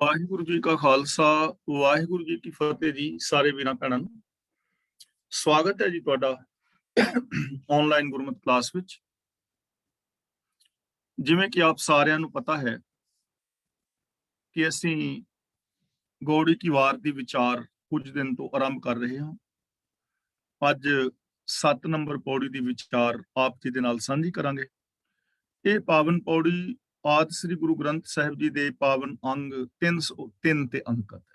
ਵਾਹਿਗੁਰੂ ਜੀ ਕਾ ਖਾਲਸਾ, ਵਾਹਿਗੁਰੂ ਜੀ ਕੀ ਫਤਿਹ ਜੀ। ਸਾਰੇ ਵੀਰਾਂ ਭੈਣਾਂ ਨੂੰ ਸਵਾਗਤ ਹੈ ਜੀ ਤੁਹਾਡਾ ਆਨਲਾਈਨ ਗੁਰਮਤਿ ਕਲਾਸ ਵਿੱਚ। ਜਿਵੇਂ ਕਿ ਆਪ ਸਾਰਿਆਂ ਨੂੰ ਪਤਾ ਹੈ ਕਿ ਅਸੀਂ ਗੌੜੀ ਕੀ ਵਾਰ ਦੀ ਵਿਚਾਰ ਕੁਝ ਦਿਨ ਤੋਂ ਆਰੰਭ ਕਰ ਰਹੇ ਹਾਂ। ਅੱਜ 7 ਨੰਬਰ ਪੌੜੀ ਦੀ ਵਿਚਾਰ ਆਪ ਜੀ ਦੇ ਨਾਲ ਸਾਂਝੀ ਕਰਾਂਗੇ। ਇਹ ਪਾਵਨ ਪੌੜੀ ਆਦਿ ਸ੍ਰੀ ਗੁਰੂ ਗ੍ਰੰਥ ਸਾਹਿਬ ਜੀ ਦੇ ਪਾਵਨ ਅੰਗ 303 ਤੇ ਅੰਕਿਤ ਹੈ।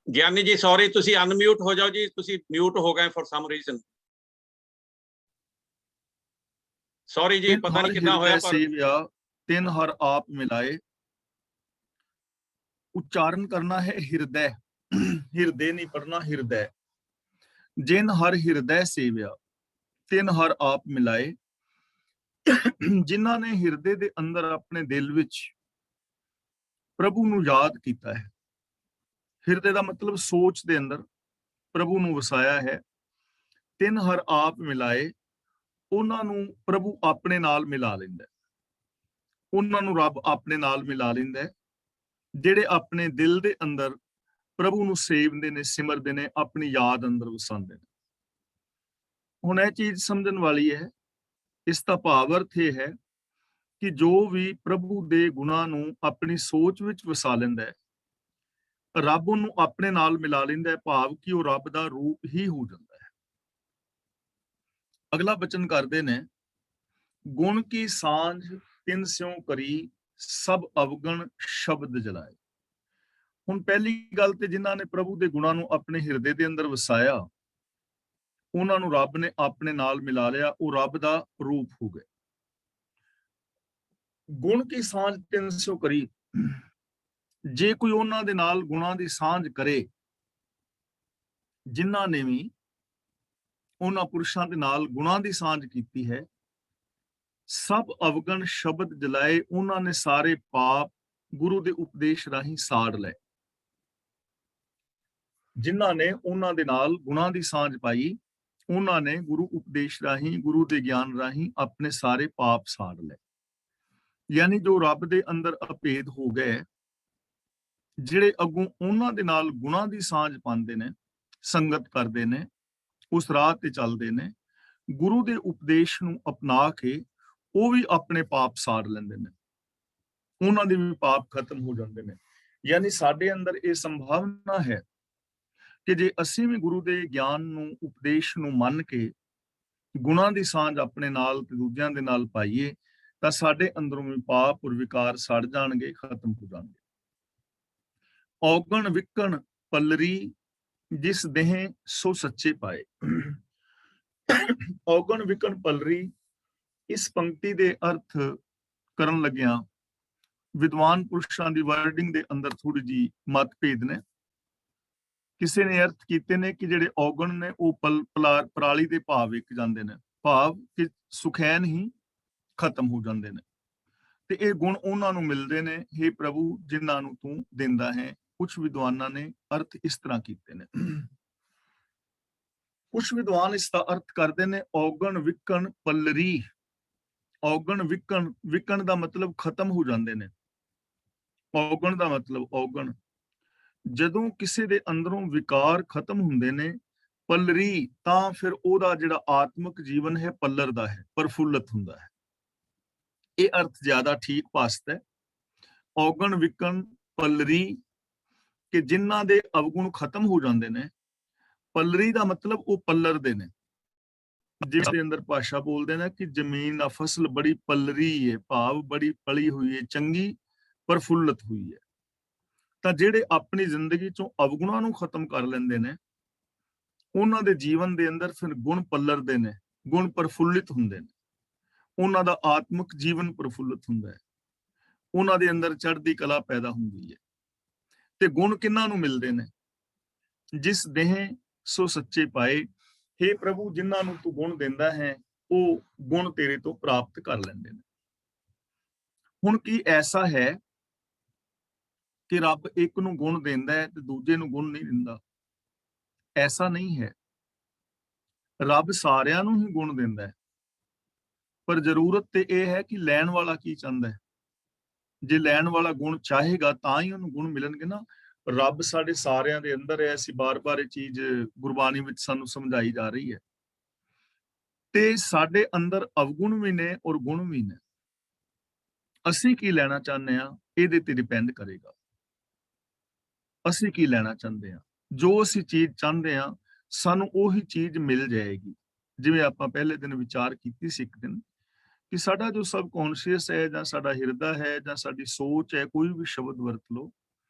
ਗਿਆਨੀ ਜੀ ਸੌਰੀ, ਤੁਸੀਂ ਅਨਮਿਊਟ ਹੋ ਜਾਓ ਜੀ। ਤੁਸੀਂ ਮਿਊਟ ਹੋ ਗਏ ਫॉर ਸਮ ਰੀਜ਼ਨ। ਸੌਰੀ ਜੀ, ਪਤਾ ਨਹੀਂ ਕਿੱਦਾਂ ਹੋਇਆ ਪਰ ਤਿੰਨ ਹਰ ਆਪ ਮਿਲਾਏ। उच्चारण करना है हृदय, हृदय नहीं पढ़ना, हृदय। जिन हर हृदय सेव्या, ਤਿੰਨ ਹਰ ਆਪ ਮਿਲਾਏ। ਜਿਨ੍ਹਾਂ ਨੇ ਹਿਰਦੇ ਦੇ ਅੰਦਰ ਆਪਣੇ ਦਿਲ ਵਿੱਚ ਪ੍ਰਭੂ ਨੂੰ ਯਾਦ ਕੀਤਾ ਹੈ। ਹਿਰਦੇ ਦਾ ਮਤਲਬ ਸੋਚ ਦੇ ਅੰਦਰ ਪ੍ਰਭੂ ਨੂੰ ਵਸਾਇਆ ਹੈ। ਤਿੰਨ ਹਰ ਆਪ ਮਿਲਾਏ, ਉਹਨਾਂ ਨੂੰ ਪ੍ਰਭੂ ਆਪਣੇ ਨਾਲ ਮਿਲਾ ਲੈਂਦਾ, ਉਹਨਾਂ ਨੂੰ ਰੱਬ ਆਪਣੇ ਨਾਲ ਮਿਲਾ ਲੈਂਦਾ। ਜਿਹੜੇ ਆਪਣੇ ਦਿਲ ਦੇ ਅੰਦਰ ਪ੍ਰਭੂ ਨੂੰ ਸੇਵਦੇ ਨੇ, ਸਿਮਰਦੇ ਨੇ, ਆਪਣੀ ਯਾਦ ਅੰਦਰ ਵਸਾਉਂਦੇ ਨੇ। ਹੁਣ ਇਹ ਚੀਜ਼ ਸਮਝਣ ਵਾਲੀ ਹੈ। ਇਸ ਦਾ ਭਾਵ ਅਰਥ ਇਹ ਹੈ ਕਿ ਜੋ ਵੀ ਪ੍ਰਭੂ ਦੇ ਗੁਣਾਂ ਨੂੰ ਆਪਣੀ ਸੋਚ ਵਿੱਚ ਵਸਾ ਲੈਂਦਾ ਹੈ, ਰੱਬ ਉਹਨੂੰ ਆਪਣੇ ਨਾਲ ਮਿਲਾ ਲੈਂਦਾ ਹੈ। ਭਾਵ ਕਿ ਉਹ ਰੱਬ ਦਾ ਰੂਪ ਹੀ ਹੋ ਜਾਂਦਾ ਹੈ। ਅਗਲਾ ਬਚਨ ਕਰਦੇ ਨੇ, ਗੁਣ ਕੀ ਸਾਂਝ ਤਿਨ ਸਿਉ ਕਰੀ, ਸਭ ਅਵਗਣ ਸ਼ਬਦ ਜਲਾਏ। ਹੁਣ ਪਹਿਲੀ ਗੱਲ ਤੇ ਜਿਨ੍ਹਾਂ ਨੇ ਪ੍ਰਭੂ ਦੇ ਗੁਣਾਂ ਨੂੰ ਆਪਣੇ ਹਿਰਦੇ ਦੇ ਅੰਦਰ ਵਸਾਇਆ, ਉਹਨਾਂ ਨੂੰ ਰੱਬ ਨੇ ਆਪਣੇ ਨਾਲ ਮਿਲਾ ਲਿਆ। ਉਹ ਰੱਬ ਦਾ ਰੂਪ ਹੋ ਗਏ। ਗੁਣ ਕੀ ਸਾਂਝ ਤਿਨ ਸਿਉ ਕਰੀ, ਜੇ ਕੋਈ ਉਹਨਾਂ ਦੇ ਨਾਲ ਗੁਣਾਂ ਦੀ ਸਾਂਝ ਕਰੇ, ਜਿਨ੍ਹਾਂ ਨੇ ਵੀ ਉਹਨਾਂ ਪੁਰਸ਼ਾਂ ਦੇ ਨਾਲ ਗੁਣਾਂ ਦੀ ਸਾਂਝ ਕੀਤੀ ਹੈ, ਸਭ ਅਵਗਣ ਸ਼ਬਦ ਜਲਾਏ, ਉਹਨਾਂ ਨੇ ਸਾਰੇ ਪਾਪ ਗੁਰੂ ਦੇ ਉਪਦੇਸ਼ ਰਾਹੀਂ ਸਾੜ ਲਏ। ਜਿਨ੍ਹਾਂ ਨੇ ਉਹਨਾਂ ਦੇ ਨਾਲ ਗੁਣਾਂ ਦੀ ਸਾਂਝ ਪਾਈ, ਉਹਨਾਂ ਨੇ ਗੁਰੂ ਉਪਦੇਸ਼ ਰਾਹੀਂ, ਗੁਰੂ ਦੇ ਗਿਆਨ ਰਾਹੀਂ ਆਪਣੇ ਸਾਰੇ ਪਾਪ ਸਾੜ ਲਏ। ਯਾਨੀ ਜੋ ਰੱਬ ਦੇ ਅੰਦਰ ਅਭੇਦ ਹੋ ਗਏ, ਜਿਹੜੇ ਅੱਗੋਂ ਉਹਨਾਂ ਦੇ ਨਾਲ ਗੁਣਾਂ ਦੀ ਸਾਂਝ ਪਾਉਂਦੇ ਨੇ, ਸੰਗਤ ਕਰਦੇ ਨੇ, ਉਸ ਰਾਹ ਤੇ ਚੱਲਦੇ ਨੇ, ਗੁਰੂ ਦੇ ਉਪਦੇਸ਼ ਨੂੰ ਅਪਣਾ ਕੇ ਉਹ ਵੀ ਆਪਣੇ ਪਾਪ ਸਾੜ ਲੈਂਦੇ ਨੇ, ਉਹਨਾਂ ਦੇ ਵੀ ਪਾਪ ਖਤਮ ਹੋ ਜਾਂਦੇ ਨੇ। ਯਾਨੀ ਸਾਡੇ ਅੰਦਰ ਇਹ ਸੰਭਾਵਨਾ ਹੈ ਕਿ ਜੇ ਅਸੀਂ ਵੀ ਗੁਰੂ ਦੇ ਗਿਆਨ ਨੂੰ, ਉਪਦੇਸ਼ ਨੂੰ ਮੰਨ ਕੇ ਗੁਣਾਂ ਦੀ ਸਾਂਝ ਆਪਣੇ ਨਾਲ ਤੇ ਦੂਜਿਆਂ ਦੇ ਨਾਲ ਪਾਈਏ, ਤਾਂ ਸਾਡੇ ਅੰਦਰੋਂ ਵੀ ਪਾਪ ਔਰ ਵਿਕਾਰ ਸੜ ਜਾਣਗੇ, ਖਤਮ ਹੋ ਜਾਣਗੇ। ਔਗਣ ਵਿਕਣ ਪੱਲਰੀ, ਜਿਸ ਦੇਹ ਸੋ ਸੱਚੇ ਪਾਏ। ਔਗਣ ਵਿਕਣ ਪੱਲਰੀ, ਇਸ ਪੰਕਤੀ ਦੇ ਅਰਥ ਕਰਨ ਲੱਗਿਆਂ ਵਿਦਵਾਨ ਪੁਰਸ਼ਾਂ ਦੀ ਵਰਡਿੰਗ ਦੇ ਅੰਦਰ ਥੋੜੀ ਜੀ ਮਤਭੇਦ ਨੇ। ਕਿਸੇ ਨੇ ਅਰਥ ਕੀਤੇ ਨੇ ਕਿ ਜਿਹੜੇ ਔਗਣ ਨੇ ਉਹ ਪਰਾਲੀ ਦੇ ਭਾਵ ਵਿਕ ਜਾਂਦੇ ਨੇ, ਭਾਵ ਕਿ ਸੁਖੈਨ ਹੀ ਖਤਮ ਹੋ ਜਾਂਦੇ ਨੇ, ਤੇ ਇਹ ਗੁਣ ਉਹਨਾਂ ਨੂੰ ਮਿਲਦੇ ਨੇ, ਹੇ ਪ੍ਰਭੂ, ਜਿਨ੍ਹਾਂ ਨੂੰ ਤੂੰ ਦਿੰਦਾ ਹੈ। ਕੁਝ ਵਿਦਵਾਨਾਂ ਨੇ ਅਰਥ ਇਸ ਤਰ੍ਹਾਂ ਕੀਤੇ ਨੇ। ਕੁਝ ਵਿਦਵਾਨ ਇਸ ਦਾ ਅਰਥ ਕਰਦੇ ਨੇ ਔਗਣ ਵਿਕਣ ਪੱਲਰੀ। ਔਗਣ ਵਿਕਣ, ਵਿਕਣ ਦਾ ਮਤਲਬ ਖਤਮ ਹੋ ਜਾਂਦੇ ਨੇ। ਔਗਣ ਦਾ ਮਤਲਬ ਔਗਣ, ਜਦੋਂ ਕਿਸੇ ਦੇ ਅੰਦਰੋਂ ਵਿਕਾਰ ਖਤਮ ਹੁੰਦੇ ਨੇ। ਪੱਲਰੀ, ਤਾਂ ਫਿਰ ਉਹਦਾ ਜਿਹੜਾ ਆਤਮਿਕ ਜੀਵਨ ਹੈ ਪੱਲਰਦਾ ਹੈ, ਪ੍ਰਫੁੱਲਤ ਹੁੰਦਾ ਹੈ। ਇਹ ਅਰਥ ਜ਼ਿਆਦਾ ਠੀਕ ਭਾਸਤ ਹੈ। ਔਗਣ ਵਿਕਣ ਪੱਲਰੀ, ਕਿ ਜਿਨ੍ਹਾਂ ਦੇ ਅਵਗੁਣ ਖਤਮ ਹੋ ਜਾਂਦੇ ਨੇ। ਪੱਲਰੀ ਦਾ ਮਤਲਬ ਉਹ ਪੱਲਰਦੇ ਨੇ। ਜਿਸ ਦੇ ਅੰਦਰ ਭਾਸ਼ਾ ਬੋਲਦੇ ਨੇ ਕਿ ਜ਼ਮੀਨ ਆ ਫਸਲ ਬੜੀ ਪੱਲਰੀ ਹੈ, ਭਾਵ ਬੜੀ ਪਲੀ ਹੋਈ ਹੈ, ਚੰਗੀ ਪ੍ਰਫੁੱਲਤ ਹੋਈ ਹੈ। ਤਾਂ ਜਿਹੜੇ ਆਪਣੀ ਜ਼ਿੰਦਗੀ ਚੋਂ ਅਵਗੁਣਾਂ ਨੂੰ ਖਤਮ ਕਰ ਲੈਂਦੇ ਨੇ, ਉਹਨਾਂ ਦੇ ਜੀਵਨ ਦੇ ਅੰਦਰ ਫਿਰ ਗੁਣ ਪੱਲਰਦੇ ਨੇ, ਗੁਣ ਪ੍ਰਫੁੱਲਿਤ ਹੁੰਦੇ ਨੇ, ਉਹਨਾਂ ਦਾ ਆਤਮਿਕ ਜੀਵਨ ਪ੍ਰਫੁੱਲਿਤ ਹੁੰਦਾ ਹੈ, ਉਹਨਾਂ ਦੇ ਅੰਦਰ ਚੜ੍ਹਦੀ ਕਲਾ ਪੈਦਾ ਹੁੰਦੀ ਹੈ। ਤੇ ਗੁਣ ਕਿਹਨਾਂ ਨੂੰ ਮਿਲਦੇ ਨੇ? ਜਿਸ ਦੇਹ ਸੋ ਸੱਚੇ ਪਾਏ। ਹੇ ਪ੍ਰਭੂ, ਜਿਨ੍ਹਾਂ ਨੂੰ ਤੂੰ ਗੁਣ ਦਿੰਦਾ ਹੈ, ਉਹ ਗੁਣ ਤੇਰੇ ਤੋਂ ਪ੍ਰਾਪਤ ਕਰ ਲੈਂਦੇ ਨੇ। ਹੁਣ ਕੀ ਐਸਾ ਹੈ ਕਿ ਰੱਬ ਇੱਕ ਨੂੰ ਗੁਣ ਦਿੰਦਾ ਹੈ ਤੇ ਦੂਜੇ ਨੂੰ ਗੁਣ ਨਹੀਂ ਦਿੰਦਾ? ਐਸਾ ਨਹੀਂ ਹੈ। ਰੱਬ ਸਾਰਿਆਂ ਨੂੰ ਹੀ ਗੁਣ ਦਿੰਦਾ ਹੈ, ਪਰ ਜ਼ਰੂਰਤ ਤੇ ਇਹ ਹੈ ਕਿ ਲੈਣ ਵਾਲਾ ਕੀ ਚਾਹੁੰਦਾ ਹੈ। ਜੇ ਲੈਣ ਵਾਲਾ ਗੁਣ ਚਾਹੇਗਾ ਤਾਂ ਹੀ ਉਹਨੂੰ ਗੁਣ ਮਿਲਣਗੇ ਨਾ। ਰੱਬ ਸਾਡੇ ਸਾਰਿਆਂ ਦੇ ਅੰਦਰ ਹੈ। ਅਸੀਂ ਬਾਰ-ਬਾਰ ਇਹ ਚੀਜ਼ ਗੁਰਬਾਣੀ ਵਿੱਚ ਸਾਨੂੰ ਸਮਝਾਈ ਜਾ ਰਹੀ ਹੈ। ਤੇ ਸਾਡੇ ਅੰਦਰ ਅਵਗੁਣ ਵੀ ਨੇ ਔਰ ਗੁਣ ਵੀ ਨੇ। ਅਸੀਂ ਕੀ ਲੈਣਾ ਚਾਹੁੰਦੇ ਹਾਂ ਇਹਦੇ ਤੇ ਡਿਪੈਂਡ ਕਰੇਗਾ। ਅਸੀਂ ਕੀ ਲੈਣਾ ਚਾਹੁੰਦੇ ਹਾਂ, ਜੋ ਅਸੀਂ ਚੀਜ਼ ਚਾਹੁੰਦੇ ਹਾਂ ਸਾਨੂੰ ਉਹੀ ਚੀਜ਼ ਮਿਲ ਜਾਏਗੀ। ਜਿਵੇਂ ਆਪਾਂ ਪਹਿਲੇ ਦਿਨ ਵਿਚਾਰ ਕੀਤੀ ਸੀ ਇੱਕ ਦਿਨ, ਕਿ ਸਾਡਾ ਜੋ ਸਬਕੌਂਸ਼ੀਅਸ ਹੈ ਜਾਂ ਸਾਡਾ ਹਿਰਦਾ ਹੈ ਜਾਂ ਸਾਡੀ ਸੋਚ ਹੈ, ਕੋਈ ਵੀ ਸ਼ਬਦ ਵਰਤ ਲਓ,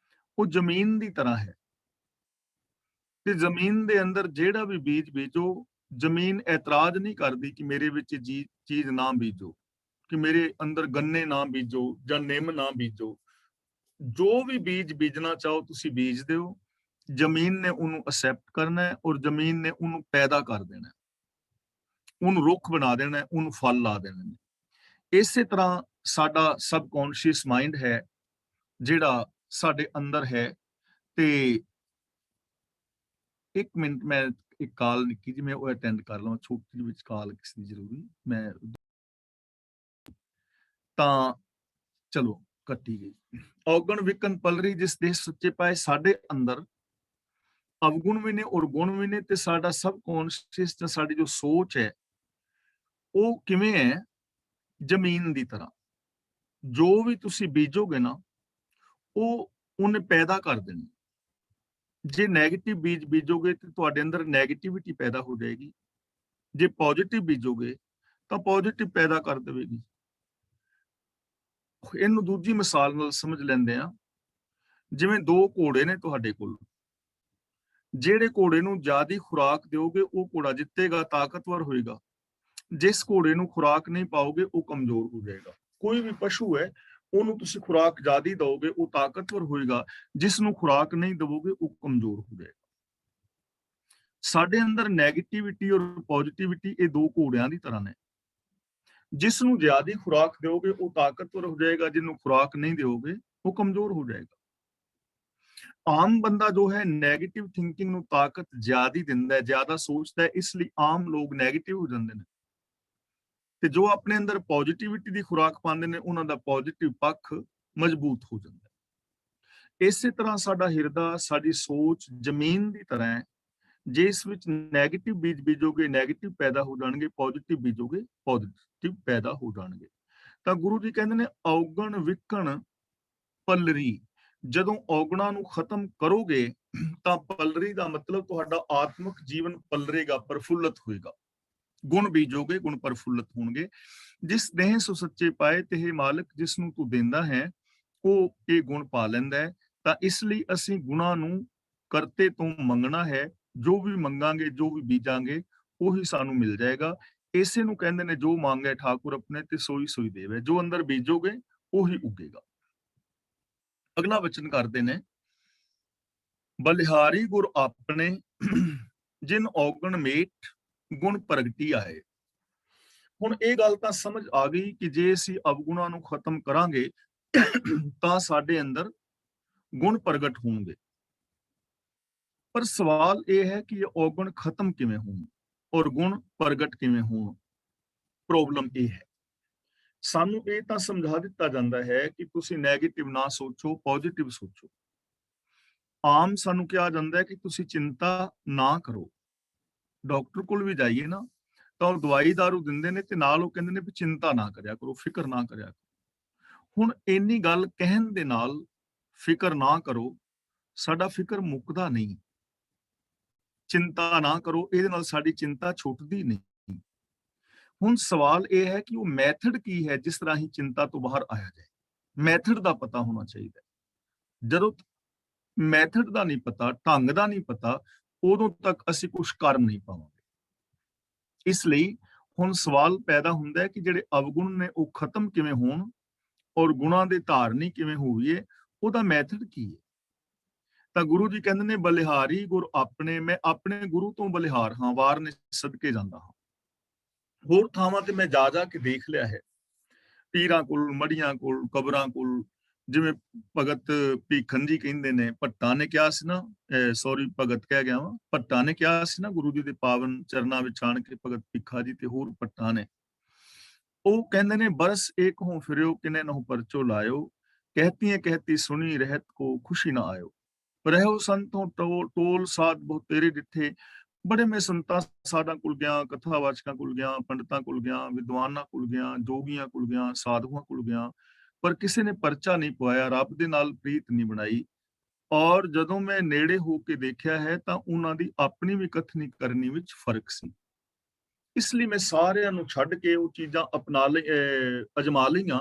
ਉਹ ਜ਼ਮੀਨ ਦੀ ਤਰ੍ਹਾਂ ਹੈ। ਤੇ ਜ਼ਮੀਨ ਦੇ ਅੰਦਰ ਜਿਹੜਾ ਵੀ ਬੀਜ ਬੀਜੋ, ਜ਼ਮੀਨ ਐਤਰਾਜ਼ ਨਹੀਂ ਕਰਦੀ ਕਿ ਮੇਰੇ ਵਿੱਚ ਚੀਜ਼ ਨਾ ਬੀਜੋ, ਕਿ ਮੇਰੇ ਅੰਦਰ ਗੰਨੇ ਨਾ ਬੀਜੋ ਜਾਂ ਨਿੰਮ ਨਾ ਬੀਜੋ। ਜੋ ਵੀ ਬੀਜ ਬੀਜਣਾ ਚਾਹੋ ਤੁਸੀਂ ਬੀਜ ਦਿਓ, ਜ਼ਮੀਨ ਨੇ ਉਹਨੂੰ ਅਸੈਪਟ ਕਰਨਾ ਹੈ ਔਰ ਜ਼ਮੀਨ ਨੇ ਉਹਨੂੰ ਪੈਦਾ ਕਰ ਦੇਣਾ, ਉਹਨੂੰ ਰੁੱਖ ਬਣਾ ਦੇਣਾ, ਉਹਨੂੰ ਫਲ ਲਾ ਦੇਣੇ ਨੇ। ਇਸੇ ਤਰ੍ਹਾਂ ਸਾਡਾ ਸਬਕੌਂਸ਼ੀਅਸ ਮਾਈਂਡ ਹੈ ਜਿਹੜਾ ਸਾਡੇ ਅੰਦਰ ਹੈ। ਤੇ ਇੱਕ ਮਿੰਟ, ਮੈਂ ਇੱਕ ਕਾਲ ਨਿੱਕੀ ਜੀ ਮੈਂ ਉਹ ਅਟੈਂਡ ਕਰ ਲਵਾਂ, ਛੋਟੀ ਜਿਹੀ ਵਿੱਚ ਕਾਲ ਕਿਸੇ ਦੀ ਜ਼ਰੂਰੀ, ਮੈਂ ਤਾਂ ਚਲੋ ਕੱਟੀ ਗਈ। ਔਗਣ ਵਿਕਨ ਪਲਰੀ ਜਿਸ ਦੇ ਸੱਚੇ ਪਾਏ, ਸਾਡੇ ਅੰਦਰ ਅਵਗੁਣ ਵੀ ਨੇ ਔਰ ਗੁਣ ਵੀ ਨੇ। ਤੇ ਸਾਡਾ ਸਬਕੌਂਸ਼ੀਅਸ ਜਾਂ ਸਾਡੀ ਜੋ ਸੋਚ ਹੈ ਉਹ ਕਿਵੇਂ ਹੈ? ਜ਼ਮੀਨ ਦੀ ਤਰ੍ਹਾਂ। ਜੋ ਵੀ ਤੁਸੀਂ ਬੀਜੋਗੇ ਨਾ ਉਹ ਉਹਨੇ ਪੈਦਾ ਕਰ ਦੇਣੀ। ਜੇ ਨੈਗੇਟਿਵ ਬੀਜ ਬੀਜੋਗੇ ਤੇ ਤੁਹਾਡੇ ਅੰਦਰ ਨੈਗੇਟਿਵਿਟੀ ਪੈਦਾ ਹੋ ਜਾਏਗੀ। ਜੇ ਪੋਜ਼ਿਟਿਵ ਬੀਜੋਗੇ ਤਾਂ ਪੋਜ਼ਿਟਿਵ ਪੈਦਾ ਕਰ ਦੇਵੇਗੀ। ਇਹਨੂੰ ਦੂਜੀ ਮਿਸਾਲ ਨਾਲ ਸਮਝ ਲੈਂਦੇ ਆ। ਜਿਵੇਂ ਦੋ ਘੋੜੇ ਨੇ ਤੁਹਾਡੇ ਕੋਲ, ਜਿਹੜੇ ਘੋੜੇ ਨੂੰ ਜ਼ਿਆਦਾ ਖੁਰਾਕ ਦਿਓਗੇ ਉਹ ਘੋੜਾ ਜਿੱਤੇਗਾ, ਤਾਕਤਵਰ ਹੋਏਗਾ। ਜਿਸ ਘੋੜੇ ਨੂੰ ਖੁਰਾਕ ਨਹੀਂ ਪਾਓਗੇ ਉਹ ਕਮਜ਼ੋਰ ਹੋ ਜਾਏਗਾ। ਕੋਈ ਵੀ ਪਸ਼ੂ ਹੈ, ਉਹਨੂੰ ਤੁਸੀਂ ਖੁਰਾਕ ਜ਼ਿਆਦਾ ਦਿਓਗੇ ਉਹ ਤਾਕਤਵਰ ਹੋਏਗਾ, ਜਿਸ ਨੂੰ ਖੁਰਾਕ ਨਹੀਂ ਦਿਵੋਗੇ ਉਹ ਕਮਜ਼ੋਰ ਹੋ ਜਾਏਗਾ। ਸਾਡੇ ਅੰਦਰ ਨੈਗੇਟਿਵਿਟੀ ਔਰ ਪੋਜ਼ਿਟਿਵਿਟੀ ਇਹ ਦੋ ਘੋੜਿਆਂ ਦੀ ਤਰ੍ਹਾਂ ਨੇ। ਜਿਸ ਨੂੰ ਜ਼ਿਆਦਾ ਖੁਰਾਕ ਦਿਓਗੇ ਉਹ ਤਾਕਤਵਰ ਹੋ ਜਾਏਗਾ, ਜਿਹਨੂੰ ਖੁਰਾਕ ਨਹੀਂ ਦਿਓਗੇ ਉਹ ਕਮਜ਼ੋਰ ਹੋ ਜਾਏਗਾ। ਆਮ ਬੰਦਾ ਜੋ ਹੈ ਨੈਗੇਟਿਵ ਥਿੰਕਿੰਗ ਨੂੰ ਤਾਕਤ ਜ਼ਿਆਦਾ ਦਿੰਦਾ ਹੈ, ਜ਼ਿਆਦਾ ਸੋਚਦਾ ਹੈ, ਇਸ ਲਈ ਆਮ ਲੋਕ ਨੈਗੇਟਿਵ ਹੋ ਜਾਂਦੇ ਨੇ। ਤੇ ਜੋ ਆਪਣੇ ਅੰਦਰ ਪੋਜ਼ਿਟਿਵਿਟੀ ਦੀ ਖੁਰਾਕ ਪਾਉਂਦੇ ਨੇ ਉਹਨਾਂ ਦਾ ਪੋਜ਼ਿਟਿਵ ਪੱਖ ਮਜ਼ਬੂਤ ਹੋ ਜਾਂਦਾ ਹੈ। ਇਸੇ ਤਰ੍ਹਾਂ ਸਾਡਾ ਹਿਰਦਾ, ਸਾਡੀ ਸੋਚ ਜ਼ਮੀਨ ਦੀ ਤਰ੍ਹਾਂ ਹੈ। ਜੇ ਇਸ ਵਿੱਚ ਨੈਗੇਟਿਵ ਬੀਜ ਬੀਜੋਗੇ ਨੈਗੇਟਿਵ ਪੈਦਾ ਹੋ ਜਾਣਗੇ, ਪੋਜ਼ਿਟਿਵ ਬੀਜੋਗੇ ਪੋਜ਼ਿਟਿਵ ਪੈਦਾ ਹੋ ਜਾਣਗੇ। ਤਾਂ ਗੁਰੂ ਜੀ ਕਹਿੰਦੇ ਨੇ ਔਗਣ ਵਿਕਣ ਪੱਲਰੀ। ਜਦੋਂ ਔਗਣਾਂ ਨੂੰ ਖਤਮ ਕਰੋਗੇ ਤਾਂ ਪੱਲਰੀ ਦਾ ਮਤਲਬ ਤੁਹਾਡਾ ਆਤਮਿਕ ਜੀਵਨ ਪੱਲਰੇਗਾ, ਪ੍ਰਫੁੱਲਤ ਹੋਏਗਾ। ਗੁਣ ਬੀਜੋਗੇ ਗੁਣ ਪ੍ਰਫੁੱਲਤ ਹੋਣਗੇ। ਜਿਸ ਦੇਹ ਸੋ ਸੱਚੇ ਪਾਏ ਤੇ ਮਾਲਕ, ਜਿਸ ਨੂੰ ਤੂੰ ਦਿੰਦਾ ਹੈ ਉਹ ਇਹ ਗੁਣ ਪਾ ਲੈਂਦਾ ਹੈ। ਤਾਂ ਇਸ ਲਈ ਅਸੀਂ ਗੁਣਾਂ ਨੂੰ ਕਰਤੇ ਤੋਂ ਮੰਗਣਾ ਹੈ। ਜੋ ਵੀ ਮੰਗਾਂਗੇ, ਜੋ ਵੀ ਬੀਜਾਂਗੇ ਉਹੀ ਸਾਨੂੰ ਮਿਲ ਜਾਏਗਾ। ਇਸੇ ਨੂੰ ਕਹਿੰਦੇ ਨੇ ਜੋ ਮੰਗੇ ਠਾਕੁਰ ਆਪਣੇ ਤੇ ਸੋਈ ਸੋਈ ਦੇਵੇ। ਜੋ ਅੰਦਰ ਬੀਜੋਗੇ ਉਹੀ ਉੱਗੇਗਾ। ਅਗਲਾ ਵਚਨ ਕਰਦੇ ਨੇ, ਬਲਿਹਾਰੀ ਗੁਰ ਆਪਣੇ ਜਿਨ ਔਗਣ ਮੇਟ ਗੁਣ ਪ੍ਰਗਟੀ ਆਏ। ਹੁਣ ਇਹ ਗੱਲ ਤਾਂ ਸਮਝ ਆ ਗਈ ਕਿ ਜੇ ਅਸੀਂ ਅਵਗੁਣਾਂ ਨੂੰ ਖਤਮ ਕਰਾਂਗੇ ਤਾਂ ਸਾਡੇ ਅੰਦਰ ਗੁਣ ਪ੍ਰਗਟ ਹੋਣਗੇ। ਪਰ ਸਵਾਲ ਇਹ ਹੈ ਕਿ ਇਹ ਔਗਣ ਖਤਮ ਕਿਵੇਂ ਹੋਣ ਔਰ ਗੁਣ ਪ੍ਰਗਟ ਕਿਵੇਂ ਹੋਣ? ਪ੍ਰੋਬਲਮ ਇਹ ਹੈ, ਸਾਨੂੰ ਇਹ ਤਾਂ ਸਮਝਾ ਦਿੱਤਾ ਜਾਂਦਾ ਹੈ ਕਿ ਤੁਸੀਂ ਨੈਗੇਟਿਵ ਨਾ ਸੋਚੋ, ਪੋਜ਼ਿਟਿਵ ਸੋਚੋ। ਆਮ ਸਾਨੂੰ ਕਿਹਾ ਜਾਂਦਾ ਹੈ ਕਿ ਤੁਸੀਂ ਚਿੰਤਾ ਨਾ ਕਰੋ। ਡਾਕਟਰ ਕੋਲ ਵੀ ਜਾਈਏ ਨਾ ਤਾਂ ਉਹ ਦਵਾਈ ਦਾਰੂ ਦਿੰਦੇ ਨੇ ਤੇ ਨਾਲ ਉਹ ਕਹਿੰਦੇ ਨੇ ਵੀ ਚਿੰਤਾ ਨਾ ਕਰਿਆ ਕਰੋ, ਫਿਕਰ ਨਾ ਕਰਿਆ ਕਰੋ। ਹੁਣ ਇੰਨੀ ਗੱਲ ਕਹਿਣ ਦੇ ਨਾਲ ਫਿਕਰ ਨਾ ਕਰੋ, ਸਾਡਾ ਫਿਕਰ ਮੁੱਕਦਾ ਨਹੀਂ। ਚਿੰਤਾ ਨਾ ਕਰੋ, ਇਹਦੇ ਨਾਲ ਸਾਡੀ ਚਿੰਤਾ ਛੁੱਟਦੀ ਨਹੀਂ। ਹੁਣ ਸਵਾਲ ਇਹ ਹੈ ਕਿ ਉਹ ਮੈਥਡ ਕੀ ਹੈ ਜਿਸ ਰਾਹੀਂ ਚਿੰਤਾ ਤੋਂ ਬਾਹਰ ਆਇਆ ਜਾਏ। ਮੈਥਡ ਦਾ ਪਤਾ ਹੋਣਾ ਚਾਹੀਦਾ। ਜਦੋਂ ਮੈਥਡ ਦਾ ਨਹੀਂ ਪਤਾ, ਢੰਗ ਦਾ ਨਹੀਂ ਪਤਾ, ਉਦੋਂ ਤੱਕ ਅਸੀਂ ਕੁਝ ਕਰ ਨਹੀਂ ਪਾਵਾਂਗੇ। ਇਸ ਲਈ ਹੁਣ ਸਵਾਲ ਪੈਦਾ ਹੁੰਦਾ ਹੈ ਕਿ ਜਿਹੜੇ ਅਵਗੁਣ ਨੇ ਉਹ ਖਤਮ ਕਿਵੇਂ ਹੋਣ ਔਰ ਗੁਣਾਂ ਦੇ ਧਾਰਨੀ ਕਿਵੇਂ ਹੋਈਏ, ਉਹਦਾ ਮੈਥਡ ਕੀ ਹੈ? ਤਾਂ ਗੁਰੂ ਜੀ ਕਹਿੰਦੇ ਨੇ, ਬਲਿਹਾਰੀ ਗੁਰ ਆਪਣੇ, ਮੈਂ ਆਪਣੇ ਗੁਰੂ ਤੋਂ ਬਲਿਹਾਰ ਹਾਂ, ਵਾਰ ਨੇ ਸਦਕੇ ਜਾਂਦਾ ਹਾਂ। ਹੋਰ ਥਾਵਾਂ ਤੇ ਮੈਂ ਜਾ ਕੇ ਦੇਖ ਲਿਆ ਹੈ, ਪੀਰਾਂ ਕੋਲ, ਮੜੀਆਂ ਕੋਲ, ਕਬਰਾਂ ਕੋਲ, ਜਿਵੇਂ ਭਗਤ ਭੀਖਨ ਜੀ ਕਹਿੰਦੇ ਨੇ, ਭੱਟਾਂ ਨੇ ਕਿਹਾ ਸੀ ਨਾ, ਸੌਰੀ ਭਗਤ ਕਹਿ ਗਿਆ ਵਾਂ, ਭੱਟਾਂ ਨੇ ਕਿਹਾ ਸੀ ਨਾ ਗੁਰੂ ਜੀ ਦੇ ਪਾਵਨ ਚਰਨਾਂ ਵਿੱਚ ਆਣ ਕੇ, ਭਗਤ ਭੀਖਾ ਜੀ ਤੇ ਹੋਰ ਭੱਟਾਂ ਨੇ, ਉਹ ਕਹਿੰਦੇ ਨੇ ਬਰਸ ਏਕ ਹੋਂ ਫਿਰਿਓ ਕਿਨੇ ਨਹੁ ਪਰਚੋ ਲਾਇਓ, कहती सुनी रहत को खुशी ना आयो, रहो संतों टोल साध बहु तेरे डिठे, बड़े मैं संतां साधां कुल गया, कथावाचकां कुल गया, पंडितां कुल गया, विद्वानां कुल गया, जोगियां कुल गया, साधुआं कुल गया, पर किसी ने परचा नहीं पवाया, रब दे नाल प्रीत नहीं बनाई। और ਜਦੋਂ ਮੈਂ ਨੇੜੇ ਹੋ ਕੇ ਦੇਖਿਆ ਹੈ ਤਾਂ ਉਹਨਾਂ ਦੀ ਆਪਣੀ ਵੀ ਕਥਨੀ ਕਰਨੀ ਵਿੱਚ ਫਰਕ ਸੀ। ਇਸ ਲਈ ਮੈਂ ਸਾਰਿਆਂ ਨੂੰ ਛੱਡ ਕੇ ਉਹ ਚੀਜ਼ਾਂ ਅਪਣਾ ਲਈ, ਅਜਮਾ ਲਈਆਂ।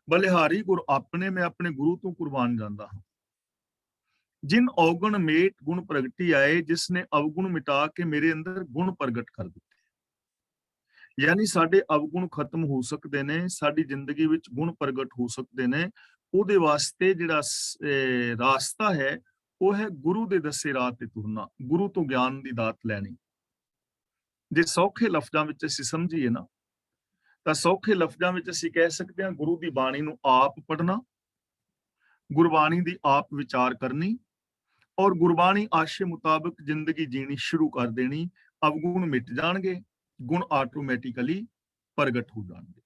ਬਲਿਹਾਰੀ ਗੁਰ ਆਪਣੇ, ਮੈਂ ਆਪਣੇ ਗੁਰੂ ਤੋਂ ਕੁਰਬਾਨ ਜਾਂਦਾ ਹਾਂ। ਜਿਨ ਔਗਣ ਮੇਟ ਗੁਣ ਪ੍ਰਗਟੀ ਆਏ, ਜਿਸਨੇ ਅਵਗੁਣ ਮਿਟਾ ਕੇ ਮੇਰੇ ਅੰਦਰ ਗੁਣ ਪ੍ਰਗਟ ਕਰ ਦਿੱਤੇ। ਯਾਨੀ ਸਾਡੇ ਅਵਗੁਣ ਖਤਮ ਹੋ ਸਕਦੇ ਨੇ, ਸਾਡੀ ਜ਼ਿੰਦਗੀ ਵਿੱਚ ਗੁਣ ਪ੍ਰਗਟ ਹੋ ਸਕਦੇ ਨੇ। ਉਹਦੇ ਵਾਸਤੇ ਜਿਹੜਾ ਰਾਸਤਾ ਹੈ ਉਹ ਹੈ ਗੁਰੂ ਦੇ ਦੱਸੇ ਰਾਹ ਤੇ ਤੁਰਨਾ, ਗੁਰੂ ਤੋਂ ਗਿਆਨ ਦੀ ਦਾਤ ਲੈਣੀ। ਜੇ ਸੌਖੇ ਲਫ਼ਜ਼ਾਂ ਵਿੱਚ ਅਸੀਂ ਸਮਝੀਏ ਨਾ, ਤਾਂ ਸੌਖੇ ਲਫ਼ਜ਼ਾਂ ਵਿੱਚ ਅਸੀਂ ਕਹਿ ਸਕਦੇ ਹਾਂ ਗੁਰੂ ਦੀ ਬਾਣੀ ਨੂੰ ਆਪ ਪੜ੍ਹਨਾ, ਗੁਰਬਾਣੀ ਦੀ ਆਪ ਵਿਚਾਰ ਕਰਨੀ, ਔਰ ਗੁਰਬਾਣੀ ਆਸ਼ੇ ਮੁਤਾਬਕ ਜ਼ਿੰਦਗੀ ਜੀਣੀ ਸ਼ੁਰੂ ਕਰ ਦੇਣੀ। ਅਵਗੁਣ ਮਿਟ ਜਾਣਗੇ, ਗੁਣ ਆਟੋਮੈਟਿਕਲੀ ਪ੍ਰਗਟ ਹੋ ਜਾਣਗੇ।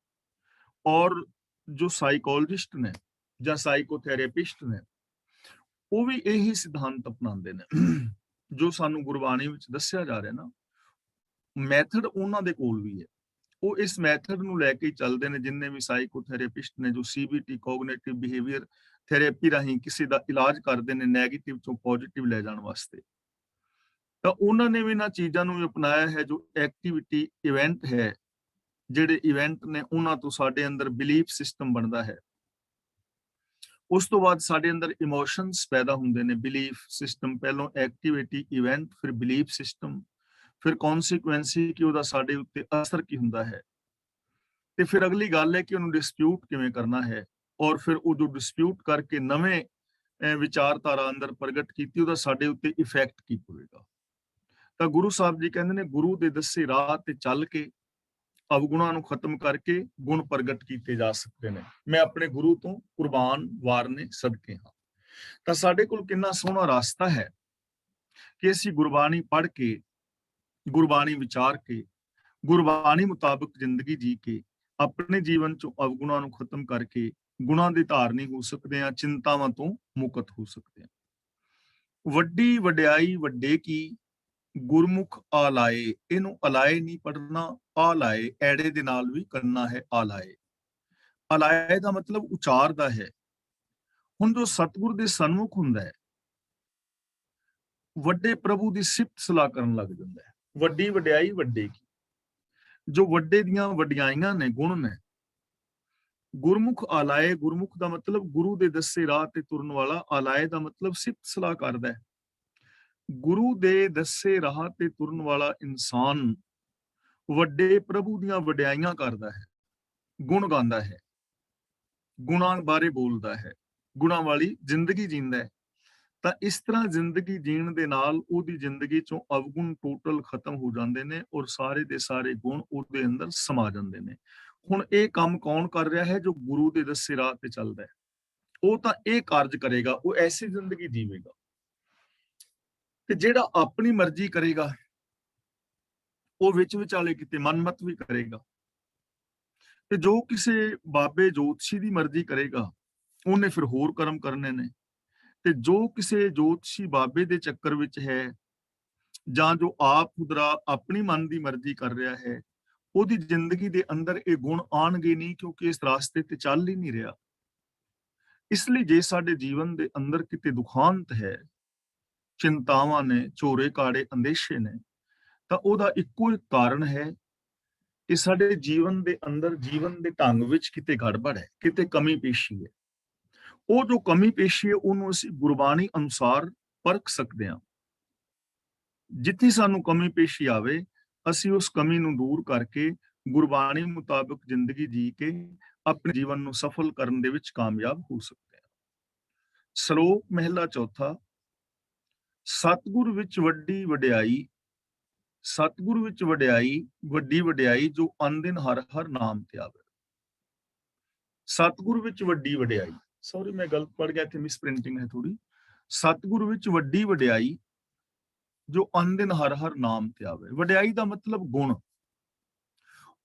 ਔਰ ਜੋ ਸਾਈਕੋਲੋਜਿਸਟ ਨੇ ਜਾਂ ਸਾਈਕੋਥੈਰੇਪਿਸਟ ਨੇ, ਉਹ ਵੀ ਇਹੀ ਸਿਧਾਂਤ ਅਪਣਾਉਂਦੇ ਨੇ ਜੋ ਸਾਨੂੰ ਗੁਰਬਾਣੀ ਵਿੱਚ ਦੱਸਿਆ ਜਾ ਰਿਹਾ ਨਾ। ਮੈਥਡ ਉਹਨਾਂ ਦੇ ਕੋਲ ਵੀ ਹੈ, ਉਹ ਇਸ ਮੈਥਡ ਨੂੰ ਲੈ ਕੇ ਚੱਲਦੇ ਨੇ। ਜਿੰਨੇ ਵੀ ਸਾਈਕੋਥੈਰੇਪਿਸਟ ਨੇ ਜੋ CBT ਕੋਗਨੀਟਿਵ ਬਿਹੇਵੀਅਰ ਥੈਰੇਪੀ ਰਾਹੀਂ ਕਿਸੇ ਦਾ ਇਲਾਜ ਕਰਦੇ ਨੇ ਨੈਗੇਟਿਵ ਤੋਂ ਪੋਜ਼ਿਟਿਵ ਲੈ ਜਾਣ ਵਾਸਤੇ, ਤਾਂ ਉਹਨਾਂ ਨੇ ਵੀ ਇਹਨਾਂ ਚੀਜ਼ਾਂ ਨੂੰ ਅਪਣਾਇਆ ਹੈ। ਜੋ ਐਕਟੀਵਿਟੀ ਇਵੈਂਟ ਹੈ, ਜਿਹੜੇ ਇਵੈਂਟ ਨੇ ਉਹਨਾਂ ਤੋਂ ਸਾਡੇ ਅੰਦਰ ਬਿਲੀਫ ਸਿਸਟਮ ਬਣਦਾ ਹੈ। ਉਸ ਤੋਂ ਬਾਅਦ ਸਾਡੇ ਅੰਦਰ ਇਮੋਸ਼ਨਸ ਪੈਦਾ ਹੁੰਦੇ ਨੇ। ਬਿਲੀਫ ਸਿਸਟਮ ਪਹਿਲਾਂ ਐਕਟੀਵਿਟੀ ਇਵੈਂਟ, ਫਿਰ ਬਿਲੀਫ ਸਿਸਟਮ, ਫਿਰ ਕੌਨਸੀਕੁਐਂਸੀ ਕਿ ਉਹਦਾ ਸਾਡੇ ਉੱਤੇ ਅਸਰ ਕੀ ਹੁੰਦਾ ਹੈ, ਤੇ ਫਿਰ ਅਗਲੀ ਗੱਲ ਹੈ ਕਿ ਉਹਨੂੰ ਡਿਸਪਿਊਟ ਕਿਵੇਂ ਕਰਨਾ ਹੈ, ਔਰ ਫਿਰ ਉਹ ਜੋ ਡਿਸਪਿਊਟ ਕਰਕੇ ਨਵੇਂ ਵਿਚਾਰਧਾਰਾ ਅੰਦਰ ਪ੍ਰਗਟ ਕੀਤੀ, ਉਹਦਾ ਸਾਡੇ ਉੱਤੇ ਇਫੈਕਟ ਕੀ ਪਵੇਗਾ। ਤਾਂ ਗੁਰੂ ਸਾਹਿਬ ਜੀ ਕਹਿੰਦੇ ਨੇ ਗੁਰੂ ਦੇ ਦੱਸੇ ਰਾਹ ਤੇ ਚੱਲ ਕੇ ਅਵਗੁਣਾਂ ਨੂੰ ਖਤਮ ਕਰਕੇ ਗੁਣ ਪ੍ਰਗਟ ਕੀਤੇ ਜਾ ਸਕਦੇ ਨੇ। ਮੈਂ ਆਪਣੇ ਗੁਰੂ ਤੋਂ ਕੁਰਬਾਨ ਵਾਰਨੇ ਸਦਕੇ ਹਾਂ। ਤਾਂ ਸਾਡੇ ਕੋਲ ਕਿੰਨਾ ਸੋਹਣਾ ਰਾਸਤਾ ਹੈ ਕਿ ਅਸੀਂ ਗੁਰਬਾਣੀ ਪੜ੍ਹ ਕੇ, ਗੁਰਬਾਣੀ ਵਿਚਾਰ ਕੇ, ਗੁਰਬਾਣੀ ਮੁਤਾਬਕ ਜ਼ਿੰਦਗੀ ਜੀ ਕੇ ਆਪਣੇ ਜੀਵਨ ਚੋਂ ਅਵਗੁਣਾਂ ਨੂੰ ਖਤਮ ਕਰਕੇ ਗੁਣਾਂ ਦੇ ਧਾਰਨੀ ਹੋ ਸਕਦੇ ਹਾਂ, ਚਿੰਤਾਵਾਂ ਤੋਂ ਮੁਕਤ ਹੋ ਸਕਦੇ ਹਾਂ। ਵੱਡੀ ਵਡਿਆਈ ਵੱਡੇ ਕੀ, ਗੁਰਮੁਖ ਆਲਾਏ। ਇਹਨੂੰ ਅਲਾਏ ਨਹੀਂ ਪੜ੍ਹਨਾ, ਆਲਾਏ ਐੜੇ ਦੇ ਨਾਲ ਵੀ ਕਰਨਾ ਹੈ। ਆਲਾਏ, ਅਲਾਏ ਦਾ ਮਤਲਬ ਉਚਾਰਦਾ ਹੈ। ਹੁਣ ਜੋ ਸਤਿਗੁਰ ਦੇ ਸਨਮੁਖ ਹੁੰਦਾ ਹੈ, ਵੱਡੇ ਪ੍ਰਭੂ ਦੀ ਸਿਫਤ ਸਲਾਹ ਕਰਨ ਲੱਗ ਜਾਂਦਾ ਹੈ। ਵੱਡੀ ਵਡਿਆਈ ਵੱਡੇ ਕੀ, ਜੋ ਵੱਡੇ ਦੀਆਂ ਵਡਿਆਈਆਂ ਨੇ, ਗੁਣ ਨੇ। ਗੁਰਮੁਖ ਆਲਾਏ, ਗੁਰਮੁਖ ਦਾ ਮਤਲਬ ਗੁਰੂ ਦੇ ਦੱਸੇ ਰਾਹ ਤੇ ਤੁਰਨ ਵਾਲਾ। ਆਲਾਏ ਦਾ ਮਤਲਬ ਸਿਫਤ ਸਲਾਹ ਕਰਦਾ ਹੈ। ਗੁਰੂ ਦੇ ਦੱਸੇ ਰਾਹ ਤੇ ਤੁਰਨ ਵਾਲਾ ਇਨਸਾਨ ਵੱਡੇ ਪ੍ਰਭੂ ਦੀਆਂ ਵਡਿਆਈਆਂ ਕਰਦਾ ਹੈ, ਗੁਣ ਗਾਉਂਦਾ ਹੈ, ਗੁਣਾਂ ਬਾਰੇ ਬੋਲਦਾ ਹੈ, ਗੁਣਾਂ ਵਾਲੀ ਜ਼ਿੰਦਗੀ ਜੀਂਦਾ ਹੈ। ਤਾਂ ਇਸ ਤਰ੍ਹਾਂ ਜ਼ਿੰਦਗੀ ਜੀਣ ਦੇ ਨਾਲ ਉਹਦੀ ਜ਼ਿੰਦਗੀ ਚੋਂ ਅਵਗੁਣ ਟੋਟਲ ਖਤਮ ਹੋ ਜਾਂਦੇ ਨੇ, ਔਰ ਸਾਰੇ ਦੇ ਸਾਰੇ ਗੁਣ ਉਹਦੇ ਅੰਦਰ ਸਮਾ ਜਾਂਦੇ ਨੇ। ਹੁਣ ਇਹ ਕੰਮ ਕੌਣ ਕਰ ਰਿਹਾ ਹੈ? ਜੋ ਗੁਰੂ ਦੇ ਦੱਸੇ ਰਾਹ ਤੇ ਚੱਲਦਾ ਹੈ, ਉਹ ਤਾਂ ਇਹ ਕਾਰਜ ਕਰੇਗਾ, ਉਹ ਐਸੀ ਜ਼ਿੰਦਗੀ ਜੀਵੇਗਾ। ਤੇ ਜਿਹੜਾ ਆਪਣੀ ਮਰਜ਼ੀ ਕਰੇਗਾ, ਉਹ ਵਿੱਚ ਵਿਚਾਲੇ ਕਿਤੇ ਮਨਮਤ ਵੀ ਕਰੇਗਾ। ਤੇ ਜੋ ਕਿਸੇ ਬਾਬੇ ਜੋਤਸ਼ੀ ਦੀ ਮਰਜ਼ੀ ਕਰੇਗਾ, ਉਹਨੇ ਫਿਰ ਹੋਰ ਕਰਮ ਕਰਨੇ ਨੇ। ਤੇ ਜੋ ਕਿਸੇ ਜੋਤਸ਼ੀ ਬਾਬੇ ਦੇ ਚੱਕਰ ਵਿੱਚ ਹੈ, ਜਾਂ ਜੋ ਆਪ ਖੁਦਰਾ ਆਪਣੀ ਮਨ ਦੀ ਮਰਜ਼ੀ ਕਰ ਰਿਹਾ ਹੈ, ਉਹਦੀ ਜ਼ਿੰਦਗੀ ਦੇ ਅੰਦਰ ਇਹ ਗੁਣ ਆਣਗੇ ਨਹੀਂ, ਕਿਉਂਕਿ ਇਸ ਰਾਸਤੇ ਤੇ ਚੱਲ ਹੀ ਨਹੀਂ ਰਿਹਾ। ਇਸ ਲਈ ਜੇ ਸਾਡੇ ਜੀਵਨ ਦੇ ਅੰਦਰ ਕਿਤੇ ਦੁਖਾਂਤ ਹੈ, ਚਿੰਤਾਵਾਂ ਨੇ, ਝੋਰੇ ਕਾੜੇ ਅੰਦੇਸ਼ੇ ਨੇ, ਤਾਂ ਉਹਦਾ ਇੱਕੋ ਇੱਕ ਕਾਰਨ ਹੈ ਕਿ ਸਾਡੇ ਜੀਵਨ ਦੇ ਅੰਦਰ, ਜੀਵਨ ਦੇ ਢੰਗ ਵਿੱਚ ਕਿਤੇ ਗੜਬੜ ਹੈ, ਕਿਤੇ ਕਮੀ ਪੇਸ਼ੀ ਹੈ। ਉਹ ਜੋ ਕਮੀ ਪੇਸ਼ੀ ਹੈ ਉਹਨੂੰ ਅਸੀਂ ਗੁਰਬਾਣੀ ਅਨੁਸਾਰ ਪਰਖ ਸਕਦੇ ਹਾਂ। ਜਿੱਥੇ ਸਾਨੂੰ ਕਮੀ ਪੇਸ਼ੀ ਆਵੇ, ਅਸੀਂ ਉਸ ਕਮੀ ਨੂੰ ਦੂਰ ਕਰਕੇ ਗੁਰਬਾਣੀ ਮੁਤਾਬਕ ਜ਼ਿੰਦਗੀ ਜੀ ਕੇ ਆਪਣੇ ਜੀਵਨ ਨੂੰ ਸਫਲ ਕਰਨ ਦੇ ਵਿੱਚ ਕਾਮਯਾਬ ਹੋ ਸਕਦੇ ਹਾਂ। ਸ਼ਲੋਕ ਮਹਿਲਾ ਚੌਥਾ। ਸਤਿਗੁਰ ਵਿੱਚ ਵੱਡੀ ਵਡਿਆਈ, ਸਤਿਗੁਰੂ ਵਿੱਚ ਵਡਿਆਈ, ਵੱਡੀ ਵਡਿਆਈ ਜੋ ਅਨਦਿਨ ਹਰ ਹਰ ਨਾਮ ਤੇ ਆਵੇ। ਸਤਿਗੁਰੂ ਵਿੱਚ ਵੱਡੀ ਵਡਿਆਈ, ਸੌਰੀ ਮੈਂ ਗਲਤ ਪੜ ਗਿਆ, ਇੱਥੇ ਮਿਸ ਪ੍ਰਿੰਟਿੰਗ ਹੈ ਥੋੜੀ। ਸਤਿਗੁਰੂ ਵਿੱਚ ਵੱਡੀ ਵਡਿਆਈ ਜੋ ਅਨਦਿਨ ਹਰ ਹਰ ਨਾਮ ਤੇ ਆਵੇ। ਵਡਿਆਈ ਦਾ ਮਤਲਬ ਗੁਣ।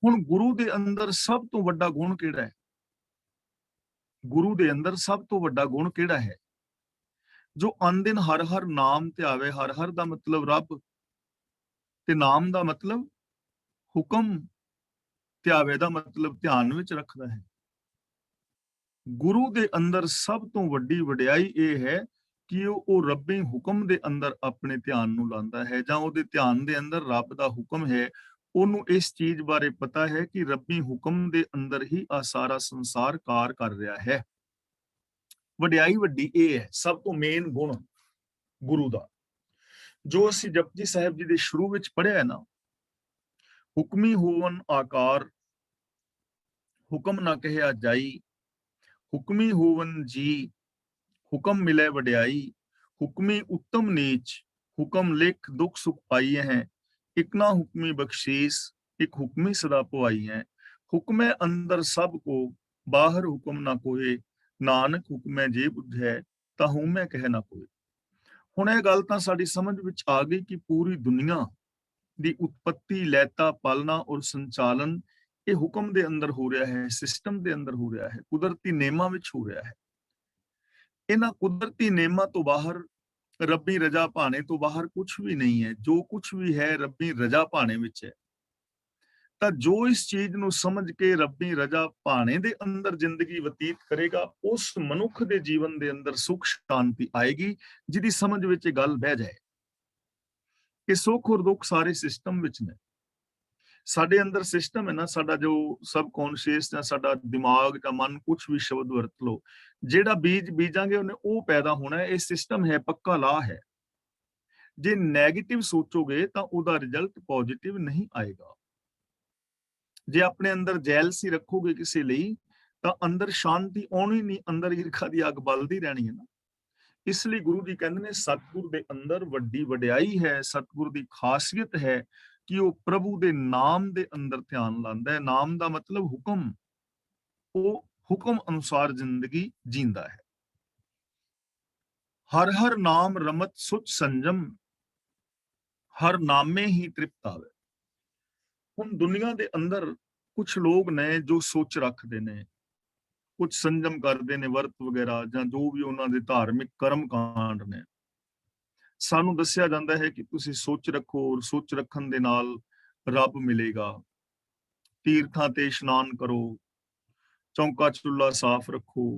ਹੁਣ ਗੁਰੂ ਦੇ ਅੰਦਰ ਸਭ ਤੋਂ ਵੱਡਾ ਗੁਣ ਕਿਹੜਾ ਹੈ? ਗੁਰੂ ਦੇ ਅੰਦਰ ਸਭ ਤੋਂ ਵੱਡਾ ਗੁਣ ਕਿਹੜਾ ਹੈ? ਜੋ ਅਨਦਿਨ ਹਰ ਹਰ ਨਾਮ ਤੇ ਆਵੇ। ਹਰ ਹਰ ਦਾ ਮਤਲਬ ਰੱਬ, ਤੇ ਨਾਮ ਦਾ ਮਤਲਬ ਹੁਕਮ, ਤੇ ਆਵੇ ਦਾ ਮਤਲਬ ਧਿਆਨ ਵਿੱਚ ਰੱਖਦਾ ਹੈ। ਗੁਰੂ ਦੇ ਅੰਦਰ ਸਭ ਤੋਂ ਵੱਡੀ ਵਡਿਆਈ ਇਹ ਹੈ ਕਿ ਉਹ ਰੱਬੀ ਹੁਕਮ ਦੇ ਅੰਦਰ ਆਪਣੇ ਧਿਆਨ ਨੂੰ ਲਾਉਂਦਾ ਹੈ, ਜਾਂ ਉਹਦੇ ਧਿਆਨ ਦੇ ਅੰਦਰ ਰੱਬ ਦਾ ਹੁਕਮ ਹੈ। ਉਹਨੂੰ ਇਸ ਚੀਜ਼ ਬਾਰੇ ਪਤਾ ਹੈ ਕਿ ਰੱਬੀ ਹੁਕਮ ਦੇ ਅੰਦਰ ਹੀ ਆ ਸਾਰਾ ਸੰਸਾਰ ਕਾਰ ਕਰ ਰਿਹਾ ਹੈ। ਵਡਿਆਈ ਵੱਡੀ ਇਹ ਹੈ, ਸਭ ਤੋਂ ਮੇਨ ਗੁਣ ਗੁਰੂ ਦਾ, ਜੋ ਅਸੀਂ ਜਪਜੀ ਸਾਹਿਬ ਜੀ ਦੇ ਸ਼ੁਰੂ ਵਿੱਚ ਪੜ੍ਹਿਆ ਹੈ ਨਾ, ਹੁਕਮੀ ਹੋਵਨ ਆਕਾਰ, ਹੁਕਮ ਨਾ ਕਹਿਆ ਜਾਈ, ਹੁਕਮੀ ਹੋਵਨ ਜੀ, ਹੁਕਮ ਮਿਲੇ ਵਡਿਆਈ, ਹੁਕਮੀ ਉੱਤਮ ਨੀਚ, ਹੁਕਮ ਲਿਖ ਦੁੱਖ ਸੁਖ ਪਾਈ ਹੈ, ਇੱਕ ਨਾ ਹੁਕਮੀ ਬਖਸ਼ੀਸ, ਇੱਕ ਹੁਕਮੀ ਸਦਾ ਪਵਾਈ ਹੈ, ਹੁਕਮੇ ਅੰਦਰ ਸਭ ਕੋ, ਬਾਹਰ ਹੁਕਮ ਨਾ ਕੋਏ, ਨਾਨਕ ਹੁਕਮੇ ਜੇ ਬੁਝੈ, ਤਾਂ ਹਉਮੈ ਕਹਿ ਨਾ ਕੋਏ। ਹੁਣ ਇਹ ਗੱਲ ਤਾਂ ਸਾਡੀ ਸਮਝ ਵਿੱਚ ਆ ਗਈ ਕਿ ਪੂਰੀ ਦੁਨੀਆ ਦੀ ਉਤਪਤੀ, ਲੈਤਾ, ਪਾਲਣਾ ਔਰ ਸੰਚਾਲਨ ਇਹ ਹੁਕਮ ਦੇ ਅੰਦਰ ਹੋ ਰਿਹਾ ਹੈ, ਸਿਸਟਮ ਦੇ ਅੰਦਰ ਹੋ ਰਿਹਾ ਹੈ, ਕੁਦਰਤੀ ਨੇਮਾਂ ਵਿੱਚ ਹੋ ਰਿਹਾ ਹੈ। ਇਹਨਾਂ ਕੁਦਰਤੀ ਨੇਮਾਂ ਤੋਂ ਬਾਹਰ, ਰੱਬੀ ਰਜ਼ਾ ਭਾਣੇ ਤੋਂ ਬਾਹਰ ਕੁਝ ਵੀ ਨਹੀਂ ਹੈ। ਜੋ ਕੁਝ ਵੀ ਹੈ ਰੱਬੀ ਰਜ਼ਾ ਭਾਣੇ ਵਿੱਚ ਹੈ। ਤਾਂ ਜੋ ਇਸ ਚੀਜ਼ ਨੂੰ ਸਮਝ ਕੇ ਰੱਬੀ ਰਜ਼ਾ ਭਾਣੇ ਦੇ ਅੰਦਰ ਜ਼ਿੰਦਗੀ ਬਤੀਤ ਕਰੇਗਾ, ਉਸ ਮਨੁੱਖ ਦੇ ਜੀਵਨ ਦੇ ਅੰਦਰ ਸੁਖ ਸ਼ਾਂਤੀ ਆਏਗੀ, ਜਿਹਦੀ ਸਮਝ ਵਿੱਚ ਇਹ ਗੱਲ ਬਹਿ ਜਾਏ ਕਿ ਸੁੱਖ ਔਰ ਦੁੱਖ ਸਾਰੇ ਸਿਸਟਮ ਵਿੱਚ ਨੇ। ਸਾਡੇ ਅੰਦਰ ਸਿਸਟਮ ਹੈ ਨਾ, ਸਾਡਾ ਜੋ ਸਬ ਕੌਨਸ਼ੀਅਸ ਜਾਂ ਸਾਡਾ ਦਿਮਾਗ ਜਾਂ ਮਨ, ਕੁਝ ਵੀ ਸ਼ਬਦ ਵਰਤ ਲਓ, ਜਿਹੜਾ ਬੀਜ ਬੀਜਾਂਗੇ ਉਹਨੇ ਉਹ ਪੈਦਾ ਹੋਣਾ ਹੈ। ਇਹ ਸਿਸਟਮ ਹੈ, ਪੱਕਾ ਲਾ ਹੈ। ਜੇ ਨੈਗੇਟਿਵ ਸੋਚੋਗੇ ਤਾਂ ਉਹਦਾ ਰਿਜ਼ਲਟ ਪੋਜ਼ਿਟਿਵ ਨਹੀਂ ਆਏਗਾ। ਜੇ ਆਪਣੇ ਅੰਦਰ ਜੈਲਸੀ ਰੱਖੋਗੇ ਕਿਸੇ ਲਈ ਤਾਂ ਅੰਦਰ ਸ਼ਾਂਤੀ ਆਉਣੀ ਨਹੀਂ, ਅੰਦਰ ਈਰਖਾ ਦੀ ਅੱਗ ਬਲਦੀ ਰਹਿਣੀ ਹੈ ਨਾ। ਇਸ ਲਈ ਗੁਰੂ ਜੀ ਕਹਿੰਦੇ ਨੇ ਸਤਿਗੁਰ ਦੇ ਅੰਦਰ ਵੱਡੀ ਵਡਿਆਈ ਹੈ, ਸਤਿਗੁਰ ਦੀ ਖਾਸੀਅਤ ਹੈ ਕਿ ਉਹ ਪ੍ਰਭੂ ਦੇ ਨਾਮ ਦੇ ਅੰਦਰ ਧਿਆਨ ਲਾਉਂਦਾ ਹੈ। ਨਾਮ ਦਾ ਮਤਲਬ ਹੁਕਮ, ਉਹ ਹੁਕਮ ਅਨੁਸਾਰ ਜ਼ਿੰਦਗੀ ਜੀਂਦਾ ਹੈ। ਹਰ ਹਰ ਨਾਮ ਰਮਤ ਸੁਚ ਸੰਜਮ, ਹਰ ਨਾਮੇ ਹੀ ਤ੍ਰਿਪਤ ਆਵੇ। ਹੁਣ ਦੁਨੀਆ ਦੇ ਅੰਦਰ ਕੁਝ ਲੋਕ ਨੇ ਜੋ ਸੋਚ ਰੱਖਦੇ ਨੇ, ਕੁਝ ਸੰਜਮ ਕਰਦੇ ਨੇ, ਵਰਤ ਵਗੈਰਾ ਜਾਂ ਜੋ ਵੀ ਉਹਨਾਂ ਦੇ ਧਾਰਮਿਕ ਕਰਮ ਕਾਂਡ ਨੇ। ਸਾਨੂੰ ਦੱਸਿਆ ਜਾਂਦਾ ਹੈ ਕਿ ਤੁਸੀਂ ਸੋਚ ਰੱਖੋ, ਔਰ ਸੋਚ ਰੱਖਣ ਦੇ ਨਾਲ ਰੱਬ ਮਿਲੇਗਾ। ਤੀਰਥਾਂ ਤੇ ਇਸ਼ਨਾਨ ਕਰੋ, ਚੌਂਕਾ ਚੁੱਲ੍ਹਾ ਸਾਫ਼ ਰੱਖੋ,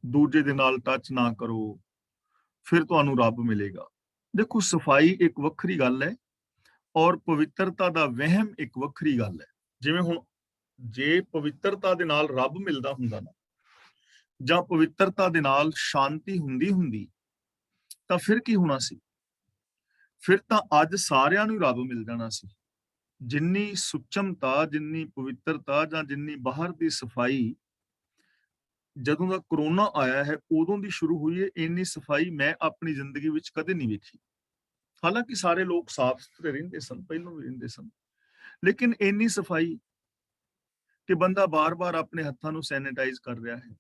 ਦੂਜੇ ਦੇ ਨਾਲ ਟੱਚ ਨਾ ਕਰੋ, ਫਿਰ ਤੁਹਾਨੂੰ ਰੱਬ ਮਿਲੇਗਾ। ਦੇਖੋ, ਸਫਾਈ ਇੱਕ ਵੱਖਰੀ ਗੱਲ ਹੈ ਔਰ ਪਵਿੱਤਰਤਾ ਦਾ ਵਹਿਮ ਇੱਕ ਵੱਖਰੀ ਗੱਲ ਹੈ। ਜਿਵੇਂ ਹੁਣ ਜੇ ਪਵਿੱਤਰਤਾ ਦੇ ਨਾਲ ਰੱਬ ਮਿਲਦਾ ਹੁੰਦਾ ਨਾ, ਜਾਂ ਪਵਿੱਤਰਤਾ ਦੇ ਨਾਲ ਸ਼ਾਂਤੀ ਹੁੰਦੀ ਤਾਂ ਫਿਰ ਕੀ ਹੋਣਾ ਸੀ? ਫਿਰ ਤਾਂ ਅੱਜ ਸਾਰਿਆਂ ਨੂੰ ਰੱਬ ਮਿਲ ਜਾਣਾ ਸੀ। ਜਿੰਨੀ ਸੁਚਮਤਾ, ਜਿੰਨੀ ਪਵਿੱਤਰਤਾ ਜਾਂ ਜਿੰਨੀ ਬਾਹਰ ਦੀ ਸਫਾਈ ਜਦੋਂ ਦਾ ਕਰੋਨਾ ਆਇਆ ਹੈ ਉਦੋਂ ਦੀ ਸ਼ੁਰੂ ਹੋਈ ਹੈ, ਇੰਨੀ ਸਫਾਈ ਮੈਂ ਆਪਣੀ ਜ਼ਿੰਦਗੀ ਵਿੱਚ ਕਦੇ ਨਹੀਂ ਵੇਖੀ। ਹਾਲਾਂਕਿ ਸਾਰੇ ਲੋਕ ਸਾਫ਼ ਸੁਥਰੇ ਰਹਿੰਦੇ ਸਨ, ਪਹਿਲਾਂ ਵੀ ਰਹਿੰਦੇ ਸਨ, ਲੇਕਿਨ ਇੰਨੀ ਸਫਾਈ ਕਿ ਬੰਦਾ ਬਾਰ-ਬਾਰ ਆਪਣੇ ਹੱਥਾਂ ਨੂੰ ਸੈਨੀਟਾਈਜ਼ ਕਰ ਰਿਹਾ ਹੈ,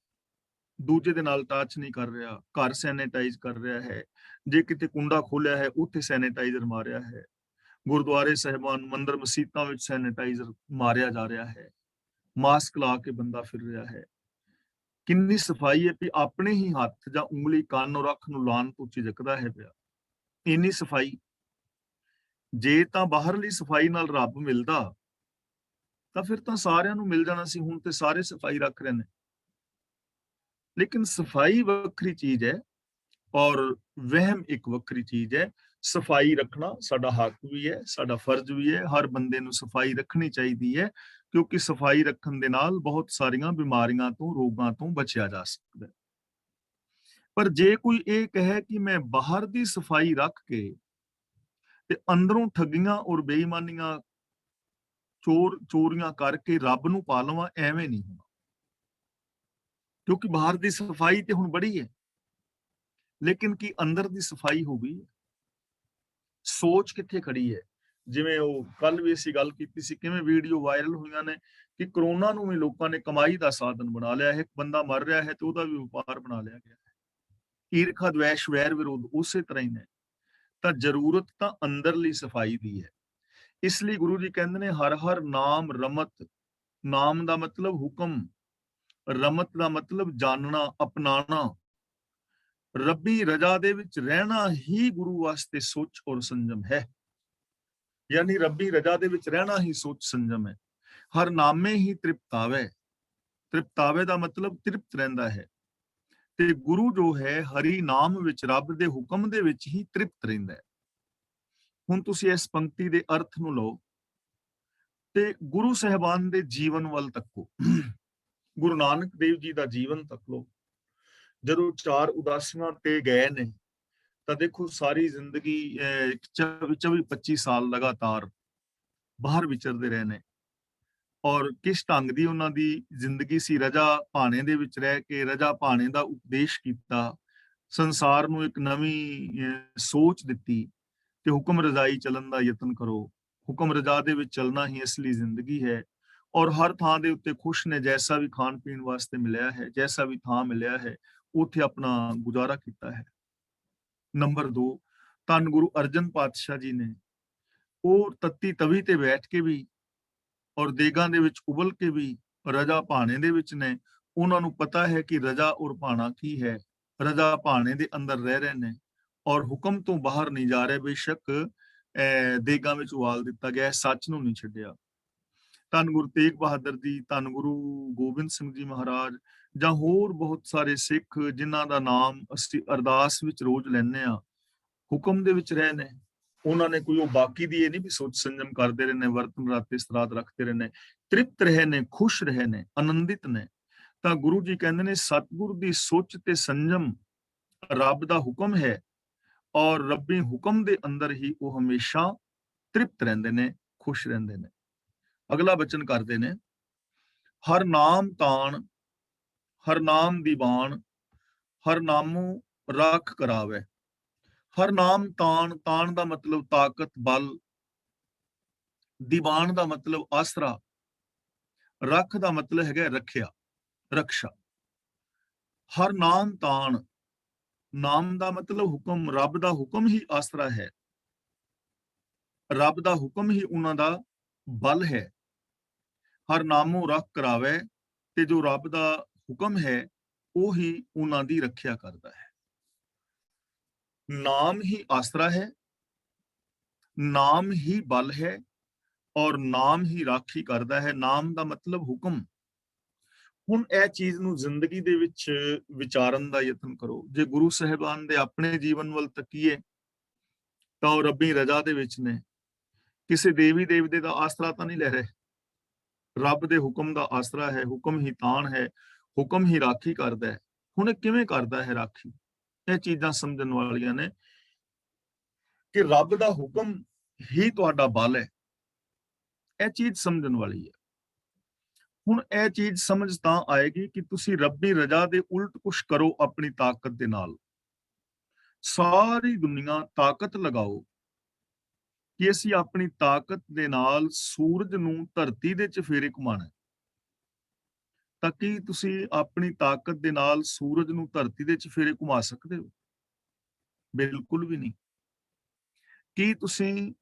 ਦੂਜੇ ਦੇ ਨਾਲ ਟੱਚ ਨਹੀਂ ਕਰ ਰਿਹਾ, ਘਰ ਸੈਨੀਟਾਈਜ਼ ਕਰ ਰਿਹਾ ਹੈ, ਜੇ ਕਿਤੇ ਕੁੰਡਾ ਖੋਲਿਆ ਹੈ ਉੱਥੇ ਸੈਨੀਟਾਈਜ਼ਰ ਮਾਰਿਆ ਹੈ, ਗੁਰਦੁਆਰੇ ਸਾਹਿਬਾਨ, ਮੰਦਰ ਮਸੀਤਾਂ ਵਿੱਚ ਸੈਨੀਟਾਈਜ਼ਰ ਮਾਰਿਆ ਜਾ ਰਿਹਾ ਹੈ, ਮਾਸਕ ਲਾ ਕੇ ਬੰਦਾ ਫਿਰ ਰਿਹਾ ਹੈ। ਕਿੰਨੀ ਸਫਾਈ ਹੈ ਕਿ ਆਪਣੇ ਹੀ ਹੱਥ ਜਾਂ ਉਂਗਲੀ ਕੰਨ ਔਰ ਅੱਖ ਨੂੰ ਲਾਉਣ ਤੋਂ ਝਿਜਕਦਾ ਹੈ ਪਿਆ। ਇੰਨੀ ਸਫਾਈ। ਜੇ ਤਾਂ ਬਾਹਰਲੀ ਸਫਾਈ ਨਾਲ ਰੱਬ ਮਿਲਦਾ ਤਾਂ ਫਿਰ ਤਾਂ ਸਾਰਿਆਂ ਨੂੰ ਮਿਲ ਜਾਣਾ ਸੀ। ਹੁਣ ਤੇ ਸਾਰੇ ਸਫਾਈ ਰੱਖ ਰਹੇ ਨੇ, ਲੇਕਿਨ ਸਫਾਈ ਵੱਖਰੀ ਚੀਜ਼ ਹੈ ਔਰ ਵਹਿਮ ਇੱਕ ਵੱਖਰੀ ਚੀਜ਼ ਹੈ। ਸਫਾਈ ਰੱਖਣਾ ਸਾਡਾ ਹੱਕ ਵੀ ਹੈ, ਸਾਡਾ ਫਰਜ਼ ਵੀ ਹੈ। ਹਰ ਬੰਦੇ ਨੂੰ ਸਫਾਈ ਰੱਖਣੀ ਚਾਹੀਦੀ ਹੈ, ਕਿਉਂਕਿ ਸਫਾਈ ਰੱਖਣ ਦੇ ਨਾਲ ਬਹੁਤ ਸਾਰੀਆਂ ਬਿਮਾਰੀਆਂ ਤੋਂ, ਰੋਗਾਂ ਤੋਂ ਬਚਿਆ ਜਾ ਸਕਦਾ ਹੈ। ਪਰ ਜੇ ਕੋਈ ਇਹ ਕਹੇ ਕਿ ਮੈਂ ਬਾਹਰ ਦੀ ਸਫਾਈ ਰੱਖ ਕੇ ਤੇ ਅੰਦਰੋਂ ਠੱਗੀਆਂ ਔਰ ਬੇਈਮਾਨੀਆਂ, ਚੋਰੀਆਂ ਕਰਕੇ ਰੱਬ ਨੂੰ ਪਾ ਲਵਾਂ, ਐਵੇਂ ਨਹੀਂ ਹੋਣਾ। ਕਿਉਂਕਿ ਬਾਹਰ ਦੀ ਸਫਾਈ ਤੇ ਹੁਣ ਬੜੀ ਹੈ, ਲੇਕਿਨ ਕੀ ਅੰਦਰ ਦੀ ਸਫਾਈ ਹੋ ਗਈ? ਸੋਚ ਕਿੱਥੇ ਖੜੀ ਹੈ? ਜਿਵੇਂ ਉਹ ਕੱਲ ਵੀ ਅਸੀਂ ਗੱਲ ਕੀਤੀ ਸੀ, ਕਿਵੇਂ ਵੀਡੀਓ ਵਾਇਰਲ ਹੋਈਆਂ ਨੇ ਕਿ ਕਰੋਨਾ ਨੂੰ ਵੀ ਲੋਕਾਂ ਨੇ ਕਮਾਈ ਦਾ ਸਾਧਨ ਬਣਾ ਲਿਆ ਹੈ। ਇੱਕ ਬੰਦਾ ਮਰ ਰਿਹਾ ਹੈ ਤੇ ਉਹਦਾ ਵੀ ਵਪਾਰ ਬਣਾ ਲਿਆ ਗਿਆ ਹੈ। ਈਰਖਾ, ਦਵੈਸ਼, ਵੈਰ, ਵਿਰੋਧ ਉਸੇ ਤਰ੍ਹਾਂ ਹੀ ਨੇ। ਤਾਂ ਜ਼ਰੂਰਤ ਤਾਂ ਅੰਦਰਲੀ ਸਫਾਈ ਦੀ ਹੈ। ਇਸ ਲਈ ਗੁਰੂ ਜੀ ਕਹਿੰਦੇ ਨੇ ਹਰ ਹਰ ਨਾਮ ਰਮਤ। ਨਾਮ ਦਾ ਮਤਲਬ ਹੁਕਮ, ਰਮਤ ਦਾ ਮਤਲਬ ਜਾਣਨਾ, ਅਪਣਾਣਾ। ਰੱਬੀ ਰਜ਼ਾ ਦੇ ਵਿੱਚ ਰਹਿਣਾ ਹੀ ਗੁਰੂ ਵਾਸਤੇ ਸੋਚ ਔਰ ਸੰਜਮ ਹੈ। ਯਾਨੀ ਰੱਬੀ ਰਜ਼ਾ ਦੇ ਵਿੱਚ ਰਹਿਣਾ ਹੀ ਸੋਚ ਸੰਜਮ ਹੈ। ਹਰ ਨਾਮੇ ਹੀ ਤ੍ਰਿਪਤਾਵੇ। ਤ੍ਰਿਪਤਾਵੇ ਦਾ ਮਤਲਬ ਤ੍ਰਿਪਤ ਰਹਿੰਦਾ ਹੈ। ਤੇ ਗੁਰੂ ਜੋ ਹੈ ਹਰੀ ਨਾਮ ਵਿੱਚ, ਰੱਬ ਦੇ ਹੁਕਮ ਦੇ ਵਿੱਚ ਹੀ ਤ੍ਰਿਪਤ ਰਹਿੰਦਾ ਹੈ। ਹੁਣ ਤੁਸੀਂ ਇਸ ਪੰਕਤੀ ਦੇ ਅਰਥ ਨੂੰ ਲਓ ਤੇ ਗੁਰੂ ਸਾਹਿਬਾਨ ਦੇ ਜੀਵਨ ਵੱਲ ਤੱਕੋ। ਗੁਰੂ ਨਾਨਕ ਦੇਵ ਜੀ ਦਾ ਜੀਵਨ ਤੱਕ ਲਓ। ਜਦੋਂ 4 ਉਦਾਸੀਆਂ ਤੇ ਗਏ ਨੇ ਤਾਂ ਦੇਖੋ ਸਾਰੀ ਜ਼ਿੰਦਗੀ 24-25 ਸਾਲ ਲਗਾਤਾਰ ਬਾਹਰ ਵਿਚਰਦੇ ਰਹੇ ਨੇ। ਔਰ ਕਿਸ ਢੰਗ ਦੀ ਉਹਨਾਂ ਦੀ ਜ਼ਿੰਦਗੀ ਸੀ। ਰਜਾ ਭਾਣੇ ਦੇ ਵਿੱਚ ਰਹਿ ਕੇ ਰਜਾ ਭਾਣੇ ਦਾ ਉਪਦੇਸ਼ ਕੀਤਾ, ਸੰਸਾਰ ਨੂੰ ਇੱਕ ਨਵੀਂ ਸੋਚ ਦਿੱਤੀ ਤੇ ਹੁਕਮ ਰਜ਼ਾਈ ਚੱਲਣ ਦਾ ਯਤਨ ਕਰੋ। ਹੁਕਮ ਰਜ਼ਾ ਦੇ ਵਿੱਚ ਚੱਲਣਾ ਹੀ ਅਸਲੀ ਜ਼ਿੰਦਗੀ ਹੈ। ਔਰ ਹਰ ਥਾਂ ਦੇ ਉੱਤੇ ਖੁਸ਼ ਨੇ, ਜੈਸਾ ਵੀ ਖਾਣ ਪੀਣ ਵਾਸਤੇ ਮਿਲਿਆ ਹੈ, ਜੈਸਾ ਵੀ ਥਾਂ ਮਿਲਿਆ ਹੈ, ਉੱਥੇ ਆਪਣਾ ਗੁਜ਼ਾਰਾ ਕੀਤਾ ਹੈ। ਨੰਬਰ 2, ਧੰਨ ਗੁਰੂ ਅਰਜਨ ਪਾਤਸ਼ਾਹ ਜੀ ਨੇ ਉਹ ਤੱਤੀ ਤਵੀ ਤੇ ਬੈਠ ਕੇ ਵੀ ਔਰ ਦੇਗਾਂ ਦੇ ਵਿੱਚ ਉਬਲ ਕੇ ਵੀ ਰਜਾ ਭਾਣੇ ਦੇ ਵਿੱਚ ਨੇ। ਉਹਨਾਂ ਨੂੰ ਪਤਾ ਹੈ ਕਿ ਰਜਾ ਔਰ ਭਾਣਾ ਕੀ ਹੈ। ਰਜਾ ਭਾਣੇ ਦੇ ਅੰਦਰ ਰਹਿ ਰਹੇ ਨੇ ਔਰ ਹੁਕਮ ਤੋਂ ਬਾਹਰ ਨਹੀਂ ਜਾ ਰਹੇ। ਬੇਸ਼ੱਕ ਦੇਗਾਂ ਵਿੱਚ ਉਬਾਲ ਦਿੱਤਾ ਗਿਆ, ਸੱਚ ਨੂੰ ਨਹੀਂ ਛੱਡਿਆ। ਧੰਨ ਗੁਰੂ ਤੇਗ ਬਹਾਦਰ ਜੀ, ਧੰਨ ਗੁਰੂ ਗੋਬਿੰਦ ਸਿੰਘ ਜੀ ਮਹਾਰਾਜ ਜਾਂ ਹੋਰ ਬਹੁਤ ਸਾਰੇ ਸਿੱਖ ਜਿਨ੍ਹਾਂ ਦਾ ਨਾਮ ਅਸੀਂ ਅਰਦਾਸ ਵਿੱਚ ਰੋਜ਼ ਲੈਂਦੇ ਹਾਂ, ਹੁਕਮ ਦੇ ਵਿੱਚ ਰਹੇ ਨੇ। ਉਹਨਾਂ ਨੇ ਕੋਈ ਉਹ ਬਾਕੀ ਦੀ ਇਹ ਨਹੀਂ ਵੀ ਸੋਚ ਸੰਜਮ ਕਰਦੇ ਰਹੇ ਨੇ, ਵਰਤ ਨਰਾਤੇ ਸਰਾਧ ਰੱਖਦੇ ਰਹੇ ਨੇ, ਤ੍ਰਿਪਤ ਰਹੇ ਨੇ, ਖੁਸ਼ ਰਹੇ ਨੇ, ਆਨੰਦਿਤ ਨੇ। ਤਾਂ ਗੁਰੂ ਜੀ ਕਹਿੰਦੇ ਨੇ ਸਤਿਗੁਰ ਦੀ ਸੋਚ ਤੇ ਸੰਜਮ ਰੱਬ ਦਾ ਹੁਕਮ ਹੈ ਔਰ ਰੱਬੀ ਹੁਕਮ ਦੇ ਅੰਦਰ ਹੀ ਉਹ ਹਮੇਸ਼ਾ ਤ੍ਰਿਪਤ ਰਹਿੰਦੇ ਨੇ, ਖੁਸ਼ ਰਹਿੰਦੇ ਨੇ। ਅਗਲਾ ਬਚਨ ਕਰਦੇ ਨੇ, ਹਰ ਨਾਮ ਤਾਣ, ਹਰ ਨਾਮ ਦੀਵਾਨ, ਹਰ ਨਾਮੂ ਰਾਖ ਕਰਾਵੇ। ਹਰ ਨਾਮ ਤਾਣ, ਤਾਣ ਦਾ ਮਤਲਬ ਤਾਕਤ, ਬਲ। ਦੀਵਾਨ ਦਾ ਮਤਲਬ ਆਸਰਾ। ਰੱਖ ਦਾ ਮਤਲਬ ਹੈਗਾ ਰੱਖਿਆ, ਰਕਸ਼ਾ। ਹਰ ਨਾਮ ਤਾਣ, ਨਾਮ ਦਾ ਮਤਲਬ ਹੁਕਮ। ਰੱਬ ਦਾ ਹੁਕਮ ਹੀ ਆਸਰਾ ਹੈ, ਰੱਬ ਦਾ ਹੁਕਮ ਹੀ ਉਹਨਾਂ ਦਾ ਬਲ ਹੈ। ਹਰ ਨਾਮੋਂ ਰੱਖ ਕਰਾਵੇ, ਤੇ ਜੋ ਰੱਬ ਦਾ ਹੁਕਮ ਹੈ ਉਹ ਹੀ ਉਹਨਾਂ ਦੀ ਰੱਖਿਆ ਕਰਦਾ ਹੈ। ਨਾਮ ਹੀ ਆਸਰਾ ਹੈ, ਨਾਮ ਹੀ ਬਲ ਹੈ ਔਰ ਨਾਮ ਹੀ ਰਾਖੀ ਕਰਦਾ ਹੈ। ਨਾਮ ਦਾ ਮਤਲਬ ਹੁਕਮ। ਹੁਣ ਇਹ ਚੀਜ਼ ਨੂੰ ਜ਼ਿੰਦਗੀ ਦੇ ਵਿੱਚ ਵਿਚਾਰਨ ਦਾ ਯਤਨ ਕਰੋ। ਜੇ ਗੁਰੂ ਸਾਹਿਬਾਨ ਦੇ ਆਪਣੇ ਜੀਵਨ ਵੱਲ ਤੱਕੀਏ ਤਾਂ ਉਹ ਰੱਬੀ ਰਜ਼ਾ ਦੇ ਵਿੱਚ ਨੇ, ਕਿਸੇ ਦੇਵੀ ਦੇਵਤੇ ਦਾ ਆਸਰਾ ਤਾਂ ਨਹੀਂ ਲੈ ਰਹੇ। ਰੱਬ ਦੇ ਹੁਕਮ ਦਾ ਆਸਰਾ ਹੈ, ਹੁਕਮ ਹੀ ਤਾਣ ਹੈ, ਹੁਕਮ ਹੀ ਰਾਖੀ ਕਰਦਾ ਹੈ। ਹੁਣ ਇਹ ਕਿਵੇਂ ਕਰਦਾ ਹੈ ਰਾਖੀ? ਇਹ ਚੀਜ਼ਾਂ ਸਮਝਣ ਵਾਲੀਆਂ ਨੇ ਕਿ ਰੱਬ ਦਾ ਹੁਕਮ ਹੀ ਤੁਹਾਡਾ ਬਲ ਹੈ। ਇਹ ਚੀਜ਼ ਸਮਝਣ ਵਾਲੀ ਹੈ। ਹੁਣ ਇਹ ਚੀਜ਼ ਸਮਝ ਤਾਂ ਆਏਗੀ ਕਿ ਤੁਸੀਂ ਰੱਬੀ ਰਜ਼ਾ ਦੇ ਉਲਟ ਕੁਛ ਕਰੋ ਆਪਣੀ ਤਾਕਤ ਦੇ ਨਾਲ। ਸਾਰੀ ਦੁਨੀਆ ਤਾਕਤ ਲਗਾਓ ਕਿ ਅਸੀਂ ਆਪਣੀ ਤਾਕਤ ਦੇ ਨਾਲ ਸੂਰਜ ਨੂੰ ਧਰਤੀ ਦੇ ਚਫੇਰੇ ਘੁਮਾਣਾ। ਤਾਂ ਕੀ ਤੁਸੀਂ ਆਪਣੀ ਤਾਕਤ ਦੇ ਨਾਲ ਸੂਰਜ ਨੂੰ ਧਰਤੀ ਦੇ ਚਫੇਰੇ ਘੁਮਾ ਸਕਦੇ ਹੋ? ਬਿਲਕੁਲ ਵੀ ਨਹੀਂ। ਕੀ ਤੁਸੀਂ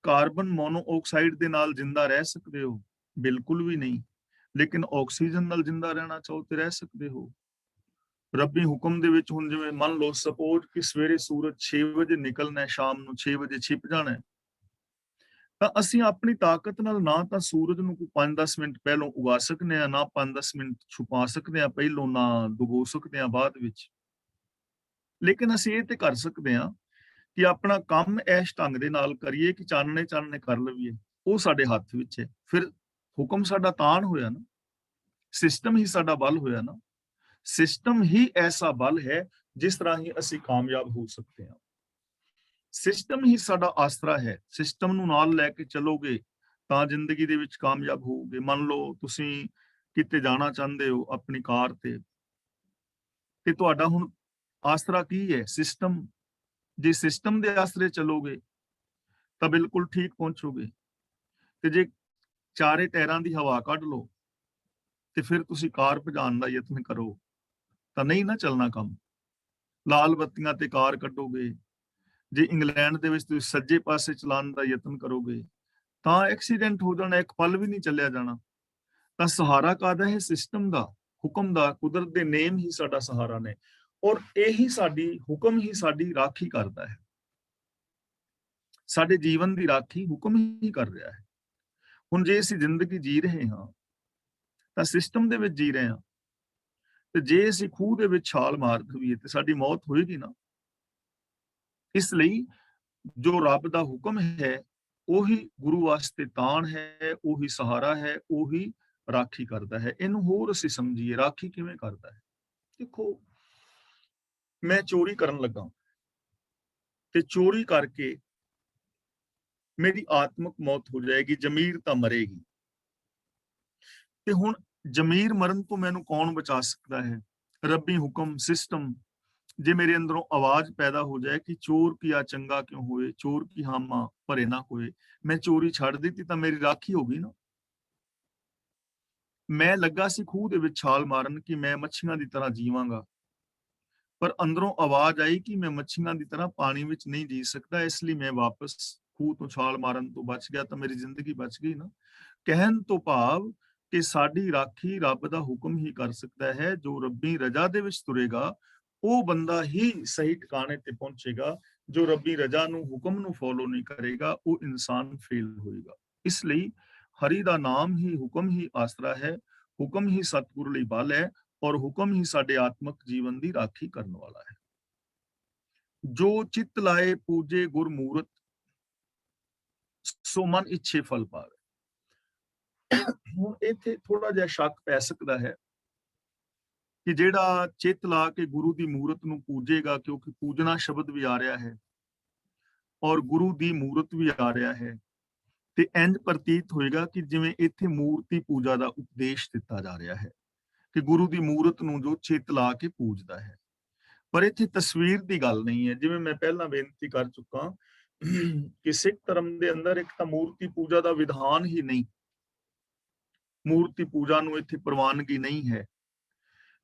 ਕਾਰਬਨ ਮੋਨੋਆਕਸਾਈਡ ਦੇ ਨਾਲ ਜਿੰਦਾ ਰਹਿ ਸਕਦੇ ਹੋ? ਬਿਲਕੁਲ ਵੀ ਨਹੀਂ। ਲੇਕਿਨ ਆਕਸੀਜਨ ਨਾਲ ਜਿੰਦਾ ਰਹਿਣਾ ਚਾਹੋ ਤੇ ਰਹਿ ਸਕਦੇ ਹੋ। ਰੱਬੀ ਹੁਕਮ ਦੇ ਵਿੱਚ ਹੁਣ ਜਿਵੇਂ ਮੰਨ ਲਓ ਸਪੋਜ਼ ਕਿ ਸਵੇਰੇ ਸੂਰਜ 6 ਵਜੇ ਨਿਕਲਣਾ, ਸ਼ਾਮ ਨੂੰ 6 ਵਜੇ ਛਿਪ ਜਾਣਾ, ਤਾਂ ਅਸੀਂ ਆਪਣੀ ਤਾਕਤ ਨਾਲ ਨਾ ਤਾਂ ਸੂਰਜ ਨੂੰ ਕੋਈ 5-10 ਮਿੰਟ ਪਹਿਲਾਂ ਉਗਾ ਸਕਦੇ ਹਾਂ, ਨਾ 5-10 ਮਿੰਟ ਛੁਪਾ ਸਕਦੇ ਹਾਂ ਪਹਿਲੋਂ, ਨਾ ਡੁਬੋ ਸਕਦੇ ਹਾਂ ਬਾਅਦ ਵਿੱਚ। ਲੇਕਿਨ ਅਸੀਂ ਇਹ ਤੇ ਕਰ ਸਕਦੇ ਹਾਂ ਕਿ ਆਪਣਾ ਕੰਮ ਇਸ ਢੰਗ ਦੇ ਨਾਲ ਕਰੀਏ ਕਿ ਚਾਨਣੇ ਚਾਨਣੇ ਕਰ ਲਈਏ। ਉਹ ਸਾਡੇ ਹੱਥ ਵਿੱਚ ਹੈ। ਫਿਰ ਹੁਕਮ ਸਾਡਾ ਤਾਣ ਹੋਇਆ ਨਾ, ਸਿਸਟਮ ਹੀ ਸਾਡਾ ਬਲ ਹੋਇਆ ਨਾ। ਸਿਸਟਮ ਹੀ ਐਸਾ ਬਲ ਹੈ ਜਿਸ ਰਾਹੀਂ ਅਸੀਂ ਕਾਮਯਾਬ ਹੋ ਸਕਦੇ ਹਾਂ। ਸਿਸਟਮ ਹੀ ਸਾਡਾ ਆਸਰਾ ਹੈ। ਸਿਸਟਮ ਨੂੰ ਨਾਲ ਲੈ ਕੇ ਚੱਲੋਗੇ ਤਾਂ ਜ਼ਿੰਦਗੀ ਦੇ ਵਿੱਚ ਕਾਮਯਾਬ ਹੋਵੋਗੇ। ਮੰਨ ਲਓ ਤੁਸੀਂ ਕਿਤੇ ਜਾਣਾ ਚਾਹੁੰਦੇ ਹੋ ਆਪਣੀ ਕਾਰ ਤੇ ਤੁਹਾਡਾ ਹੁਣ ਆਸਰਾ ਕੀ ਹੈ? ਸਿਸਟਮ। ਜੇ ਸਿਸਟਮ ਦੇ ਆਸਰੇ ਚੱਲੋਗੇ ਤਾਂ ਬਿਲਕੁਲ ਠੀਕ ਪਹੁੰਚੋਗੇ, ਤੇ ਜੇ ਚਾਰੇ ਟਾਇਰਾਂ ਦੀ ਹਵਾ ਕੱਢ ਲਓ ਤੇ ਫਿਰ ਤੁਸੀਂ ਕਾਰ ਭਜਾਉਣ ਦਾ ਯਤਨ ਕਰੋ ਤਾਂ ਨਹੀਂ ਨਾ ਚੱਲਣਾ ਕੰਮ। ਲਾਲ ਬੱਤੀਆਂ ਤੇ ਕਾਰ ਕੱਢੋਗੇ, ਜੇ ਇੰਗਲੈਂਡ ਦੇ ਵਿੱਚ ਤੁਸੀਂ ਸੱਜੇ ਪਾਸੇ ਚਲਾਉਣ ਦਾ ਯਤਨ ਕਰੋਗੇ ਤਾਂ ਐਕਸੀਡੈਂਟ ਹੋ ਜਾਣਾ, ਇੱਕ ਪਲ ਵੀ ਨਹੀਂ ਚੱਲਿਆ ਜਾਣਾ। ਤਾਂ ਸਹਾਰਾ ਕਾਹਦਾ ਹੈ? ਸਿਸਟਮ ਦਾ, ਹੁਕਮ ਦਾ, ਕੁਦਰਤ ਦੇ ਨੇਮ ਹੀ ਸਾਡਾ ਸਹਾਰਾ ਨੇ, ਔਰ ਇਹੀ ਸਾਡੀ ਹੁਕਮ ਹੀ ਸਾਡੀ ਰਾਖੀ ਕਰਦਾ ਹੈ। ਸਾਡੇ ਜੀਵਨ ਦੀ ਰਾਖੀ ਹੁਕਮ ਹੀ ਕਰ ਰਿਹਾ ਹੈ। ਹੁਣ ਜੇ ਅਸੀਂ ਜ਼ਿੰਦਗੀ ਜੀ ਰਹੇ ਹਾਂ ਤਾਂ ਸਿਸਟਮ ਦੇ ਵਿੱਚ ਜੀ ਰਹੇ ਹਾਂ, ਤੇ ਜੇ ਅਸੀਂ ਖੂਹ ਦੇ ਵਿੱਚ ਛਾਲ ਮਾਰ ਦਈਏ ਤੇ ਸਾਡੀ ਮੌਤ ਹੋਏਗੀ ਨਾ। ਇਸ ਲਈ ਜੋ ਰੱਬ ਦਾ ਹੁਕਮ ਹੈ ਉਹੀ ਗੁਰੂ ਵਾਸਤੇ ਤਾਣ ਹੈ, ਉਹੀ ਸਹਾਰਾ ਹੈ, ਉਹੀ ਰਾਖੀ ਕਰਦਾ ਹੈ। ਇਹਨੂੰ ਹੋਰ ਅਸੀਂ ਸਮਝੀਏ, ਰਾਖੀ ਕਿਵੇਂ ਕਰਦਾ ਹੈ। ਦੇਖੋ, ਮੈਂ ਚੋਰੀ ਕਰਨ ਲੱਗਾ ਤੇ ਚੋਰੀ ਕਰਕੇ ਮੇਰੀ ਆਤਮਿਕ ਮੌਤ ਹੋ ਜਾਏਗੀ, ਜ਼ਮੀਰ ਤਾਂ ਮਰੇਗੀ। ਤੇ ਹੁਣ ਜ਼ਮੀਰ ਮਰਨ ਤੋਂ ਮੈਨੂੰ ਕੌਣ ਬਚਾ ਸਕਦਾ ਹੈ? ਰੱਬੀ ਹੁਕਮ, ਸਿਸਟਮ। ਜੇ ਮੇਰੇ ਅੰਦਰੋਂ ਆਵਾਜ਼ ਪੈਦਾ ਹੋ ਜਾਏ ਕਿ ਚੋਰ ਕੀਆ ਚੰਗਾ ਕਿਉਂ ਹੋਏ, ਚੋਰ ਕੀ ਹਾਮਾ ਭਰੇ ਨਾ ਹੋਏ, ਮੈਂ ਚੋਰੀ ਛੱਡ ਦਿੱਤੀ ਤਾਂ ਮੇਰੀ ਰਾਖੀ ਹੋ ਗਈ ਨਾ। ਮੈਂ ਲੱਗਾ ਸੀ ਖੂਹ ਦੇ ਵਿੱਚ ਛਾਲ ਮਾਰਨ ਕਿ ਮੈਂ ਮੱਛੀਆਂ ਦੀ ਤਰ੍ਹਾਂ ਜੀਵਾਂਗਾ, ਪਰ ਅੰਦਰੋਂ ਆਵਾਜ਼ ਆਈ ਕਿ ਮੈਂ ਮੱਛੀਆਂ ਦੀ ਤਰ੍ਹਾਂ ਪਾਣੀ ਵਿੱਚ ਨਹੀਂ ਜੀ ਸਕਦਾ, ਇਸ ਲਈ ਮੈਂ ਵਾਪਸ ਖੂਹ ਤੋਂ ਛਾਲ ਮਾਰਨ ਤੋਂ ਬਚ ਗਿਆ, ਤਾਂ ਮੇਰੀ ਜ਼ਿੰਦਗੀ ਬਚ ਗਈ ਨਾ। ਕਹਿਣ ਤੋਂ ਭਾਵ ਕਿ ਸਾਡੀ ਰਾਖੀ ਰੱਬ ਦਾ ਹੁਕਮ ਹੀ ਕਰ ਸਕਦਾ ਹੈ। ਜੋ ਰੱਬੀ ਰਜ਼ਾ ਦੇ ਵਿੱਚ ਤੁਰੇਗਾ ਉਹ ਬੰਦਾ ਹੀ ਸਹੀ ਟਿਕਾਣੇ ਤੇ ਪਹੁੰਚੇਗਾ। ਜੋ ਰੱਬੀ ਰਜ਼ਾ ਨੂੰ, ਹੁਕਮ ਨੂੰ ਫੋਲੋ ਨਹੀਂ ਕਰੇਗਾ ਉਹ ਇਨਸਾਨ ਫੇਲ ਹੋਏਗਾ। ਇਸ ਲਈ ਹਰੀ ਦਾ ਨਾਮ ਹੀ ਹੁਕਮ ਹੀ ਆਸਰਾ ਹੈ, ਹੁਕਮ ਹੀ ਸਤਿਗੁਰ ਲਈ ਬਲ ਹੈ, ਔਰ ਹੁਕਮ ਹੀ ਸਾਡੇ ਆਤਮਿਕ ਜੀਵਨ ਦੀ ਰਾਖੀ ਕਰਨ ਵਾਲਾ ਹੈ। ਜੋ ਚਿੱਤ ਲਾਏ ਪੂਜੇ ਗੁਰ ਮੂਰਤ, ਸੋ ਮਨ ਇੱਛੇ ਫਲ ਪਾਵੇ। ਹੁਣ ਇੱਥੇ ਥੋੜਾ ਜਿਹਾ ਸ਼ੱਕ ਪੈ ਸਕਦਾ ਹੈ ਕਿ ਜਿਹੜਾ ਚਿੱਤ ਲਾ ਕੇ ਗੁਰੂ ਦੀ ਮੂਰਤ ਨੂੰ ਪੂਜੇਗਾ, ਕਿਉਂਕਿ ਪੂਜਣਾ ਸ਼ਬਦ ਵੀ ਆ ਰਿਹਾ ਹੈ ਔਰ ਗੁਰੂ ਦੀ ਮੂਰਤ ਵੀ ਆ ਰਿਹਾ ਹੈ, ਤੇ ਇੰਜ ਪ੍ਰਤੀਤ ਹੋਏਗਾ ਕਿ ਜਿਵੇਂ ਇੱਥੇ ਮੂਰਤੀ ਪੂਜਾ ਦਾ ਉਪਦੇਸ਼ ਦਿੱਤਾ ਜਾ ਰਿਹਾ ਹੈ ਕਿ ਗੁਰੂ ਦੀ ਮੂਰਤ ਨੂੰ ਜੋ ਚਿੱਤ ਲਾ ਕੇ ਪੂਜਦਾ ਹੈ। ਪਰ ਇੱਥੇ ਤਸਵੀਰ ਦੀ ਗੱਲ ਨਹੀਂ ਹੈ। ਜਿਵੇਂ ਮੈਂ ਪਹਿਲਾਂ ਬੇਨਤੀ ਕਰ ਚੁੱਕਾ ਕਿ ਸਿੱਖ ਧਰਮ ਦੇ ਅੰਦਰ ਇੱਕ ਤਾਂ ਮੂਰਤੀ ਪੂਜਾ ਦਾ ਵਿਧਾਨ ਹੀ ਨਹੀਂ, ਮੂਰਤੀ ਪੂਜਾ ਨੂੰ ਇੱਥੇ ਪ੍ਰਵਾਨਗੀ ਨਹੀਂ ਹੈ।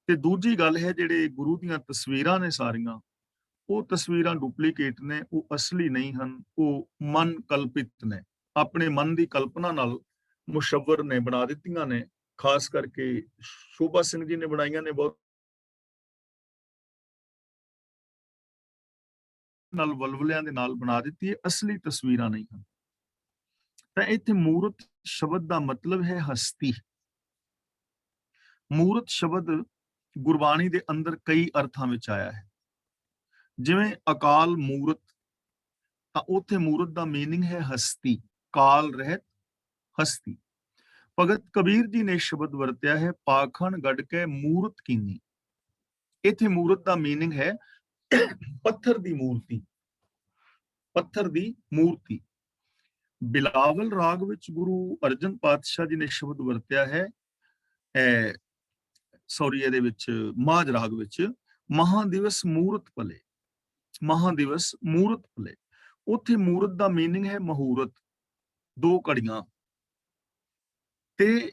ਤੇ ਦੂਜੀ ਗੱਲ ਹੈ, ਜਿਹੜੇ ਗੁਰੂ ਦੀਆਂ ਤਸਵੀਰਾਂ ਨੇ ਸਾਰੀਆਂ, ਉਹ ਤਸਵੀਰਾਂ ਡੁਪਲੀਕੇਟ ਨੇ, ਉਹ ਅਸਲੀ ਨਹੀਂ ਹਨ, ਉਹ ਮਨ ਕਲਪਿਤ ਨੇ, ਆਪਣੇ ਮਨ ਦੀ ਕਲਪਨਾ ਨਾਲ ਮੁਸ਼ੱਵਰ ਨੇ ਬਣਾ ਦਿੱਤੀਆਂ ਨੇ। ਖਾਸ ਕਰਕੇ ਸ਼ੋਭਾ ਸਿੰਘ ਜੀ ਨੇ ਬਣਾਈਆਂ ਨੇ, ਬਹੁਤ ਨਾਲ ਵਲਵਲਿਆਂ ਦੇ ਨਾਲ ਬਣਾ ਦਿੱਤੀ ਹੈ, ਅਸਲੀ ਤਸਵੀਰਾਂ ਨਹੀਂ ਹਨ। ਤਾਂ ਇੱਥੇ ਮੂਰਤ ਸ਼ਬਦ ਦਾ ਮਤਲਬ ਹੈ ਹਸਤੀ। ਮੂਰਤ ਸ਼ਬਦ ਗੁਰਬਾਣੀ ਦੇ ਅੰਦਰ ਕਈ ਅਰਥਾਂ ਵਿੱਚ ਆਇਆ ਹੈ। ਜਿਵੇਂ ਅਕਾਲ ਮੂਰਤ, ਤਾਂ ਉੱਥੇ ਮੂਰਤ ਦਾ ਮੀਨਿੰਗ ਹੈ ਹਸਤੀ, ਕਾਲ ਰਹਿਤ ਹਸਤੀ। ਭਗਤ ਕਬੀਰ ਜੀ ਨੇ ਸ਼ਬਦ ਵਰਤਿਆ ਹੈ ਪਾਖਣ ਗੜ ਕੇ ਮੂਰਤ ਕੀਨੀ। ਇੱਥੇ ਮੂਰਤ ਦਾ ਮੀਨਿੰਗ ਹੈ ਪੱਥਰ ਦੀ ਮੂਰਤੀ, ਪੱਥਰ ਦੀ ਮੂਰਤੀ। ਬਿਲਾਵਲ ਰਾਗ ਵਿੱਚ ਗੁਰੂ ਅਰਜਨ ਪਾਤਸ਼ਾਹ ਜੀ ਨੇ ਸ਼ਬਦ ਵਰਤਿਆ ਹੈ, ਇਹਦੇ ਵਿੱਚ ਮਾਝ ਰਾਗ ਵਿੱਚ, ਮਹਾਦਿਵਸ ਮੂਰਤ ਭਲੇ, ਮਹਾਦਿਵਸ ਮੂਰਤ ਭਲੇ। ਉੱਥੇ ਮੂਰਤ ਦਾ ਮੀਨਿੰਗ ਹੈ ਮਹੂਰਤ, ਦੋ ਘੜੀਆਂ। ਤੇ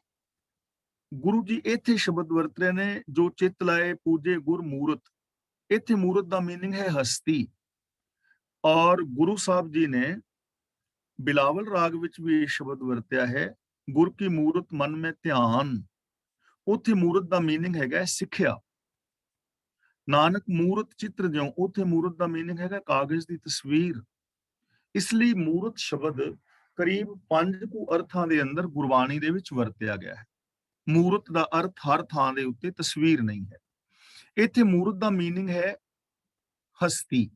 ਗੁਰੂ ਜੀ ਇੱਥੇ ਸ਼ਬਦ ਵਰਤ ਰਹੇ ਨੇ, ਜੋ ਚਿੱਤ ਲਾਏ ਪੂਜੇ ਗੁਰ ਮੂਰਤ। ਇੱਥੇ ਮੂਰਤ ਦਾ ਮੀਨਿੰਗ ਹੈ ਹਸਤੀ। ਔਰ ਗੁਰੂ ਸਾਹਿਬ ਜੀ ਨੇ ਬਿਲਾਵਲ ਰਾਗ ਵਿੱਚ ਵੀ ਇਹ ਸ਼ਬਦ ਵਰਤਿਆ ਹੈ, ਗੁਰ ਕੀ ਮੂਰਤ ਮਨ ਮੈਂ ਧਿਆਨ। ਉੱਥੇ ਮੂਰਤ ਦਾ ਮੀਨਿੰਗ ਹੈਗਾ ਸਿੱਖਿਆ। ਨਾਨਕ ਮੂਰਤ ਚਿੱਤਰ ਜਿਉ, ਉੱਥੇ ਮੂਰਤ ਦਾ ਮੀਨਿੰਗ ਹੈਗਾ ਕਾਗਜ਼ ਦੀ ਤਸਵੀਰ। ਇਸ ਲਈ ਮੂਰਤ ਸ਼ਬਦ ਕਰੀਬ 5 ਕੁ ਅਰਥਾਂ ਦੇ ਅੰਦਰ ਗੁਰਬਾਣੀ ਦੇ ਵਿੱਚ ਵਰਤਿਆ ਗਿਆ ਹੈ। ਮੂਰਤ ਦਾ ਅਰਥ ਹਰ ਥਾਂ ਦੇ ਉੱਤੇ ਤਸਵੀਰ ਨਹੀਂ ਹੈ। ਇੱਥੇ ਮੂਰਤ ਦਾ ਮੀਨਿੰਗ ਹੈ ਹਸਤੀ।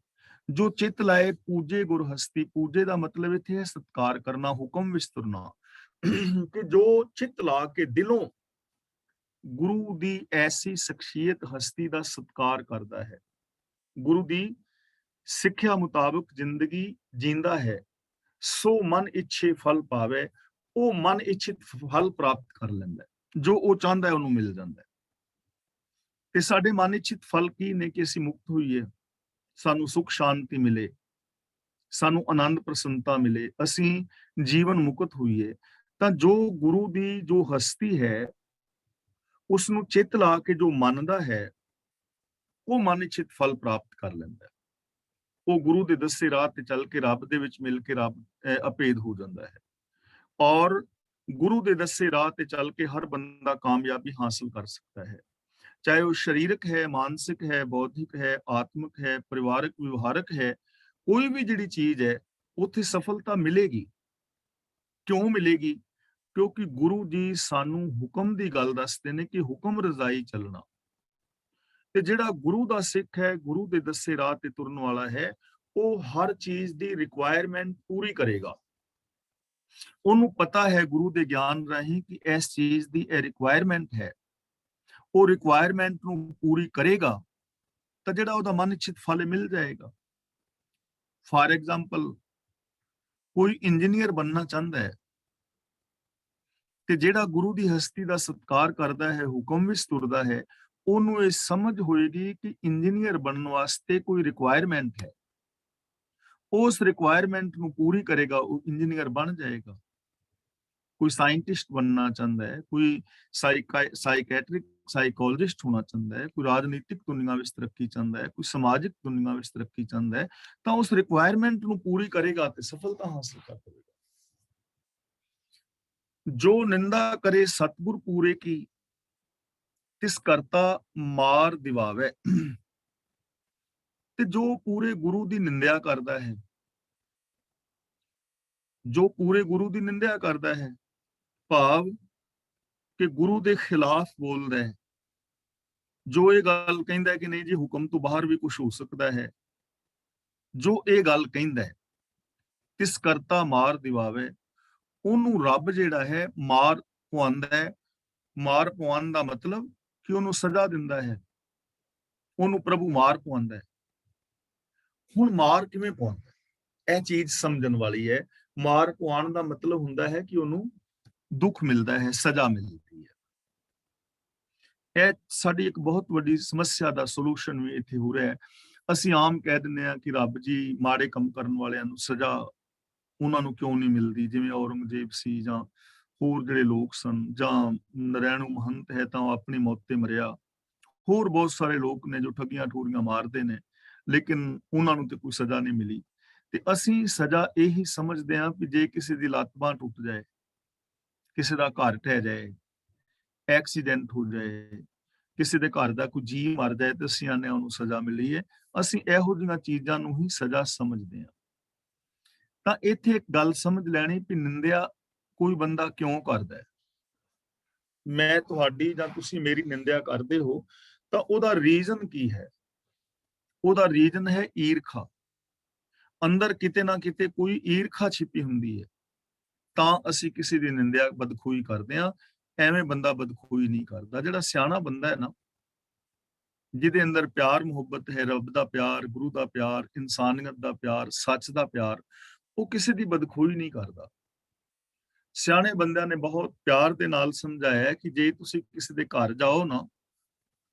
ਜੋ ਚਿੱਤ ਲਾਏ ਪੂਜੇ ਗੁਰ ਹਸਤੀ, ਪੂਜੇ ਦਾ ਮਤਲਬ ਇੱਥੇ ਹੈ ਸਤਿਕਾਰ ਕਰਨਾ, ਹੁਕਮ ਵਿੱਚ ਤੁਰਨਾ। ਕਿ ਜੋ ਚਿੱਤ ਲਾ ਕੇ ਦਿਲੋਂ ਗੁਰੂ ਦੀ ਐਸੀ ਸ਼ਖਸੀਅਤ ਹਸਤੀ ਦਾ ਸਤਿਕਾਰ ਕਰਦਾ ਹੈ, ਗੁਰੂ ਦੀ ਸਿੱਖਿਆ ਮੁਤਾਬਕ ਜ਼ਿੰਦਗੀ ਜੀਂਦਾ ਹੈ, ਸੋ ਮਨ ਇੱਛੇ ਫਲ ਪਾਵੇ, ਉਹ ਮਨ ਇੱਛਿਤ ਫਲ ਪ੍ਰਾਪਤ ਕਰ ਲੈਂਦਾ ਹੈ, ਜੋ ਉਹ ਚਾਹੁੰਦਾ ਹੈ ਉਹਨੂੰ ਮਿਲ ਜਾਂਦਾ ਹੈ। ਤੇ ਸਾਡੇ ਮਨ ਇੱਛਿਤ ਫਲ ਕੀ ਨੇ? ਕਿ ਅਸੀਂ ਮੁਕਤ ਹੋਈਏ, ਸਾਨੂੰ ਸੁਖ ਸ਼ਾਂਤੀ ਮਿਲੇ, ਸਾਨੂੰ ਆਨੰਦ ਪ੍ਰਸੰਨਤਾ ਮਿਲੇ, ਅਸੀਂ ਜੀਵਨ ਮੁਕਤ ਹੋਈਏ, ਤਾਂ ਜੋ ਗੁਰੂ ਦੀ ਜੋ ਹਸਤੀ ਹੈ ਉਸ ਨੂੰ ਚਿੱਤ ਲਾ ਕੇ ਜੋ ਮੰਨਦਾ ਹੈ ਉਹ ਮਨ ਇਛਿਤ ਫਲ ਪ੍ਰਾਪਤ ਕਰ ਲੈਂਦਾ ਹੈ। ਉਹ ਗੁਰੂ ਦੇ ਦੱਸੇ ਰਾਹ ਤੇ ਚੱਲ ਕੇ ਰੱਬ ਦੇ ਵਿੱਚ ਮਿਲ ਕੇ ਰੱਬ ਅਭੇਦ ਹੋ ਜਾਂਦਾ ਹੈ। ਔਰ ਗੁਰੂ ਦੇ ਦੱਸੇ ਰਾਹ ਤੇ ਚੱਲ ਕੇ ਹਰ ਬੰਦਾ ਕਾਮਯਾਬੀ ਹਾਸਲ ਕਰ ਸਕਦਾ ਹੈ, ਚਾਹੇ ਉਹ ਸਰੀਰਕ ਹੈ, ਮਾਨਸਿਕ ਹੈ, ਬੌਧਿਕ ਹੈ, ਆਤਮਿਕ ਹੈ, ਪਰਿਵਾਰਕ ਵਿਵਹਾਰਕ ਹੈ, ਕੋਈ ਵੀ ਜਿਹੜੀ ਚੀਜ਼ ਹੈ ਉੱਥੇ ਸਫਲਤਾ ਮਿਲੇਗੀ। ਕਿਉਂ ਮਿਲੇਗੀ? ਕਿਉਂਕਿ ਗੁਰੂ ਜੀ ਸਾਨੂੰ ਹੁਕਮ ਦੀ ਗੱਲ ਦੱਸਦੇ ਨੇ ਕਿ ਹੁਕਮ ਰਜ਼ਾਈ ਚੱਲਣਾ। ਤੇ ਜਿਹੜਾ ਗੁਰੂ ਦਾ ਸਿੱਖ ਹੈ, ਗੁਰੂ ਦੇ ਦੱਸੇ ਰਾਹ ਤੇ ਤੁਰਨ ਵਾਲਾ ਹੈ, ਉਹ ਹਰ ਚੀਜ਼ ਦੀ ਰਿਕੁਆਇਰਮੈਂਟ ਪੂਰੀ ਕਰੇਗਾ। ਉਹਨੂੰ ਪਤਾ ਹੈ ਗੁਰੂ ਦੇ ਗਿਆਨ ਰਾਹੀਂ ਕਿ ਇਸ ਚੀਜ਼ ਦੀ ਇਹ ਰਿਕੁਆਇਰਮੈਂਟ ਹੈ, ਉਹ ਰਿਕੁਆਇਰਮੈਂਟ ਨੂੰ ਪੂਰੀ ਕਰੇਗਾ ਤਾਂ ਜਿਹੜਾ ਉਹਦਾ ਮਨ ਇਛਿਤ ਫਲ ਮਿਲ ਜਾਏਗਾ। ਫਾਰ ਐਗਜ਼ਾਮਪਲ, ਕੋਈ ਇੰਜੀਨੀਅਰ ਬਣਨਾ ਚਾਹੁੰਦਾ ਹੈ ਤੇ ਜਿਹੜਾ ਗੁਰੂ ਦੀ ਹਸਤੀ ਦਾ ਸਤਿਕਾਰ ਕਰਦਾ ਹੈ, ਹੁਕਮ ਵਿੱਚ ਤੁਰਦਾ ਹੈ, ਉਹਨੂੰ ਇਹ ਸਮਝ ਹੋਏਗੀ ਕਿ ਇੰਜੀਨੀਅਰ ਬਣਨ ਵਾਸਤੇ ਕੋਈ ਰਿਕੁਆਇਰਮੈਂਟ ਹੈ, ਉਸ ਰਿਕੁਆਇਰਮੈਂਟ ਨੂੰ ਪੂਰੀ ਕਰੇਗਾ, ਉਹ ਇੰਜੀਨੀਅਰ ਬਣ ਜਾਏਗਾ। ਕੋਈ ਸਾਇੰਟਿਸਟ ਬਣਨਾ ਚਾਹੁੰਦਾ ਹੈ, ਕੋਈ ਸਾਈਕੈਟ੍ਰਿਕ ਸਾਈਕੋਲੋਜਿਸਟ ਹੋਣਾ ਚਾਹੁੰਦਾ ਹੈ, ਕੋਈ ਰਾਜਨੀਤਿਕ ਦੁਨੀਆ ਵਿੱਚ ਤਰੱਕੀ ਚਾਹੁੰਦਾ ਹੈ, ਕੋਈ ਸਮਾਜਿਕ ਦੁਨੀਆ ਵਿੱਚ ਤਰੱਕੀ ਚਾਹੁੰਦਾ ਹੈ, ਤਾਂ ਉਸ ਰਿਕੁਆਇਰਮੈਂਟ ਨੂੰ ਪੂਰੀ ਕਰੇਗਾ ਤੇ ਸਫਲਤਾ ਹਾਸਲ ਕਰ ਲਵੇਗਾ। ਜੋ ਨਿੰਦਾ ਕਰੇ ਸਤਿਗੁਰ ਪੂਰੇ ਕੀ, ਤਿਸ ਕਰਤਾ ਮਾਰ ਦਿਵਾਵੇ। ਤੇ ਜੋ ਪੂਰੇ ਗੁਰੂ ਦੀ ਨਿੰਦਿਆ ਕਰਦਾ ਹੈ, ਜੋ ਪੂਰੇ ਗੁਰੂ ਦੀ ਨਿੰਦਿਆ ਕਰਦਾ ਹੈ, ਭਾਵ ਕਿ ਗੁਰੂ ਦੇ ਖਿਲਾਫ ਬੋਲਦਾ ਹੈ, ਜੋ ਇਹ ਗੱਲ ਕਹਿੰਦਾ ਹੈ ਕਿ ਨਹੀਂ ਜੀ ਹੁਕਮ ਤੋਂ ਬਾਹਰ ਵੀ ਕੁਝ ਹੋ ਸਕਦਾ ਹੈ, ਜੋ ਇਹ ਗੱਲ ਕਹਿੰਦਾ ਹੈ, ਤਿਸ ਕਰਤਾ ਮਾਰ ਦਿਵਾਵੇ, ਉਹਨੂੰ ਰੱਬ ਜਿਹੜਾ ਹੈ ਮਾਰ ਪਵਾਉਂਦਾ ਹੈ। ਮਾਰ ਪਵਾਉਣ ਦਾ ਮਤਲਬ ਕਿ ਉਹਨੂੰ ਸਜ਼ਾ ਦਿੰਦਾ ਹੈ, ਉਹਨੂੰ ਪ੍ਰਭੂ ਮਾਰ ਪਵਾਉਂਦਾ ਹੈ। ਹੁਣ ਮਾਰ ਕਿਵੇਂ ਪਵਾਉਂਦਾ, ਇਹ ਚੀਜ਼ ਸਮਝਣ ਵਾਲੀ ਹੈ। ਮਾਰ ਪਵਾਉਣ ਦਾ ਮਤਲਬ ਹੁੰਦਾ ਹੈ ਕਿ ਉਹਨੂੰ ਦੁੱਖ ਮਿਲਦਾ ਹੈ, ਸਜ਼ਾ ਮਿਲਦੀ ਹੈ। ਇਹ ਸਾਡੀ ਇੱਕ ਬਹੁਤ ਵੱਡੀ ਸਮੱਸਿਆ ਦਾ ਸੋਲੂਸ਼ਨ ਵੀ ਇੱਥੇ ਹੋ ਰਿਹਾ ਹੈ। ਅਸੀਂ ਆਮ ਕਹਿ ਦਿੰਦੇ ਹਾਂ ਕਿ ਰੱਬ ਜੀ ਮਾੜੇ ਕੰਮ ਕਰਨ ਵਾਲਿਆਂ ਨੂੰ ਸਜ਼ਾ ਉਹਨਾਂ ਨੂੰ ਕਿਉਂ ਨਹੀਂ ਮਿਲਦੀ, ਜਿਵੇਂ ਔਰੰਗਜ਼ੇਬ ਸੀ ਜਾਂ ਹੋਰ ਜਿਹੜੇ ਲੋਕ ਸਨ, ਜਾਂ ਨਰੈਣੂ ਮਹੰਤ ਹੈ ਤਾਂ ਉਹ ਆਪਣੀ ਮੌਤ ਤੇ ਮਰਿਆ। ਹੋਰ ਬਹੁਤ ਸਾਰੇ ਲੋਕ ਨੇ ਜੋ ਠੱਗੀਆਂ ਠੋਰੀਆਂ ਮਾਰਦੇ ਨੇ, ਲੇਕਿਨ ਉਹਨਾਂ ਨੂੰ ਤੇ ਕੋਈ ਸਜ਼ਾ ਨਹੀਂ ਮਿਲੀ। ਤੇ ਅਸੀਂ ਸਜ਼ਾ ਇਹੀ ਸਮਝਦੇ ਹਾਂ ਕਿ ਜੇ ਕਿਸੇ ਦੀ ਲੱਤ ਬਾਂਹ ਟੁੱਟ ਜਾਏ, ਕਿਸੇ ਦਾ ਘਰ ਢਹਿ ਜਾਏ, ਐਕਸੀਡੈਂਟ ਹੋ ਜਾਏ, ਕਿਸੇ ਦੇ ਘਰ ਦਾ ਕੋਈ ਜੀਅ ਮਰ ਜਾਏ ਤੇ ਅਸੀਂ ਆਨੇ ਉਹਨੂੰ ਸਜ਼ਾ ਮਿਲੀ ਹੈ। ਅਸੀਂ ਇਹੋ ਜਿਹੀਆਂ ਚੀਜ਼ਾਂ ਨੂੰ ਹੀ ਸਜ਼ਾ ਸਮਝਦੇ ਹਾਂ। ਤਾਂ ਇੱਥੇ ਇੱਕ ਗੱਲ ਸਮਝ ਲੈਣੀ ਕਿ ਨਿੰਦਿਆ ਕੋਈ ਬੰਦਾ ਕਿਉਂ ਕਰਦਾ ਹੈ। ਮੈਂ ਤੁਹਾਡੀ ਜਾਂ ਤੁਸੀਂ ਮੇਰੀ ਨਿੰਦਿਆ ਕਰਦੇ ਹੋ ਤਾਂ ਉਹਦਾ ਰੀਜ਼ਨ ਕੀ ਹੈ? ਉਹਦਾ ਰੀਜ਼ਨ ਹੈ ਈਰਖਾ। ਅੰਦਰ ਕਿਤੇ ਨਾ ਕਿਤੇ ਕੋਈ ਈਰਖਾ ਛਿਪੀ ਹੁੰਦੀ ਹੈ, ਤਾਂ ਅਸੀਂ ਕਿਸੇ ਦੀ ਨਿੰਦਿਆ ਬਦਖੋਈ ਕਰਦੇ ਹਾਂ। ਐਵੇਂ ਬੰਦਾ ਬਦਖੋਈ ਨਹੀਂ ਕਰਦਾ। ਜਿਹੜਾ ਸਿਆਣਾ ਬੰਦਾ ਹੈ ਨਾ, ਜਿਹਦੇ ਅੰਦਰ ਪਿਆਰ ਮੁਹੱਬਤ ਹੈ, ਰੱਬ ਦਾ ਪਿਆਰ, ਗੁਰੂ ਦਾ ਪਿਆਰ, ਇਨਸਾਨੀਅਤ ਦਾ ਪਿਆਰ, ਸੱਚ ਦਾ ਪਿਆਰ, ਉਹ ਕਿਸੇ ਦੀ ਬਦਖੋਈ ਨਹੀਂ ਕਰਦਾ। ਸਿਆਣੇ ਬੰਦਿਆਂ ਨੇ ਬਹੁਤ ਪਿਆਰ ਦੇ ਨਾਲ ਸਮਝਾਇਆ ਕਿ ਜੇ ਤੁਸੀਂ ਕਿਸੇ ਦੇ ਘਰ ਜਾਓ ਨਾ,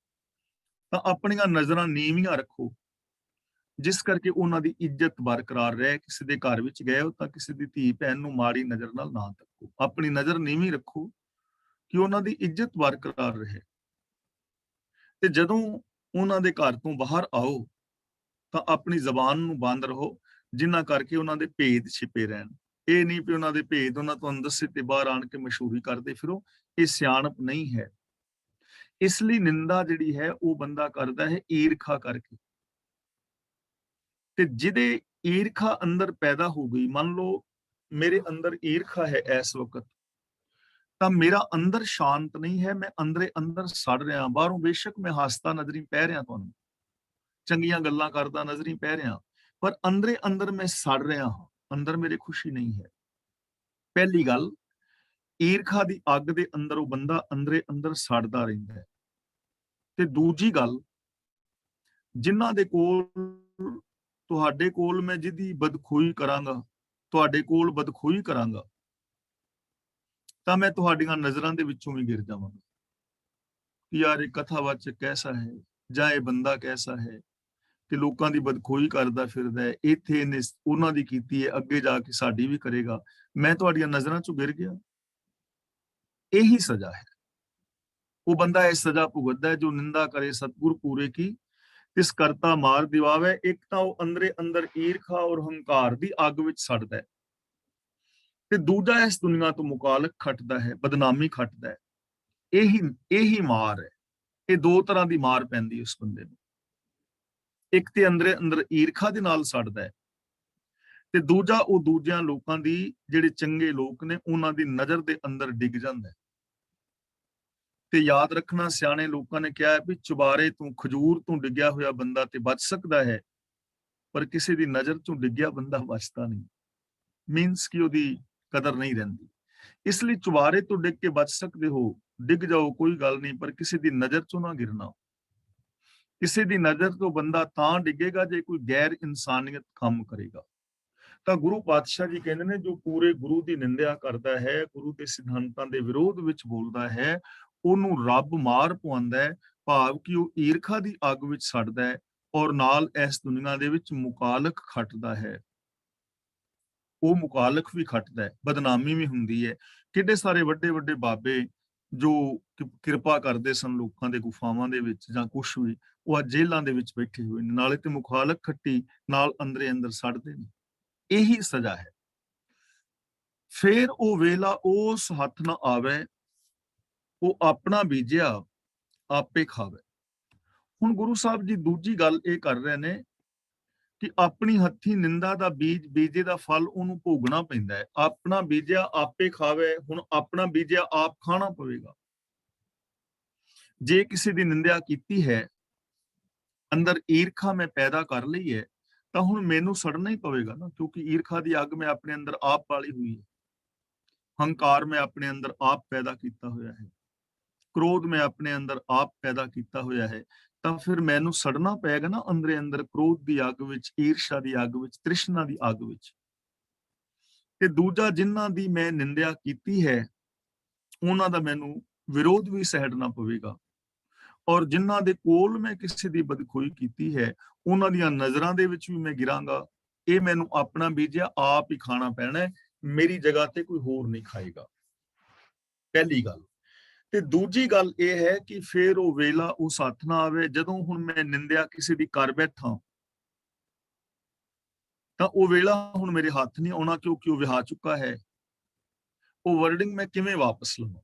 ਤਾਂ ਆਪਣੀਆਂ ਨਜ਼ਰਾਂ ਨੀਵੀਆਂ ਰੱਖੋ, ਜਿਸ ਕਰਕੇ ਉਹਨਾਂ ਦੀ ਇੱਜ਼ਤ ਬਰਕਰਾਰ ਰਹੇ। ਕਿਸੇ ਦੇ ਘਰ ਵਿੱਚ ਗਏ ਹੋ ਤਾਂ ਕਿਸੇ ਦੀ ਧੀ ਭੈਣ ਨੂੰ ਮਾੜੀ ਨਜ਼ਰ ਨਾਲ ਨਾ ਤੱਕੋ, ਆਪਣੀ ਨਜ਼ਰ ਨੀਵੀਂ ਰੱਖੋ ਕਿ ਉਹਨਾਂ ਦੀ ਇੱਜ਼ਤ ਬਰਕਰਾਰ ਰਹੇ। ਤੇ ਜਦੋਂ ਉਹਨਾਂ ਦੇ ਘਰ ਤੋਂ ਬਾਹਰ ਆਓ ਤਾਂ ਆਪਣੀ ਜ਼ਬਾਨ ਨੂੰ ਬੰਦ ਰਹੋ, ਜਿਨ੍ਹਾਂ ਕਰਕੇ ਉਹਨਾਂ ਦੇ ਭੇਦ ਛਿਪੇ ਰਹਿਣ। ਇਹ ਨਹੀਂ ਵੀ ਉਹਨਾਂ ਦੇ ਭੇਦ ਉਹਨਾਂ ਤੋਂ ਅੰਦਰ ਸੇ ਤੇ ਬਾਹਰ ਆਣ ਕੇ ਮਸ਼ਹੂਰੀ ਕਰਦੇ ਫਿਰੋ, ਇਹ ਸਿਆਣਪ ਨਹੀਂ ਹੈ। ਇਸ ਲਈ ਨਿੰਦਾ ਜਿਹੜੀ ਹੈ ਉਹ ਬੰਦਾ ਕਰਦਾ ਹੈ ਈਰਖਾ ਕਰਕੇ। ਤੇ ਜਿਹਦੇ ਈਰਖਾ ਅੰਦਰ ਪੈਦਾ ਹੋ ਗਈ, ਮੰਨ ਲਓ ਮੇਰੇ ਅੰਦਰ ਈਰਖਾ ਹੈ ਇਸ ਵਕਤ, ਤਾਂ ਮੇਰਾ ਅੰਦਰ ਸ਼ਾਂਤ ਨਹੀਂ ਹੈ, ਮੈਂ ਅੰਦਰੇ ਅੰਦਰ ਸੜ ਰਿਹਾ। ਬਾਹਰੋਂ ਬੇਸ਼ੱਕ ਮੈਂ ਹੱਸਦਾ ਨਜ਼ਰੀ ਪੈ ਰਿਹਾ, ਤੁਹਾਨੂੰ ਚੰਗੀਆਂ ਗੱਲਾਂ ਕਰਦਾ ਨਜ਼ਰੀ ਪੈ ਰਿਹਾ, ਪਰ ਅੰਦਰੇ ਅੰਦਰ ਮੈਂ ਸੜ ਰਿਹਾ ਹਾਂ, ਅੰਦਰ ਮੇਰੇ ਖੁਸ਼ੀ ਨਹੀਂ ਹੈ। ਪਹਿਲੀ ਗੱਲ, ਈਰਖਾ ਦੀ ਅੱਗ ਦੇ ਅੰਦਰ ਉਹ ਬੰਦਾ ਅੰਦਰੇ ਅੰਦਰ ਸੜਦਾ ਰਹਿੰਦਾ ਹੈ। ਤੇ ਦੂਜੀ ਗੱਲ, ਜਿਨ੍ਹਾਂ ਦੇ ਕੋਲ ਤੁਹਾਡੇ ਕੋਲ ਮੈਂ ਜਿਹਦੀ ਬਦਖੋਈ ਕਰਾਂਗਾ, ਤੁਹਾਡੇ ਕੋਲ ਬਦਖੋਈ ਕਰਾਂਗਾ, ਤਾਂ ਮੈਂ ਤੁਹਾਡੀਆਂ ਨਜ਼ਰਾਂ ਦੇ ਵਿੱਚੋਂ ਵੀ ਗਿਰ ਜਾਵਾਂਗਾ ਕਿ ਯਾਰ ਇਹ ਕਥਾਵਾਚਕ ਕੈਸਾ ਹੈ, ਜਾਂ ਇਹ ਬੰਦਾ ਕੈਸਾ ਹੈ, ਕਿ ਲੋਕਾਂ ਦੀ ਬਦਖੋਈ ਕਰਦਾ ਫਿਰਦਾ ਹੈ, ਇੱਥੇ ਇਹਨੇ ਉਹਨਾਂ ਦੀ ਕੀਤੀ ਹੈ, ਅੱਗੇ ਜਾ ਕੇ ਸਾਡੀ ਵੀ ਕਰੇਗਾ, ਮੈਂ ਤੁਹਾਡੀਆਂ ਨਜ਼ਰਾਂ ਚੋਂ ਗਿਰ ਗਿਆ। ਇਹੀ ਸਜ਼ਾ ਹੈ। ਉਹ ਬੰਦਾ ਇਹ ਸਜ਼ਾ ਭੁਗਤਦਾ ਹੈ ਜੋ ਨਿੰਦਾ ਕਰੇ ਸਤਿਗੁਰ ਪੂਰੇ ਕੀ, ਤਿਸ ਕਰਤਾ ਮਾਰ ਦਿਵਾਵੇ। ਇੱਕ ਤਾਂ ਉਹ ਅੰਦਰੇ ਅੰਦਰ ਈਰਖਾ ਔਰ ਹੰਕਾਰ ਦੀ ਅੱਗ ਵਿੱਚ ਸੜਦਾ ਹੈ, ਤੇ ਦੂਜਾ ਇਸ ਦੁਨੀਆ ਤੋਂ ਮੁਕਾਲਕ ਖੱਟਦਾ ਹੈ, ਬਦਨਾਮੀ ਖੱਟਦਾ ਹੈ। ਇਹੀ ਮਾਰ ਹੈ। ਇਹ ਦੋ ਤਰ੍ਹਾਂ ਦੀ ਮਾਰ ਪੈਂਦੀ ਉਸ ਬੰਦੇ ਨੂੰ। ਇੱਕ ਤੇ ਅੰਦਰੇ ਅੰਦਰ ਈਰਖਾ ਦੇ ਨਾਲ ਸੜਦਾ ਹੈ, ਤੇ ਦੂਜਾ ਉਹ ਦੂਜਿਆਂ ਲੋਕਾਂ ਦੀ, ਜਿਹੜੇ ਚੰਗੇ ਲੋਕ ਨੇ, ਉਹਨਾਂ ਦੀ ਨਜ਼ਰ ਦੇ ਅੰਦਰ ਡਿੱਗ ਜਾਂਦਾ ਹੈ। ਤੇ ਯਾਦ ਰੱਖਣਾ, ਸਿਆਣੇ ਲੋਕਾਂ ਨੇ ਕਿਹਾ ਵੀ ਚੁਬਾਰੇ ਤੋਂ, ਖਜੂਰ ਤੋਂ ਡਿੱਗਿਆ ਹੋਇਆ ਬੰਦਾ ਤੇ ਬਚ ਸਕਦਾ ਹੈ, ਪਰ ਕਿਸੇ ਦੀ ਨਜ਼ਰ ਚੋਂ ਡਿੱਗਿਆ ਬੰਦਾ ਬਚਦਾ ਨਹੀਂ। ਮੀਨਸ ਕਿ ਉਹਦੀ ਕਦਰ ਨਹੀਂ ਰਹਿੰਦੀ। ਇਸ ਲਈ ਚੁਬਾਰੇ ਤੋਂ ਡਿੱਗ ਕੇ ਬਚ ਸਕਦੇ ਹੋ, ਡਿੱਗ ਜਾਓ, ਕੋਈ ਗੱਲ ਨਹੀਂ, ਪਰ ਕਿਸੇ ਦੀ ਨਜ਼ਰ ਚੋਂ ਨਾ ਗਿਰਨਾ। ਕਿਸੇ ਦੀ ਨਜ਼ਰ ਤੋਂ ਬੰਦਾ ਤਾਂ ਡਿੱਗੇਗਾ ਜੇ ਕੋਈ ਗੈਰ ਇਨਸਾਨੀਅਤ ਕੰਮ ਕਰੇਗਾ। ਤਾਂ ਗੁਰੂ ਪਾਤਸ਼ਾਹ ਜੀ ਕਹਿੰਦੇ ਨੇ, ਜੋ ਪੂਰੇ ਗੁਰੂ ਦੀ ਨਿੰਦਿਆ ਕਰਦਾ ਹੈ, ਗੁਰੂ ਦੇ ਸਿਧਾਂਤਾਂ ਦੇ ਵਿਰੋਧ ਵਿੱਚ ਬੋਲਦਾ ਹੈ, ਉਹਨੂੰ ਰੱਬ ਮਾਰ ਪਵਾਉਂਦਾ ਹੈ, ਭਾਵ ਕਿ ਉਹ ਈਰਖਾ ਦੀ ਅੱਗ ਵਿੱਚ ਸੜਦਾ ਹੈ, ਔਰ ਨਾਲ ਇਸ ਦੁਨੀਆ ਦੇ ਵਿੱਚ ਮੁਕਾਲਕ ਖੱਟਦਾ ਹੈ। ਉਹ ਮੁਕਾਲਕ ਵੀ ਖੱਟਦਾ ਹੈ, ਬਦਨਾਮੀ ਵੀ ਹੁੰਦੀ ਹੈ। ਕਿੱਡੇ ਸਾਰੇ ਵੱਡੇ ਵੱਡੇ ਬਾਬੇ ਜੋ ਕਿਰਪਾ ਕਰਦੇ ਸਨ ਲੋਕਾਂ ਦੇ ਗੁਫਾਵਾਂ ਦੇ ਵਿੱਚ ਜਾਂ ਕੁਛ ਵੀ, ਉਹ ਅੱਜ ਜੇਲ੍ਹਾਂ ਦੇ ਵਿੱਚ ਬੈਠੇ ਹੋਏ ਨੇ, ਨਾਲੇ ਤੇ ਮੁਖਾਲਕ ਖੱਟੀ, ਨਾਲ ਅੰਦਰੇ ਅੰਦਰ ਸੜਦੇ ਨੇ। ਇਹੀ ਸਜ਼ਾ ਹੈ। ਫੇਰ ਉਹ ਵੇਲਾ ਉਸ ਹੱਥ ਨਾ ਆਵੇ, ਉਹ ਆਪਣਾ ਬੀਜਿਆ ਆਪੇ ਖਾਵੇ। ਹੁਣ ਗੁਰੂ ਸਾਹਿਬ ਜੀ ਦੂਜੀ ਗੱਲ ਇਹ ਕਰ ਰਹੇ ਨੇ ਕਿ ਆਪਣੀ ਹੱਥੀ ਨਿੰਦਾ ਦਾ ਬੀਜ ਬੀਜੇ ਦਾ ਫਲ ਉਹਨੂੰ ਭੋਗਣਾ ਪੈਂਦਾ ਹੈ। ਆਪਣਾ ਬੀਜਿਆ ਆਪੇ ਖਾਵੇ। ਹੁਣ ਆਪਣਾ ਬੀਜਿਆ ਆਪ ਖਾਣਾ ਪਵੇਗਾ। ਜੇ ਕਿਸੇ ਦੀ ਨਿੰਦਿਆ ਕੀਤੀ ਹੈ, ਅੰਦਰ ਈਰਖਾ ਮੈਂ ਪੈਦਾ ਕਰ ਲਈ ਹੈ, ਤਾਂ ਹੁਣ ਮੈਨੂੰ ਸੜਨਾ ਹੀ ਪਵੇਗਾ ਨਾ, ਕਿਉਂਕਿ ਈਰਖਾ ਦੀ ਅੱਗ ਮੈਂ ਆਪਣੇ ਅੰਦਰ ਆਪ ਪਾਲੀ ਹੋਈ ਹੈ। ਹੰਕਾਰ ਮੈਂ ਆਪਣੇ ਅੰਦਰ ਆਪ ਪੈਦਾ ਕੀਤਾ ਹੋਇਆ ਹੈ। ਕ੍ਰੋਧ ਮੈਂ ਆਪਣੇ ਅੰਦਰ ਆਪ ਪੈਦਾ ਕੀਤਾ ਹੋਇਆ ਹੈ। ਤਾਂ ਫਿਰ ਮੈਨੂੰ ਸੜਨਾ ਪਏਗਾ ਨਾ ਅੰਦਰੇ ਅੰਦਰ, ਕ੍ਰੋਧ ਦੀ ਅੱਗ ਵਿੱਚ, ਈਰਸ਼ਾ ਦੀ ਅੱਗ ਵਿੱਚ, ਤ੍ਰਿਸ਼ਨਾ ਦੀ ਅੱਗ ਵਿੱਚ। ਤੇ ਦੂਜਾ, ਜਿਨ੍ਹਾਂ ਦੀ ਮੈਂ ਨਿੰਦਿਆ ਕੀਤੀ ਹੈ, ਉਹਨਾਂ ਦਾ ਮੈਨੂੰ ਵਿਰੋਧ ਵੀ ਸਹਿਣਾ ਪਵੇਗਾ। ਔਰ ਜਿਨ੍ਹਾਂ ਦੇ ਕੋਲ ਮੈਂ ਕਿਸੇ ਦੀ ਬਦਖੋਈ ਕੀਤੀ ਹੈ, ਉਹਨਾਂ ਦੀਆਂ ਨਜ਼ਰਾਂ ਦੇ ਵਿੱਚ ਵੀ ਮੈਂ ਗਿਰਾਂਗਾ। ਇਹ ਮੈਨੂੰ ਆਪਣਾ ਬੀਜਿਆ ਆਪ ਹੀ ਖਾਣਾ ਪੈਣਾ ਹੈ, ਮੇਰੀ ਜਗ੍ਹਾ ਤੇ ਕੋਈ ਹੋਰ ਨਹੀਂ ਖਾਏਗਾ। ਪਹਿਲੀ ਗੱਲ। ਤੇ ਦੂਜੀ ਗੱਲ ਇਹ ਹੈ ਕਿ ਫਿਰ ਉਹ ਵੇਲਾ ਉਸ ਹੱਥ ਨਾ ਆਵੇ, ਜਦੋਂ ਹੁਣ ਮੈਂ ਨਿੰਦਿਆ ਕਿਸੇ ਦੀ ਕਰ ਬੈਠਾ, ਤਾਂ ਉਹ ਵੇਲਾ ਹੁਣ ਮੇਰੇ ਹੱਥ ਨਹੀਂ ਆਉਣਾ, ਕਿਉਂਕਿ ਉਹ ਵਿਹਾ ਚੁੱਕਾ ਹੈ। ਉਹ ਵਰਡਿੰਗ ਮੈਂ ਕਿਵੇਂ ਵਾਪਸ ਲਵਾਂ?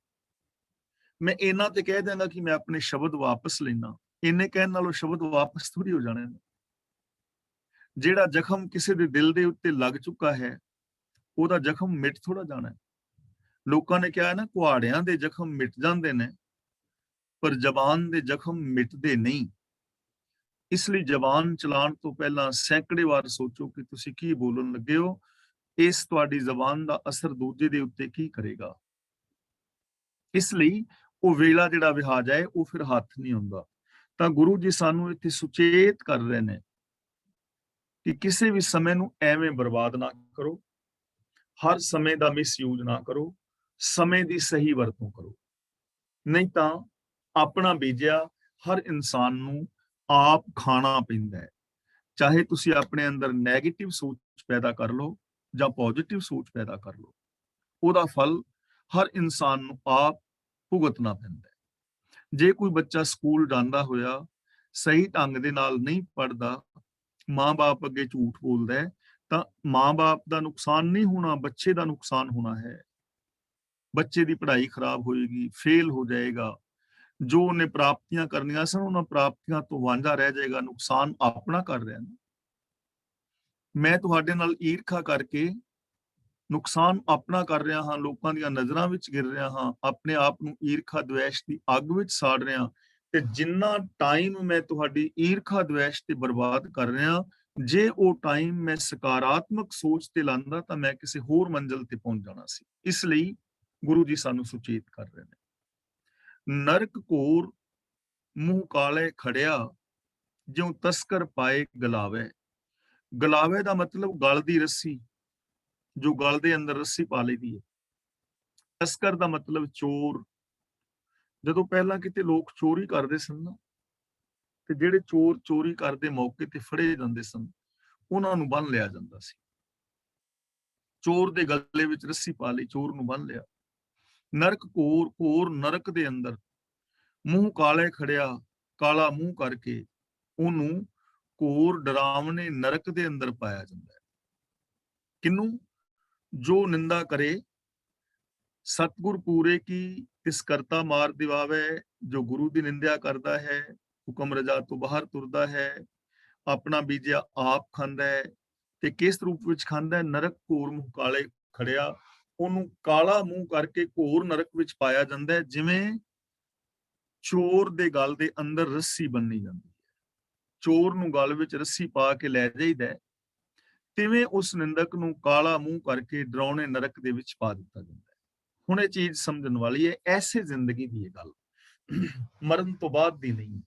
ਮੈਂ ਇਹਨਾਂ ਤੇ ਕਹਿ ਦਿਆਂਗਾ ਕਿ ਮੈਂ ਆਪਣੇ ਸ਼ਬਦ ਵਾਪਸ ਲੈਣਾ। ਇੰਨੇ ਕਹਿਣ ਨਾਲੋਂ ਸ਼ਬਦ ਵਾਪਸ ਥੋੜੀ ਹੋ ਜਾਣੇ ਨੇ। ਜਿਹੜਾ ਜ਼ਖਮ ਕਿਸੇ ਦੇ ਦਿਲ ਦੇ ਉੱਤੇ ਲੱਗ ਚੁੱਕਾ ਹੈ, ਉਹਦਾ ਜ਼ਖਮ ਮਿਟ ਥੋੜਾ ਜਾਣਾ ਹੈ। ਲੋਕਾਂ ਨੇ ਕਿਹਾ ਨਾ, ਕੁਹਾੜਿਆਂ ਦੇ ਜ਼ਖਮ ਮਿਟ ਜਾਂਦੇ ਨੇ, ਪਰ ਜ਼ਬਾਨ ਦੇ ਜ਼ਖਮ ਮਿਟਦੇ ਨਹੀਂ। ਇਸ ਲਈ ਜ਼ਬਾਨ ਚਲਾਉਣ ਤੋਂ ਪਹਿਲਾਂ ਸੈਂਕੜੇ ਵਾਰ ਸੋਚੋ ਕਿ ਤੁਸੀਂ ਕੀ ਬੋਲਣ ਲੱਗੇ ਹੋ। ਇਸ ਤੁਹਾਡੀ ਜ਼ਬਾਨ ਦਾ ਅਸਰ ਦੂਜੇ ਦੇ ਉੱਤੇ ਕੀ ਕਰੇਗਾ। ਇਸ ਲਈ ਉਹ ਵੇਲਾ ਜਿਹੜਾ ਵਿਹਾ ਜਾਏ, ਉਹ ਫਿਰ ਹੱਥ ਨਹੀਂ ਆਉਂਦਾ। ਤਾਂ ਗੁਰੂ ਜੀ ਸਾਨੂੰ ਇੱਥੇ ਸੁਚੇਤ ਕਰ ਰਹੇ ਨੇ ਕਿ ਕਿਸੇ ਵੀ ਸਮੇਂ ਨੂੰ ਐਵੇਂ ਬਰਬਾਦ ਨਾ ਕਰੋ। ਹਰ ਸਮੇਂ ਦਾ ਮਿਸਯੂਜ਼ ਨਾ ਕਰੋ। ਸਮੇਂ ਦੀ ਸਹੀ ਵਰਤੋਂ ਕਰੋ, ਨਹੀਂ ਤਾਂ ਆਪਣਾ ਬੀਜਿਆ ਹਰ ਇਨਸਾਨ ਨੂੰ ਆਪ ਖਾਣਾ ਪੈਂਦਾ ਹੈ। ਚਾਹੇ ਤੁਸੀਂ ਆਪਣੇ ਅੰਦਰ ਨੈਗੇਟਿਵ ਸੋਚ ਪੈਦਾ ਕਰ ਲਓ ਜਾਂ ਪੋਜ਼ਿਟਿਵ ਸੋਚ ਪੈਦਾ ਕਰ ਲਓ, ਉਹਦਾ ਫਲ ਹਰ ਇਨਸਾਨ ਨੂੰ ਆਪ ਭੁਗਤਣਾ ਪੈਂਦਾ ਹੈ। ਜੇ ਕੋਈ ਬੱਚਾ ਸਕੂਲ ਜਾਂਦਾ ਹੋਇਆ ਸਹੀ ਢੰਗ ਦੇ ਨਾਲ ਨਹੀਂ ਪੜ੍ਹਦਾ, ਮਾਂ-ਬਾਪ ਅੱਗੇ ਝੂਠ ਬੋਲਦਾ ਹੈ, ਤਾਂ ਮਾਂ-ਬਾਪ ਦਾ ਨੁਕਸਾਨ ਨਹੀਂ ਹੋਣਾ, ਬੱਚੇ ਦਾ ਨੁਕਸਾਨ ਹੋਣਾ ਹੈ। ਬੱਚੇ ਦੀ ਪੜ੍ਹਾਈ ਖਰਾਬ ਹੋਏਗੀ, ਫੇਲ ਹੋ ਜਾਏਗਾ। ਜੋ ਉਹਨੇ ਪ੍ਰਾਪਤੀਆਂ ਕਰਨੀਆਂ ਸਨ, ਉਹਨਾਂ ਪ੍ਰਾਪਤੀਆਂ ਤੋਂ ਵਾਂਝਾ ਰਹਿ ਜਾਏਗਾ। ਨੁਕਸਾਨ ਆਪਣਾ ਕਰ ਰਿਹਾ ਨਾ। ਮੈਂ ਤੁਹਾਡੇ ਨਾਲ ਈਰਖਾ ਕਰਕੇ ਨੁਕਸਾਨ ਆਪਣਾ ਕਰ ਰਿਹਾ ਹਾਂ, ਲੋਕਾਂ ਦੀਆਂ ਨਜ਼ਰਾਂ ਵਿੱਚ ਗਿਰ ਰਿਹਾ ਹਾਂ, ਆਪਣੇ ਆਪ ਨੂੰ ਈਰਖਾ ਦਵੇਸ਼ ਦੀ ਅੱਗ ਵਿੱਚ ਸਾੜ ਰਿਹਾ। ਤੇ ਜਿੰਨਾ ਟਾਈਮ ਮੈਂ ਤੁਹਾਡੀ ਈਰਖਾ ਦਵੇਸ਼ ਤੇ ਬਰਬਾਦ ਕਰ ਰਿਹਾ, ਜੇ ਉਹ ਟਾਈਮ ਮੈਂ ਸਕਾਰਾਤਮਕ ਸੋਚ ਤੇ ਲਾਂਦਾ ਤਾਂ ਮੈਂ ਕਿਸੇ ਹੋਰ ਮੰਜ਼ਿਲ ਤੇ ਪਹੁੰਚ ਜਾਣਾ ਸੀ। ਇਸ ਲਈ ਗੁਰੂ ਜੀ ਸਾਨੂੰ ਸੁਚੇਤ ਕਰ ਰਹੇ ਨੇ। ਨਰਕ ਘੋਰ ਮੂੰਹ ਕਾਲੇ ਖੜਿਆ, ਜਿਉ ਤਸਕਰ ਪਾਏ ਗਲਾਵੇ। ਗਲਾਵੇ ਦਾ ਮਤਲਬ ਗਲ ਦੀ ਰੱਸੀ, ਜੋ ਗਲ ਦੇ ਅੰਦਰ ਰੱਸੀ ਪਾ ਲਈਦੀ ਹੈ। ਤਸਕਰ ਦਾ ਮਤਲਬ ਚੋਰ। ਜਦੋਂ ਪਹਿਲਾਂ ਕਿਤੇ ਲੋਕ ਚੋਰੀ ਕਰਦੇ ਸਨ ਨਾ, ਤੇ ਜਿਹੜੇ ਚੋਰ ਚੋਰੀ ਕਰਦੇ ਮੌਕੇ ਤੇ ਫੜੇ ਜਾਂਦੇ ਸਨ, ਉਹਨਾਂ ਨੂੰ ਬੰਨ ਲਿਆ ਜਾਂਦਾ ਸੀ। ਚੋਰ ਦੇ ਗਲੇ ਵਿੱਚ ਰੱਸੀ ਪਾ ਲਈ, ਚੋਰ ਨੂੰ ਬੰਨ ਲਿਆ। ਨਰਕ ਘੋਰ ਨਰਕ ਦੇ ਅੰਦਰ ਮੂੰਹ ਕਾਲੇ ਖੜਿਆ, ਕਾਲਾ ਮੂੰਹ ਕਰਕੇ ਉਹਨੂੰ ਘੋਰ ਡਰਾਵਨੇ ਨਰਕ ਦੇ ਅੰਦਰ ਪਾਇਆ ਜਾਂਦਾ ਹੈ। ਕਿਹਨੂੰ? ਜੋ ਨਿੰਦਾ ਕਰੇ। ਸਤਿਗੁਰ ਪੂਰੇ ਕੀ ਤਿਸ ਕਰਤਾ ਮਾਰ ਦਿਵਾਵੇ। ਜੋ ਗੁਰੂ ਦੀ ਨਿੰਦਿਆ ਕਰਦਾ ਹੈ, ਹੁਕਮ ਰਜਾ ਤੋਂ ਬਾਹਰ ਤੁਰਦਾ ਹੈ, ਆਪਣਾ ਬੀਜਿਆ ਆਪ ਖਾਂਦਾ ਹੈ। ਤੇ ਕਿਸ ਰੂਪ ਵਿੱਚ ਖਾਂਦਾ ਹੈ? ਨਰਕ ਘੋਰ ਮੂੰਹ ਕਾਲੇ ਖੜਿਆ, ਉਹਨੂੰ ਕਾਲਾ ਮੂੰਹ ਕਰਕੇ ਘੋਰ ਨਰਕ ਵਿੱਚ ਪਾਇਆ ਜਾਂਦਾ ਹੈ। ਜਿਵੇਂ ਚੋਰ ਦੇ ਗਲ ਦੇ ਅੰਦਰ ਰੱਸੀ ਬੰਨੀ ਜਾਂਦੀ ਹੈ, ਚੋਰ ਨੂੰ ਗਲ ਵਿੱਚ ਰੱਸੀ ਪਾ ਕੇ ਲੈ ਜਾਈਦਾ ਹੈ, ਤਿਵੇਂ ਉਸ ਨਿੰਦਕ ਨੂੰ ਕਾਲਾ ਮੂੰਹ ਕਰਕੇ ਡਰਾਉਣੇ ਨਰਕ ਦੇ ਵਿੱਚ ਪਾ ਦਿੱਤਾ ਜਾਂਦਾ ਹੈ। ਹੁਣ ਇਹ ਚੀਜ਼ ਸਮਝਣ ਵਾਲੀ ਹੈ। ਐਸੇ ਜ਼ਿੰਦਗੀ ਦੀ ਇਹ ਗੱਲ, ਮਰਨ ਤੋਂ ਬਾਅਦ ਦੀ ਨਹੀਂ।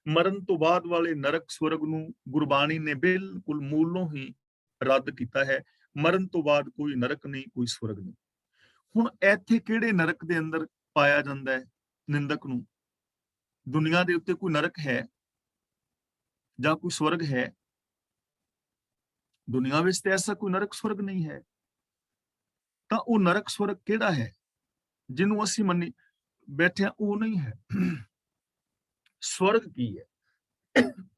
ਮਰਨ ਤੋਂ ਬਾਅਦ ਵਾਲੇ ਨਰਕ ਸਵਰਗ ਨੂੰ ਗੁਰਬਾਣੀ ਨੇ ਬਿਲਕੁਲ ਮੂਲੋਂ ਹੀ ਰੱਦ ਕੀਤਾ ਹੈ। ਮਰਨ ਤੋਂ ਬਾਅਦ ਕੋਈ ਨਰਕ ਨਹੀਂ, ਕੋਈ ਸਵਰਗ ਨਹੀਂ। ਹੁਣ ਇੱਥੇ ਕਿਹੜੇ ਨਰਕ ਦੇ ਅੰਦਰ ਪਾਇਆ ਜਾਂਦਾ ਹੈ ਨਿੰਦਕ ਨੂੰ? ਦੁਨੀਆ ਦੇ ਉੱਤੇ ਕੋਈ ਨਰਕ ਹੈ ਜਾਂ ਕੋਈ ਸਵਰਗ ਹੈ? ਦੁਨੀਆ ਵਿੱਚ ਤੇ ਐਸਾ ਕੋਈ ਨਰਕ ਸਵਰਗ ਨਹੀਂ ਹੈ। ਤਾਂ ਉਹ ਨਰਕ ਸਵਰਗ ਕਿਹੜਾ ਹੈ ਜਿਹਨੂੰ ਅਸੀਂ ਮੰਨੀ ਬੈਠੇ ਹਾਂ? ਉਹ ਨਹੀਂ ਹੈ। ਸਵਰਗ ਕੀ ਹੈ?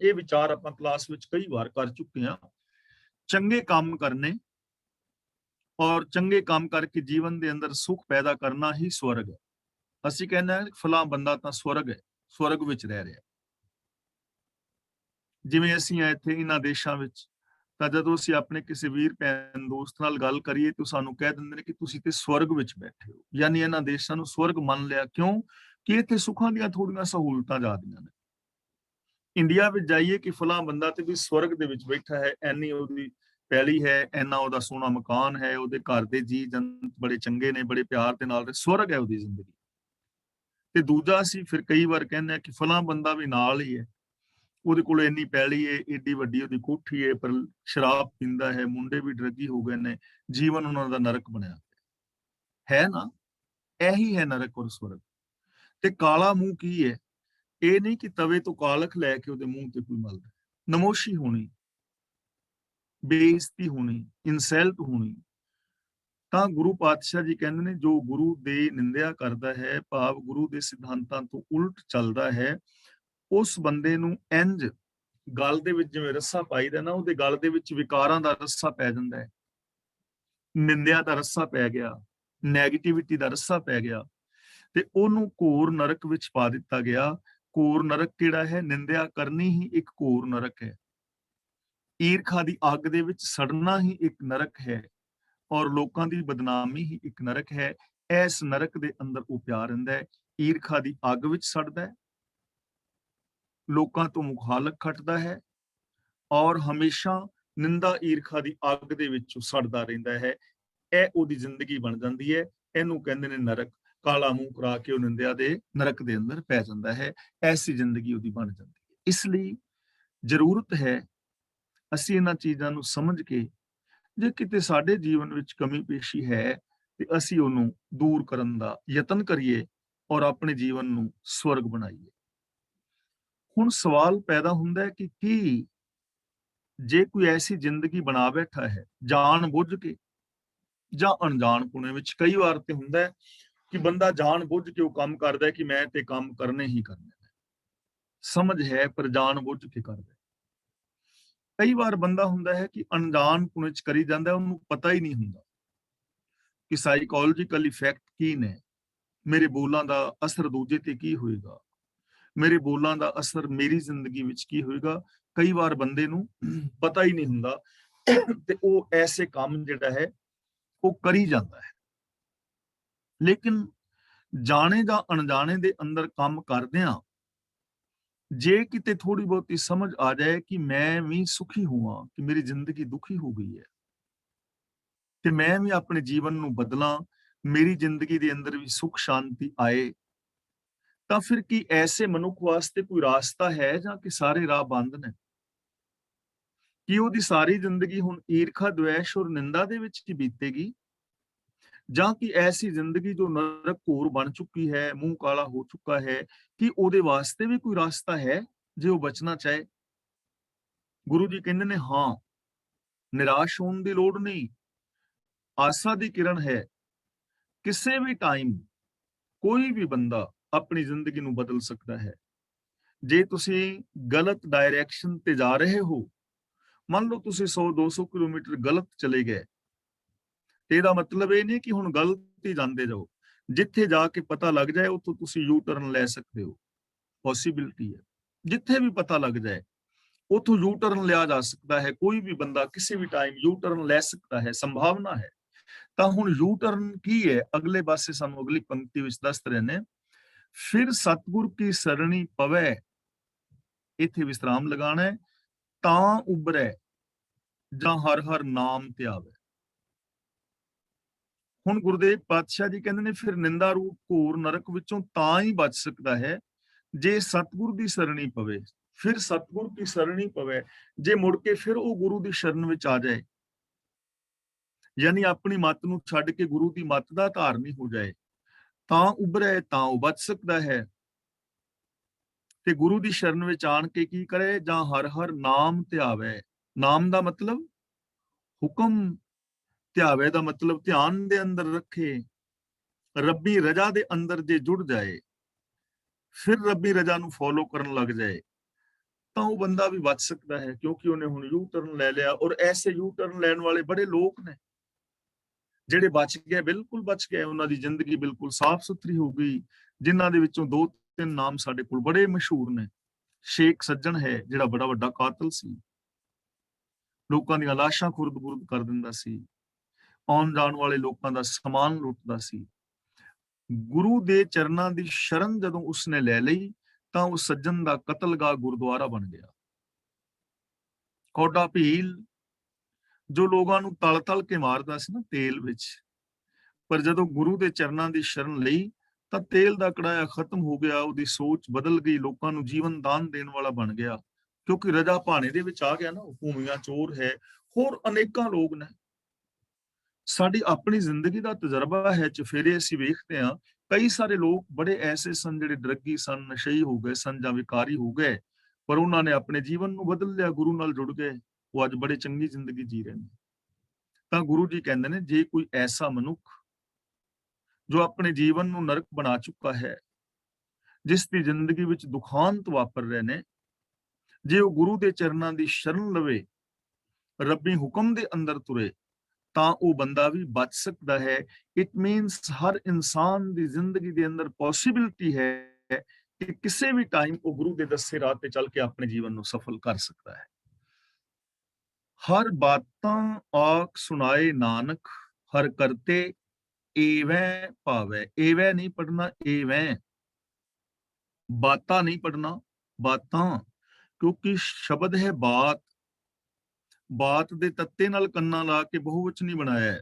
ਇਹ ਵਿਚਾਰ ਆਪਾਂ ਕਲਾਸ ਵਿੱਚ ਕਈ ਵਾਰ ਕਰ ਚੁੱਕੇ ਹਾਂ। ਚੰਗੇ ਕੰਮ ਕਰਨੇ ਔਰ ਚੰਗੇ ਕੰਮ ਕਰਕੇ ਜੀਵਨ ਦੇ ਅੰਦਰ ਸੁੱਖ ਪੈਦਾ ਕਰਨਾ ਹੀ ਸਵਰਗ ਹੈ। ਅਸੀਂ ਕਹਿੰਦੇ ਹਾਂ ਫਲਾਂ ਬੰਦਾ ਤਾਂ ਸਵਰਗ ਹੈ, ਸਵਰਗ ਵਿੱਚ ਰਹਿ ਰਿਹਾ। ਜਿਵੇਂ ਅਸੀਂ ਆ ਇੱਥੇ ਇਹਨਾਂ ਦੇਸ਼ਾਂ ਵਿੱਚ, ਤਾਂ ਜਦੋਂ ਅਸੀਂ ਆਪਣੇ ਕਿਸੇ ਵੀਰ ਭੈਣ ਦੋਸਤ ਨਾਲ ਗੱਲ ਕਰੀਏ ਤਾਂ ਸਾਨੂੰ ਕਹਿ ਦਿੰਦੇ ਨੇ ਕਿ ਤੁਸੀਂ ਤੇ ਸਵਰਗ ਵਿੱਚ ਬੈਠੇ ਹੋ। ਯਾਨੀ ਇਹਨਾਂ ਦੇਸ਼ਾਂ ਨੂੰ ਸਵਰਗ ਮੰਨ ਲਿਆ। ਕਿਉਂ? ਕਿ ਇੱਥੇ ਸੁੱਖਾਂ ਦੀਆਂ ਥੋੜੀਆਂ ਸਹੂਲਤਾਂ ਜ਼ਿਆਦੀਆਂ ਨੇ। ਇੰਡੀਆ ਵਿੱਚ ਜਾਈਏ ਕਿ ਫਲਾਂ ਬੰਦਾ ਤੇ ਵੀ ਸਵਰਗ ਦੇ ਵਿੱਚ ਬੈਠਾ ਹੈ, ਐਨੀ ਉਹਦੀ ਪੈਲੀ ਹੈ, ਐਨਾ ਉਹਦਾ ਸੋਹਣਾ ਮਕਾਨ ਹੈ, ਉਹਦੇ ਘਰ ਦੇ ਜੀ ਜੰਤ ਬੜੇ ਚੰਗੇ ਨੇ, ਬੜੇ ਪਿਆਰ ਦੇ ਨਾਲ, ਸਵਰਗ ਹੈ ਉਹਦੀ ਜ਼ਿੰਦਗੀ। ਤੇ ਦੂਜਾ ਅਸੀਂ ਫਿਰ ਕਈ ਵਾਰ ਕਹਿੰਦੇ ਆ ਕਿ ਫਲਾਂ ਬੰਦਾ ਵੀ ਨਾਲ ਹੀ ਹੈ, ਉਹਦੇ ਕੋਲ ਇੰਨੀ ਪੈਲੀ ਹੈ, ਏਡੀ ਵੱਡੀ ਉਹਦੀ ਕੋਠੀ ਹੈ, ਪਰ ਸ਼ਰਾਬ ਪੀਂਦਾ ਹੈ, ਮੁੰਡੇ ਵੀ ਡਰੱਗੀ ਹੋ ਗਏ ਨੇ, ਜੀਵਨ ਉਹਨਾਂ ਦਾ ਨਰਕ ਬਣਿਆ ਹੈ ਨਾ। ਇਹੀ ਹੈ ਨਰਕ ਔਰ ਸਵਰਗ। ਤੇ ਕਾਲਾ ਮੂੰਹ ਕੀ ਹੈ? ਇਹ ਨਹੀਂ ਕਿ ਤਵੇ ਤੋਂ ਕਾਲਖ ਲੈ ਕੇ ਉਹਦੇ ਮੂੰਹ ਤੇ ਕੋਈ ਮਲਦਾ। ਨਮੋਸ਼ੀ ਹੋਣੀ, ਬੇਇੱਜ਼ਤੀ ਹੋਣੀ, ਇਨਸਲਟ ਹੋਣੀ। ਤਾਂ ਗੁਰੂ ਪਾਤਸ਼ਾਹ ਜੀ ਕਹਿੰਦੇ ਨੇ ਜੋ ਗੁਰੂ ਦੇ ਨਿੰਦਿਆ ਕਰਦਾ ਹੈ, ਭਾਵ ਗੁਰੂ ਦੇ ਸਿਧਾਂਤਾਂ ਤੋਂ ਉਲਟ ਚੱਲਦਾ ਹੈ, ਉਸ ਬੰਦੇ ਨੂੰ ਇੰਜ ਗਲ ਦੇ ਵਿੱਚ ਜਿਵੇਂ ਰੱਸਾ ਪਾਈਦਾ ਨਾ, ਉਹਦੇ ਗਲ ਦੇ ਵਿੱਚ ਵਿਕਾਰਾਂ ਦਾ ਰੱਸਾ ਪੈ ਜਾਂਦਾ ਹੈ, ਨਿੰਦਿਆ ਦਾ ਰੱਸਾ ਪੈ ਗਿਆ, ਨੈਗੇਟਿਵਿਟੀ ਦਾ ਰੱਸਾ ਪੈ ਗਿਆ, ਤੇ ਉਹਨੂੰ ਘੋਰ ਨਰਕ ਵਿੱਚ ਪਾ ਦਿੱਤਾ ਗਿਆ। ਘੋਰ ਨਰਕ ਕਿਹੜਾ ਹੈ? ਨਿੰਦਿਆ ਕਰਨੀ ਹੀ ਇੱਕ ਘੋਰ ਨਰਕ ਹੈ। ਈਰਖਾ ਦੀ ਅੱਗ ਦੇ ਵਿੱਚ ਸੜਨਾ ਹੀ ਇੱਕ ਨਰਕ ਹੈ, ਔਰ ਲੋਕਾਂ ਦੀ ਬਦਨਾਮੀ ਹੀ ਇੱਕ ਨਰਕ ਹੈ। ਇਸ ਨਰਕ ਦੇ ਅੰਦਰ ਉਹ ਪਿਆ ਰਹਿੰਦਾ ਹੈ। ਈਰਖਾ ਦੀ ਅੱਗ ਵਿੱਚ ਸੜਦਾ ਹੈ, ਲੋਕਾਂ ਤੋਂ ਮੁਖਾਲਕ ਖੱਟਦਾ ਹੈ, ਔਰ ਹਮੇਸ਼ਾ ਨਿੰਦਾ ਈਰਖਾ ਦੀ ਅੱਗ ਦੇ ਵਿੱਚ ਸੜਦਾ ਰਹਿੰਦਾ ਹੈ। ਇਹ ਉਹਦੀ ਜ਼ਿੰਦਗੀ ਬਣ ਜਾਂਦੀ ਹੈ। ਇਹਨੂੰ ਕਹਿੰਦੇ ਨੇ ਨਰਕ। ਕਾਲਾ ਮੂੰਹ ਕਰਾ ਕੇ ਉਹ ਨਿੰਦਿਆ ਦੇ ਨਰਕ ਦੇ ਅੰਦਰ ਪੈ ਜਾਂਦਾ ਹੈ। ਐਸੀ ਜ਼ਿੰਦਗੀ ਉਹਦੀ ਬਣ ਜਾਂਦੀ ਹੈ। ਇਸ ਲਈ ਜ਼ਰੂਰਤ ਹੈ ਅਸੀਂ ਇਹਨਾਂ ਚੀਜ਼ਾਂ ਨੂੰ ਸਮਝ ਕੇ, ਜੇ ਕਿਤੇ ਸਾਡੇ ਜੀਵਨ ਵਿੱਚ ਕਮੀ ਪੇਸ਼ੀ ਹੈ ਤੇ ਅਸੀਂ ਉਹਨੂੰ ਦੂਰ ਕਰਨ ਦਾ ਯਤਨ ਕਰੀਏ ਔਰ ਆਪਣੇ ਜੀਵਨ ਨੂੰ ਸਵਰਗ ਬਣਾਈਏ। ਹੁਣ ਸਵਾਲ ਪੈਦਾ ਹੁੰਦਾ ਹੈ ਕਿ ਕੀ ਜੇ ਕੋਈ ਐਸੀ ਜ਼ਿੰਦਗੀ ਬਣਾ ਬੈਠਾ ਹੈ ਜਾਣ ਬੁੱਝ ਕੇ ਜਾਂ ਅਣਜਾਣਪੁਣੇ ਵਿੱਚ, ਕਈ ਵਾਰ ਤੇ ਹੁੰਦਾ ਹੈ ਕਿ ਬੰਦਾ ਜਾਣ ਬੁੱਝ ਕੇ ਉਹ ਕੰਮ ਕਰਦਾ ਹੈ ਕਿ ਮੈਂ ਤੇ ਕੰਮ ਕਰਨੇ ਹੀ ਕਰਨੇ, ਸਮਝ ਹੈ ਪਰ ਜਾਣ ਬੁੱਝ ਕੇ ਕਰਦਾ। ਕਈ ਵਾਰ ਬੰਦਾ ਹੁੰਦਾ ਹੈ ਕਿ ਅਣਜਾਣਪੁਣੇ ਚ ਕਰੀ ਜਾਂਦਾ, ਉਹਨੂੰ ਪਤਾ ਹੀ ਨਹੀਂ ਹੁੰਦਾ ਕਿ ਸਾਈਕੋਲੋਜੀਕਲ ਇਫੈਕਟ ਕੀ ਨੇ, ਮੇਰੇ ਬੋਲਾਂ ਦਾ ਅਸਰ ਦੂਜੇ ਤੇ ਕੀ ਹੋਏਗਾ, ਮੇਰੇ ਬੋਲਾਂ ਦਾ ਅਸਰ ਮੇਰੀ ਜ਼ਿੰਦਗੀ ਵਿੱਚ ਕੀ ਹੋਏਗਾ। ਕਈ ਵਾਰ ਬੰਦੇ ਨੂੰ ਪਤਾ ਹੀ ਨਹੀਂ ਹੁੰਦਾ ਤੇ ਉਹ ਐਸੇ ਕੰਮ ਜਿਹੜਾ ਹੈ ਉਹ ਕਰੀ ਜਾਂਦਾ ਹੈ। ਲੇਕਿਨ ਜਾਣੇ ਜਾਂ ਅਣਜਾਣੇ ਦੇ ਅੰਦਰ ਕੰਮ ਕਰਦਿਆਂ ਜੇ ਕਿਤੇ ਥੋੜੀ ਬਹੁਤੀ ਸਮਝ ਆ ਜਾਏ ਕਿ ਮੈਂ ਵੀ ਸੁਖੀ ਹੋਵਾਂ, ਕਿ ਮੇਰੀ ਜ਼ਿੰਦਗੀ ਦੁਖੀ ਹੋ ਗਈ ਹੈ ਤੇ ਮੈਂ ਵੀ ਆਪਣੇ ਜੀਵਨ ਨੂੰ ਬਦਲਾਂ, ਮੇਰੀ ਜ਼ਿੰਦਗੀ ਦੇ ਅੰਦਰ ਵੀ ਸੁਖ ਸ਼ਾਂਤੀ ਆਏ, ਤਾਂ ਫਿਰ ਕੀ ਐਸੇ ਮਨੁੱਖ ਵਾਸਤੇ ਕੋਈ ਰਾਸਤਾ ਹੈ ਜਾਂ ਕਿ ਸਾਰੇ ਰਾਹ ਬੰਦ ਨੇ? ਕਿ ਉਹਦੀ ਸਾਰੀ ਜ਼ਿੰਦਗੀ ਹੁਣ ਈਰਖਾ, ਦੁਐਸ਼ ਔਰ ਨਿੰਦਾ ਦੇ ਵਿੱਚ ਕੀ ਬੀਤੇਗੀ? ਜਾਂ ਕਿ ਐਸੀ ਜ਼ਿੰਦਗੀ ਜੋ ਨਰਕ ਘੋਰ ਬਣ ਚੁੱਕੀ ਹੈ, ਮੂੰਹ ਕਾਲਾ ਹੋ ਚੁੱਕਾ ਹੈ, ਕਿ ਉਹਦੇ ਵਾਸਤੇ ਵੀ ਕੋਈ ਰਾਸਤਾ ਹੈ? ਜੇ ਉਹ ਬਚਣਾ ਚਾਹੇ। ਗੁਰੂ ਜੀ ਕਹਿੰਦੇ ਨੇ ਹਾਂ, ਨਿਰਾਸ਼ ਹੋਣ ਦੀ ਲੋੜ ਨਹੀਂ, ਆਸਾ ਦੀ ਕਿਰਨ ਹੈ। ਕਿਸੇ ਵੀ ਟਾਈਮ ਕੋਈ ਵੀ ਬੰਦਾ ਆਪਣੀ ਜ਼ਿੰਦਗੀ ਨੂੰ ਬਦਲ ਸਕਦਾ ਹੈ। ਜੇ ਤੁਸੀਂ ਗਲਤ ਡਾਇਰੈਕਸ਼ਨ ਤੇ ਜਾ ਰਹੇ ਹੋ, ਮੰਨ ਲਓ ਤੁਸੀਂ 100-200 ਕਿਲੋਮੀਟਰ ਗਲਤ ਚਲੇ ਗਏ, ਤੇ ਇਹਦਾ ਮਤਲਬ ਇਹ ਨਹੀਂ ਕਿ ਹੁਣ ਗਲਤ ਹੀ ਜਾਂਦੇ ਜਾਓ। ਜਿੱਥੇ ਜਾ ਕੇ ਪਤਾ ਲੱਗ ਜਾਏ ਉੱਥੋਂ ਤੁਸੀਂ ਯੂ ਟਰਨ ਲੈ ਸਕਦੇ ਹੋ, ਪੋਸੀਬਿਲਿਟੀ ਹੈ। ਜਿੱਥੇ ਵੀ ਪਤਾ ਲੱਗ ਜਾਏ ਉੱਥੋਂ ਯੂ ਟਰਨ ਲਿਆ ਜਾ ਸਕਦਾ ਹੈ। ਕੋਈ ਵੀ ਬੰਦਾ ਕਿਸੇ ਵੀ ਟਾਈਮ ਯੂ ਟਰਨ ਲੈ ਸਕਦਾ ਹੈ, ਸੰਭਾਵਨਾ ਹੈ। ਤਾਂ ਹੁਣ ਯੂ ਟਰਨ ਕੀ ਹੈ? ਅਗਲੇ ਪਾਸੇ ਸਾਨੂੰ ਅਗਲੀ ਪੰਕਤੀ ਵਿੱਚ ਦੱਸ ਰਹੇ ਨੇ, ਫਿਰ ਸਤਿਗੁਰ ਕੀ ਸਰਣੀ ਪਵੈ, ਇੱਥੇ ਵਿਸਰਾਮ ਲਗਾਣਾ ਹੈ, ਤਾਂ ਉਬਰੈ ਜਾਂ ਹਰ ਹਰ ਨਾਮ ਧਿਆਵੈ। ਹੁਣ ਗੁਰਦੇਵ ਪਾਤਸ਼ਾਹ ਜੀ ਕਹਿੰਦੇ ਨੇ ਫਿਰ ਨਿੰਦਾ ਰੂਪ ਘੋਰ ਨਰਕ ਵਿੱਚੋਂ ਤਾਂ ਹੀ ਬਚ ਸਕਦਾ ਹੈ ਜੇ ਸਤਿਗੁਰ ਦੀ ਸਰਣੀ ਪਵੇ। ਫਿਰ ਸਤਿਗੁਰ ਦੀ ਸਰਣੀ ਪਵੇ, ਜੇ ਮੁੜ ਕੇ ਫਿਰ ਉਹ ਗੁਰੂ ਦੀ ਸ਼ਰਨ ਵਿੱਚ ਆ ਜਾਏ, ਯਾਨੀ ਆਪਣੀ ਮੱਤ ਨੂੰ ਛੱਡ ਕੇ ਗੁਰੂ ਦੀ ਮੱਤ ਦਾ ਧਾਰਨੀ ਹੋ ਜਾਏ, ਤਾਂ ਉਭਰੇ, ਤਾਂ ਉਹ ਬਚ ਸਕਦਾ ਹੈ। ਤੇ ਗੁਰੂ ਦੀ ਸ਼ਰਨ ਵਿੱਚ ਆਣ ਕੇ ਕੀ ਕਰੇ? ਜਾਂ ਹਰ ਹਰ ਨਾਮ ਧਿਆਵੇ। ਨਾਮ ਦਾ ਮਤਲਬ ਹੁਕਮ, ਧਿਆਵੇ ਦਾ ਮਤਲਬ ਧਿਆਨ ਦੇ ਅੰਦਰ ਰੱਖੇ। ਰੱਬੀ ਰਜਾ ਦੇ ਅੰਦਰ ਜੇ ਜੁੜ ਜਾਏ, ਫਿਰ ਰੱਬੀ ਰਜਾ ਨੂੰ ਫੋਲੋ ਕਰਨ ਲੱਗ ਜਾਏ, ਤਾਂ ਉਹ ਬੰਦਾ ਵੀ ਬਚ ਸਕਦਾ ਹੈ, ਕਿਉਂਕਿ ਉਹਨੇ ਹੁਣ ਯੂ ਟਰਨ ਲੈ ਲਿਆ। ਔਰ ਐਸੇ ਯੂ ਟਰਨ ਲੈਣ ਵਾਲੇ ਬੜੇ ਲੋਕ ਨੇ ਜਿਹੜੇ ਬਚ ਗਏ, ਬਿਲਕੁਲ ਬਚ ਗਏ। ਉਹਨਾਂ ਦੀ ਜ਼ਿੰਦਗੀ ਬਿਲਕੁਲ ਸਾਫ਼ ਸੁਥਰੀ ਹੋ ਗਈ, ਜਿਨ੍ਹਾਂ ਦੇ ਵਿੱਚੋਂ 2-3 ਨਾਮ ਸਾਡੇ ਕੋਲ ਬੜੇ ਮਸ਼ਹੂਰ ਨੇ। ਸ਼ੇਖ ਸੱਜਣ ਹੈ ਜਿਹੜਾ ਬੜਾ ਵੱਡਾ ਕਾਤਲ ਸੀ, ਲੋਕਾਂ ਦੀਆਂ ਲਾਸ਼ਾਂ ਖੁਰਦ-ਬੁਰਦ ਕਰ ਦਿੰਦਾ ਸੀ, ਆਉਣ ਜਾਣ ਵਾਲੇ ਲੋਕਾਂ ਦਾ ਸਮਾਨ ਲੁੱਟਦਾ ਸੀ। ਗੁਰੂ ਦੇ ਚਰਨਾਂ ਦੀ ਸ਼ਰਨ ਜਦੋਂ ਉਸਨੇ ਲੈ ਲਈ, ਤਾਂ ਉਹ ਸੱਜਣ ਦਾ ਕਤਲਗਾਹ ਗੁਰਦੁਆਰਾ ਬਣ ਗਿਆ। ਕੌਡਾ ਭੀਲ ਜੋ ਲੋਕਾਂ ਨੂੰ ਤਲ-ਤਲ ਕੇ ਮਾਰਦਾ ਸੀ ਨਾ ਤੇਲ ਵਿੱਚ, ਪਰ ਜਦੋਂ ਗੁਰੂ ਦੇ ਚਰਨਾਂ ਦੀ ਸ਼ਰਨ ਲਈ ਤਾਂ ਤੇਲ ਦਾ ਕੜਾਇਆ ਖਤਮ ਹੋ ਗਿਆ, ਉਹਦੀ ਸੋਚ ਬਦਲ ਗਈ, ਲੋਕਾਂ ਨੂੰ ਜੀਵਨ ਦਾਨ ਦੇਣ ਵਾਲਾ ਬਣ ਗਿਆ, ਕਿਉਂਕਿ ਰਜਾ ਭਾਣੇ ਦੇ ਵਿੱਚ ਆ ਗਿਆ ਨਾ। ਭੂਮੀਆਂ ਚੋਰ ਹੈ, ਹੋਰ ਅਨੇਕਾਂ ਲੋਕ ਨੇ। ਸਾਡੀ ਆਪਣੀ ਜ਼ਿੰਦਗੀ ਦਾ ਤਜਰਬਾ ਹੈ, ਚਫੇਰੇ ਅਸੀਂ ਵੇਖਦੇ ਹਾਂ, ਕਈ ਸਾਰੇ ਲੋਕ ਬੜੇ ਐਸੇ ਸਨ ਜਿਹੜੇ ਡਰੱਗੀ ਸਨ, ਨਸ਼ਈ ਹੋ ਗਏ ਸਨ ਜਾਂ ਵਿਕਾਰੀ ਹੋ ਗਏ, ਪਰ ਉਹਨਾਂ ਨੇ ਆਪਣੇ ਜੀਵਨ ਨੂੰ ਬਦਲ ਲਿਆ, ਗੁਰੂ ਨਾਲ ਜੁੜ ਗਏ, ਉਹ ਅੱਜ ਬੜੇ ਚੰਗੀ ਜ਼ਿੰਦਗੀ ਜੀ ਰਹੇ ਨੇ। ਤਾਂ ਗੁਰੂ ਜੀ ਕਹਿੰਦੇ ਨੇ, ਜੇ ਕੋਈ ਐਸਾ ਮਨੁੱਖ ਜੋ ਆਪਣੇ ਜੀਵਨ ਨੂੰ ਨਰਕ ਬਣਾ ਚੁੱਕਾ ਹੈ, ਜਿਸ ਦੀ ਜ਼ਿੰਦਗੀ ਵਿੱਚ ਦੁਖਾਂਤ ਵਾਪਰ ਰਹੇ ਨੇ, ਜੇ ਉਹ ਗੁਰੂ ਦੇ ਚਰਨਾਂ ਦੀ ਸ਼ਰਨ ਲਵੇ, ਰੱਬੀ ਹੁਕਮ ਦੇ ਅੰਦਰ ਤੁਰੇ, ਤਾਂ ਉਹ ਬੰਦਾ ਵੀ ਬਚ ਸਕਦਾ ਹੈ। ਇਟ ਮੀਨਸ ਹਰ ਇਨਸਾਨ ਦੀ ਜ਼ਿੰਦਗੀ ਦੇ ਅੰਦਰ ਪੋਸੀਬਿਲਿਟੀ ਹੈ ਕਿ ਕਿਸੇ ਵੀ ਟਾਈਮ ਉਹ ਗੁਰੂ ਦੇ ਦੱਸੇ ਰਾਹ ਤੇ ਚੱਲ ਕੇ ਆਪਣੇ ਜੀਵਨ ਨੂੰ ਸਫਲ ਕਰ ਸਕਦਾ ਹੈ। ਹਰ ਬਾਤਾਂ ਆਖ ਸੁਣਾਏ ਨਾਨਕ, ਹਰ ਕਰਤੇ ਏਵੈ ਭਾਵੈ। ਏਵੈ ਨਹੀਂ ਪੜਨਾ, ਏਵੈ। ਬਾਤਾਂ ਨਹੀਂ ਪੜਨਾ, ਬਾਤਾਂ, ਕਿਉਂਕਿ ਸ਼ਬਦ ਹੈ ਬਾਤ। ਬਾਤ ਦੇ ਤੱਤੇ ਨਾਲ ਕੰਨਾਂ ਲਾ ਕੇ ਬਹੁਵਚਨੀ ਬਣਾਇਆ ਹੈ,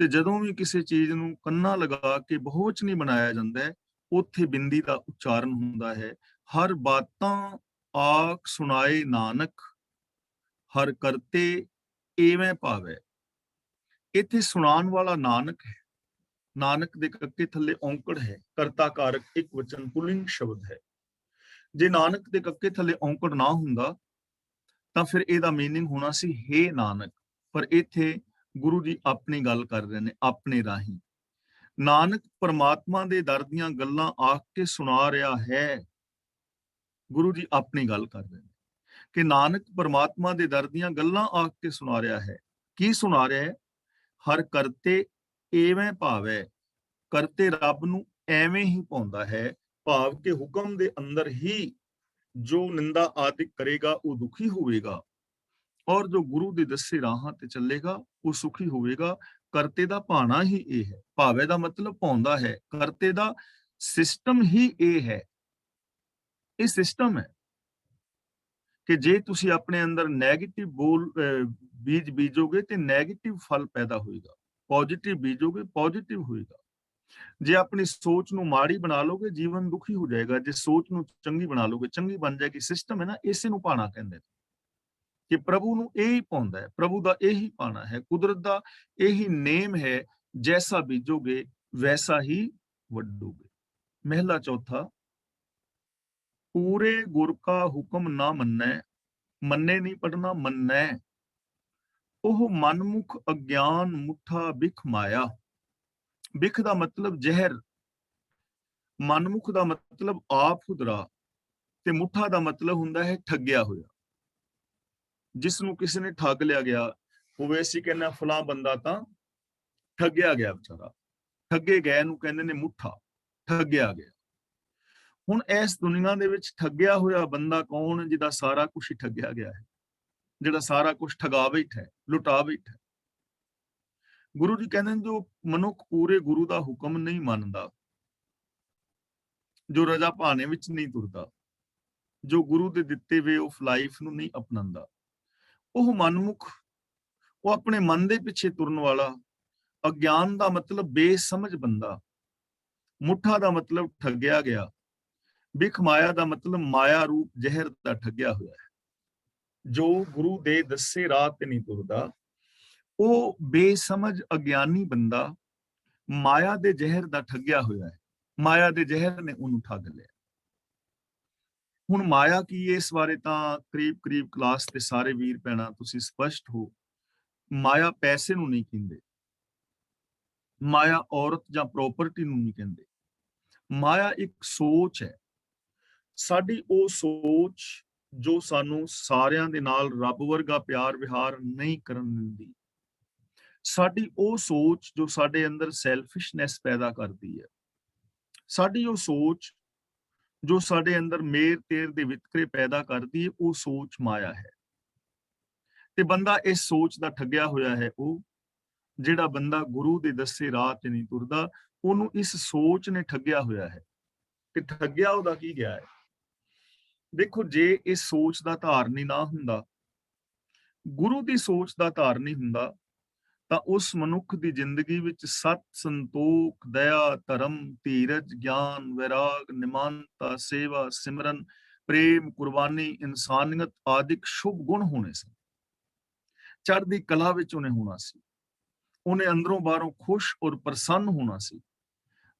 ਤੇ ਜਦੋਂ ਵੀ ਕਿਸੇ ਚੀਜ਼ ਨੂੰ ਕੰਨਾਂ ਲਗਾ ਕੇ ਬਹੁਵਚਨੀ ਬਣਾਇਆ ਜਾਂਦਾ ਹੈ, ਉੱਥੇ ਬਿੰਦੀ ਦਾ ਉਚਾਰਨ ਹੁੰਦਾ ਹੈ। ਹਰ ਬਾਤਾਂ ਆਖ ਸੁਣਾਏ ਨਾਨਕ, ਹਰ ਕਰਤੇ ਏਵੇਂ ਭਾਵੈ। ਇੱਥੇ ਸੁਣਾਉਣ ਵਾਲਾ ਨਾਨਕ ਹੈ। ਨਾਨਕ ਦੇ ਕੱਕੇ ਥੱਲੇ ਔਂਕੜ ਹੈ, ਕਰਤਾ ਕਾਰਕ ਇੱਕ ਵਚਨ ਪੁਲਿੰਗ ਸ਼ਬਦ ਹੈ। ਜੇ ਨਾਨਕ ਦੇ ਕੱਕੇ ਥੱਲੇ ਔਂਕੜ ਨਾ ਹੁੰਦਾ ਤਾਂ ਫਿਰ ਇਹਦਾ ਮੀਨਿੰਗ ਹੋਣਾ ਸੀ ਹੇ ਨਾਨਕ, ਪਰ ਇੱਥੇ ਗੁਰੂ ਜੀ ਆਪਣੀ ਗੱਲ ਕਰ ਰਹੇ ਨੇ ਆਪਣੇ ਰਾਹੀਂ। ਨਾਨਕ ਪਰਮਾਤਮਾ ਦੇ ਦਰ ਦੀਆਂ ਗੱਲਾਂ ਆਖ ਕੇ ਸੁਣਾ ਰਿਹਾ ਹੈ। ਗੁਰੂ ਜੀ ਆਪਣੀ ਗੱਲ ਕਰ ਰਹੇ ਨੇ ਕਿ ਨਾਨਕ ਪਰਮਾਤਮਾ ਦੇ ਦਰ ਦੀਆਂ ਗੱਲਾਂ ਆਖ ਕੇ ਸੁਣਾ ਰਿਹਾ ਹੈ। ਕੀ ਸੁਣਾ ਰਿਹਾ ਹੈ? ਹਰ ਕਰਤੇ ਐਵੇਂ ਭਾਵੈ। ਕਰਤੇ ਰੱਬ ਨੂੰ ਐਵੇਂ ਹੀ ਪਾਉਂਦਾ ਹੈ, ਭਾਵ ਕਿ ਹੁਕਮ ਦੇ ਅੰਦਰ ਹੀ ਜੋ ਨਿੰਦਾ ਆਦਿਕ ਕਰੇਗਾ ਉਹ ਦੁਖੀ ਹੋਵੇਗਾ, ਔਰ ਜੋ ਗੁਰੂ ਦੇ ਦੱਸੇ ਰਾਹਾਂ ਤੇ ਚੱਲੇਗਾ ਉਹ ਸੁਖੀ ਹੋਵੇਗਾ। ਕਰਤੇ ਦਾ ਭਾਣਾ ਹੀ ਇਹ ਹੈ। ਭਾਵੇ ਦਾ ਮਤਲਬ ਪਾਉਂਦਾ ਹੈ, ਕਰਤੇ ਦਾ ਸਿਸਟਮ ਹੀ ਇਹ ਹੈ। ਇਹ ਸਿਸਟਮ ਹੈ ਕਿ ਜੇ ਤੁਸੀਂ ਆਪਣੇ ਅੰਦਰ ਨੈਗੇਟਿਵ ਬੀਜ ਬੀਜੋਗੇ ਤੇ ਨੈਗੇਟਿਵ ਫਲ ਪੈਦਾ ਹੋਏਗਾ, ਪੋਜ਼ਿਟਿਵ ਬੀਜੋਗੇ ਪੋਜ਼ਿਟਿਵ ਹੋਏਗਾ। ਜੇ ਆਪਣੀ ਸੋਚ ਨੂੰ ਮਾੜੀ ਬਣਾ ਲੋਗੇ ਜੀਵਨ ਦੁਖੀ ਹੋ ਜਾਏਗਾ, ਜੇ ਸੋਚ ਨੂੰ ਚੰਗੀ ਬਣਾ ਲੋਗੇ ਚੰਗੀ ਬਣ ਜਾਏਗੀ। ਸਿਸਟਮ ਹੈ ਨਾ, ਇਸੇ ਨੂੰ ਭਾਣਾ ਕਹਿੰਦੇ ਨੇ ਕਿ ਪ੍ਰਭੂ ਨੂੰ ਇਹੀ ਪਾਉਂਦਾ ਹੈ, ਪ੍ਰਭੂ ਦਾ ਇਹੀ ਪਾਣਾ ਹੈ, ਕੁਦਰਤ ਦਾ ਇਹੀ ਨੇਮ ਹੈ। ਜੈਸਾ ਬੀਜੋਗੇ ਵੈਸਾ ਹੀ ਵੱਢੋਗੇ। ਮਹਿਲਾ ਚੌਥਾ। पूरे गुर का हुक्म ना मन्नै, मन्ने नहीं पढ़ना मन्नै, ओह मनमुख अज्ञान मुठा बिख माया। बिख ਦਾ ਮਤਲਬ ਜ਼ਹਿਰ, ਮਨਮੁਖ ਦਾ ਮਤਲਬ ਆਪ ਹੁਦਰਾ, ਤੇ ਮੁੱਠਾ ਦਾ ਮਤਲਬ ਹੁੰਦਾ ਹੈ ਠੱਗਿਆ ਹੋਇਆ। ਜਿਸ ਨੂੰ ਕਿਸੇ ਨੇ ਠੱਗ ਲਿਆ ਗਿਆ ਹੋਵੇ, ਅਸੀਂ ਕਹਿੰਦੇ ਫਲਾਂ ਬੰਦਾ ਤਾਂ ਠੱਗਿਆ ਗਿਆ ਵਿਚਾਰਾ, ਠੱਗੇ ਗਏ ਨੂੰ ਕਹਿੰਦੇ ਨੇ ਮੁੱਠਾ, ਠੱਗਿਆ ਗਿਆ। ਹੁਣ ਇਸ ਦੁਨੀਆ ਦੇ ਵਿੱਚ ਠੱਗਿਆ ਹੋਇਆ ਬੰਦਾ ਕੌਣ? ਜਿਹਦਾ ਸਾਰਾ ਕੁਝ ਹੀ ਠੱਗਿਆ ਗਿਆ ਹੈ, ਜਿਹੜਾ ਸਾਰਾ ਕੁਝ ਠਗਾ ਬੈਠਾ ਹੈ, ਲੁਟਾ ਬੈਠਾ ਹੈ। ਗੁਰੂ ਜੀ ਕਹਿੰਦੇ ਨੇ ਜੋ ਮਨੁੱਖ ਪੂਰੇ ਗੁਰੂ ਦਾ ਹੁਕਮ ਨਹੀਂ ਮੰਨਦਾ, ਜੋ ਰਜਾ ਭਾਣੇ ਵਿੱਚ ਨਹੀਂ ਤੁਰਦਾ, ਜੋ ਗੁਰੂ ਦੇ ਦਿੱਤੇ ਵੇ ਆਫ ਲਾਈਫ ਨੂੰ ਨਹੀਂ ਅਪਣਾਉਂਦਾ, ਉਹ ਮਨਮੁਖ, ਉਹ ਆਪਣੇ ਮਨ ਦੇ ਪਿੱਛੇ ਤੁਰਨ ਵਾਲਾ, ਅਗਿਆਨ ਦਾ ਮਤਲਬ ਬੇਸਮਝ ਬੰਦਾ, ਮੁੱਠਾ ਦਾ ਮਤਲਬ ਠੱਗਿਆ ਗਿਆ, ਬਿਖ ਮਾਇਆ ਦਾ ਮਤਲਬ ਮਾਇਆ ਰੂਪ ਜ਼ਹਿਰ ਦਾ ਠੱਗਿਆ ਹੋਇਆ ਹੈ। ਜੋ ਗੁਰੂ ਦੇ ਦੱਸੇ ਰਾਹ ਤੇ ਨਹੀਂ ਤੁਰਦਾ, ਉਹ ਬੇਸਮਝ ਅਗਿਆਨੀ ਬੰਦਾ ਮਾਇਆ ਦੇ ਜ਼ਹਿਰ ਦਾ ਠੱਗਿਆ ਹੋਇਆ ਹੈ। ਮਾਇਆ ਦੇ ਜ਼ਹਿਰ ਨੇ ਉਹਨੂੰ ਠੱਗ ਲਿਆ। ਹੁਣ ਮਾਇਆ ਕੀ ਹੈ, ਇਸ ਬਾਰੇ ਤਾਂ ਕਰੀਬ ਕਲਾਸ ਤੇ ਸਾਰੇ ਵੀਰ ਭੈਣਾਂ ਤੁਸੀਂ ਸਪਸ਼ਟ ਹੋ। ਮਾਇਆ ਪੈਸੇ ਨੂੰ ਨਹੀਂ ਕਹਿੰਦੇ, ਮਾਇਆ ਔਰਤ ਜਾਂ ਪ੍ਰੋਪਰਟੀ ਨੂੰ ਨਹੀਂ ਕਹਿੰਦੇ। ਮਾਇਆ ਇੱਕ ਸੋਚ ਹੈ, ਸਾਡੀ ਉਹ ਸੋਚ ਜੋ ਸਾਨੂੰ ਸਾਰਿਆਂ ਦੇ ਨਾਲ ਰੱਬ ਵਰਗਾ ਪਿਆਰ ਵਿਹਾਰ ਨਹੀਂ ਕਰਨ ਦਿੰਦੀ। ਸਾਡੀ ਉਹ ਸੋਚ ਜੋ ਸਾਡੇ ਅੰਦਰ ਸੈਲਫਿਸ਼ਨੈਸ ਪੈਦਾ ਕਰਦੀ ਹੈ। ਸਾਡੀ ਉਹ ਸੋਚ ਜੋ ਸਾਡੇ ਅੰਦਰ ਮੇਰ ਤੇਰ ਦੇ ਵਿਤਕਰੇ ਪੈਦਾ ਕਰਦੀ ਹੈ, ਉਹ ਸੋਚ ਮਾਇਆ ਹੈ। ਤੇ ਬੰਦਾ ਇਸ ਸੋਚ ਦਾ ਠੱਗਿਆ ਹੋਇਆ ਹੈ। ਉਹ ਜਿਹੜਾ ਬੰਦਾ ਗੁਰੂ ਦੇ ਦੱਸੇ ਰਾਹ ਤੇ ਨਹੀਂ ਤੁਰਦਾ, ਉਹਨੂੰ ਇਸ ਸੋਚ ਨੇ ਠੱਗਿਆ ਹੋਇਆ ਹੈ। ਤੇ ਠੱਗਿਆ ਉਹਦਾ ਕੀ ਗਿਆ ਹੈ? ਦੇਖੋ, ਜੇ ਇਸ ਸੋਚ ਦਾ ਧਾਰਨੀ ਨਾ ਹੁੰਦਾ, ਗੁਰੂ ਦੀ ਸੋਚ ਦਾ ਧਾਰਨੀ ਹੁੰਦਾ, ਤਾਂ ਉਸ ਮਨੁੱਖ ਦੀ ਜ਼ਿੰਦਗੀ ਵਿੱਚ ਸਤ, ਸੰਤੋਖ, ਦਇਆ, ਧਰਮ, ਧੀਰਜ, ਗਿਆਨ, ਵੈਰਾਗ, ਨਿਮਾਨਤਾ, ਸੇਵਾ, ਸਿਮਰਨ, ਪ੍ਰੇਮ, ਕੁਰਬਾਨੀ, ਇਨਸਾਨੀਅਤ ਆਦਿਕ ਸ਼ੁਭ ਗੁਣ ਹੋਣੇ ਸਨ। ਚੜ੍ਹਦੀ ਕਲਾ ਵਿੱਚ ਉਹਨੇ ਹੋਣਾ ਸੀ। ਉਹਨੇ ਅੰਦਰੋਂ ਬਾਹਰੋਂ ਖੁਸ਼ ਔਰ ਪ੍ਰਸੰਨ ਹੋਣਾ ਸੀ।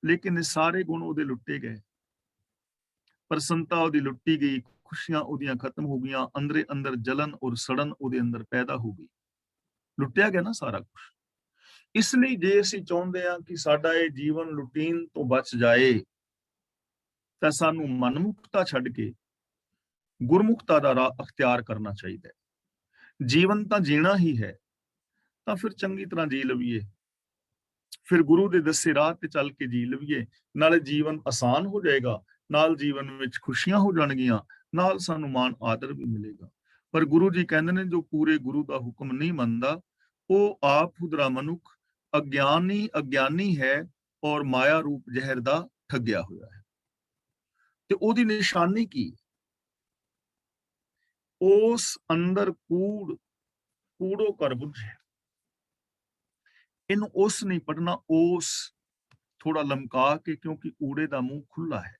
ਲੇਕਿਨ ਇਹ ਸਾਰੇ ਗੁਣ ਉਹਦੇ ਲੁੱਟੇ ਗਏ। ਪ੍ਰਸੰਨਤਾ ਉਹਦੀ ਲੁੱਟੀ ਗਈ, ਖੁਸ਼ੀਆਂ ਉਹਦੀਆਂ ਖਤਮ ਹੋ ਗਈਆਂ, ਅੰਦਰੇ ਅੰਦਰ ਜਲਨ ਔਰ ਸੜਨ ਉਹਦੇ ਅੰਦਰ ਪੈਦਾ ਹੋ ਗਈ। ਲੁੱਟਿਆ ਗਿਆ ਨਾ ਸਾਰਾ ਕੁਝ। ਇਸ ਲਈ ਜੇ ਅਸੀਂ ਚਾਹੁੰਦੇ ਹਾਂ ਕਿ ਸਾਡਾ ਇਹ ਜੀਵਨ ਲੁਟੀਨ ਤੋਂ ਬਚ ਜਾਏ, ਤਾਂ ਸਾਨੂੰ ਮਨਮੁਖਤਾ ਛੱਡ ਕੇ ਗੁਰਮੁਖਤਾ ਦਾ ਰਾਹ ਅਖਤਿਆਰ ਕਰਨਾ ਚਾਹੀਦਾ ਹੈ। ਜੀਵਨ ਤਾਂ ਜੀਣਾ ਹੀ ਹੈ, ਤਾਂ ਫਿਰ ਚੰਗੀ ਤਰ੍ਹਾਂ ਜੀ ਲਵੀਏ, ਫਿਰ ਗੁਰੂ ਦੇ ਦੱਸੇ ਰਾਹ ਤੇ ਚੱਲ ਕੇ ਜੀ ਲਵੀਏ। ਨਾਲੇ ਜੀਵਨ ਆਸਾਨ ਹੋ ਜਾਏਗਾ, ਨਾਲ ਜੀਵਨ ਵਿੱਚ ਖੁਸ਼ੀਆਂ ਹੋ ਜਾਣਗੀਆਂ, ਨਾਲ ਸਾਨੂੰ ਮਾਣ ਆਦਰ ਵੀ ਮਿਲੇਗਾ। ਪਰ ਗੁਰੂ ਜੀ ਕਹਿੰਦੇ ਨੇ ਜੋ ਪੂਰੇ ਗੁਰੂ ਦਾ ਹੁਕਮ ਨਹੀਂ ਮੰਨਦਾ, ਉਹ ਆਪ ਹੁਦਰਾ ਮਨੁੱਖ ਅਗਿਆਨੀ ਹੈ ਔਰ ਮਾਇਆ ਰੂਪ ਜ਼ਹਿਰ ਦਾ ਠੱਗਿਆ ਹੋਇਆ ਹੈ। ਤੇ ਉਹਦੀ ਨਿਸ਼ਾਨੀ ਕੀ? ਉਸ ਅੰਦਰ ਕੂੜੋ ਕਰ ਬੁੱਝੇ। ਇਹਨੂੰ ਉਸ ਨਹੀਂ ਪੜਨਾ, ਉਸ ਥੋੜਾ ਲਮਕਾ ਕੇ, ਕਿਉਂਕਿ ਊੜੇ ਦਾ ਮੂੰਹ ਖੁੱਲਾ ਹੈ।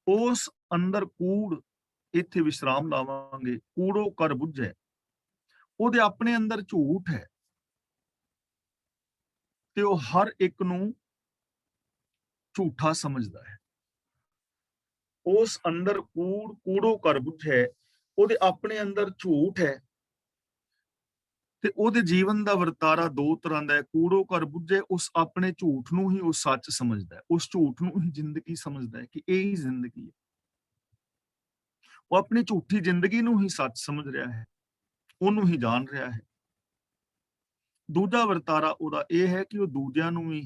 ਉਸ ਅੰਦਰ ਕੂੜ, ਇੱਥੇ ਵਿਸ਼ਰਾਮ ਲਾਵਾਂਗੇ। ਕੂੜੋ ਕਰ ਬੁੱਝੇ, ਉਹਦੇ ਆਪਣੇ ਅੰਦਰ ਝੂਠ ਹੈ ਤੇ ਉਹ ਹਰ ਇੱਕ ਨੂੰ ਝੂਠਾ ਸਮਝਦਾ ਹੈ। ਉਸ ਅੰਦਰ ਕੂੜੋ ਕਰ ਬੁੱਝੇ, ਉਹਦੇ ਆਪਣੇ ਅੰਦਰ ਝੂਠ ਹੈ ਤੇ ਉਹਦੇ ਜੀਵਨ ਦਾ ਵਰਤਾਰਾ ਦੋ ਤਰ੍ਹਾਂ ਦਾ ਹੈ। ਕੂੜੋ ਕਰ ਬੁੱਝੇ, ਉਸ ਆਪਣੇ ਝੂਠ ਨੂੰ ਹੀ ਉਹ ਸੱਚ ਸਮਝਦਾ ਹੈ, ਉਸ ਝੂਠ ਨੂੰ ਹੀ ਜ਼ਿੰਦਗੀ ਸਮਝਦਾ ਹੈ ਕਿ ਇਹ ਹੀ ਜ਼ਿੰਦਗੀ ਹੈ। ਉਹ ਆਪਣੀ ਝੂਠੀ ਜ਼ਿੰਦਗੀ ਨੂੰ ਹੀ ਸੱਚ ਸਮਝ ਰਿਹਾ ਹੈ, ਉਹਨੂੰ ਹੀ ਜਾਣ ਰਿਹਾ ਹੈ। ਦੂਜਾ ਵਰਤਾਰਾ ਉਹਦਾ ਇਹ ਹੈ ਕਿ ਉਹ ਦੂਜਿਆਂ ਨੂੰ ਵੀ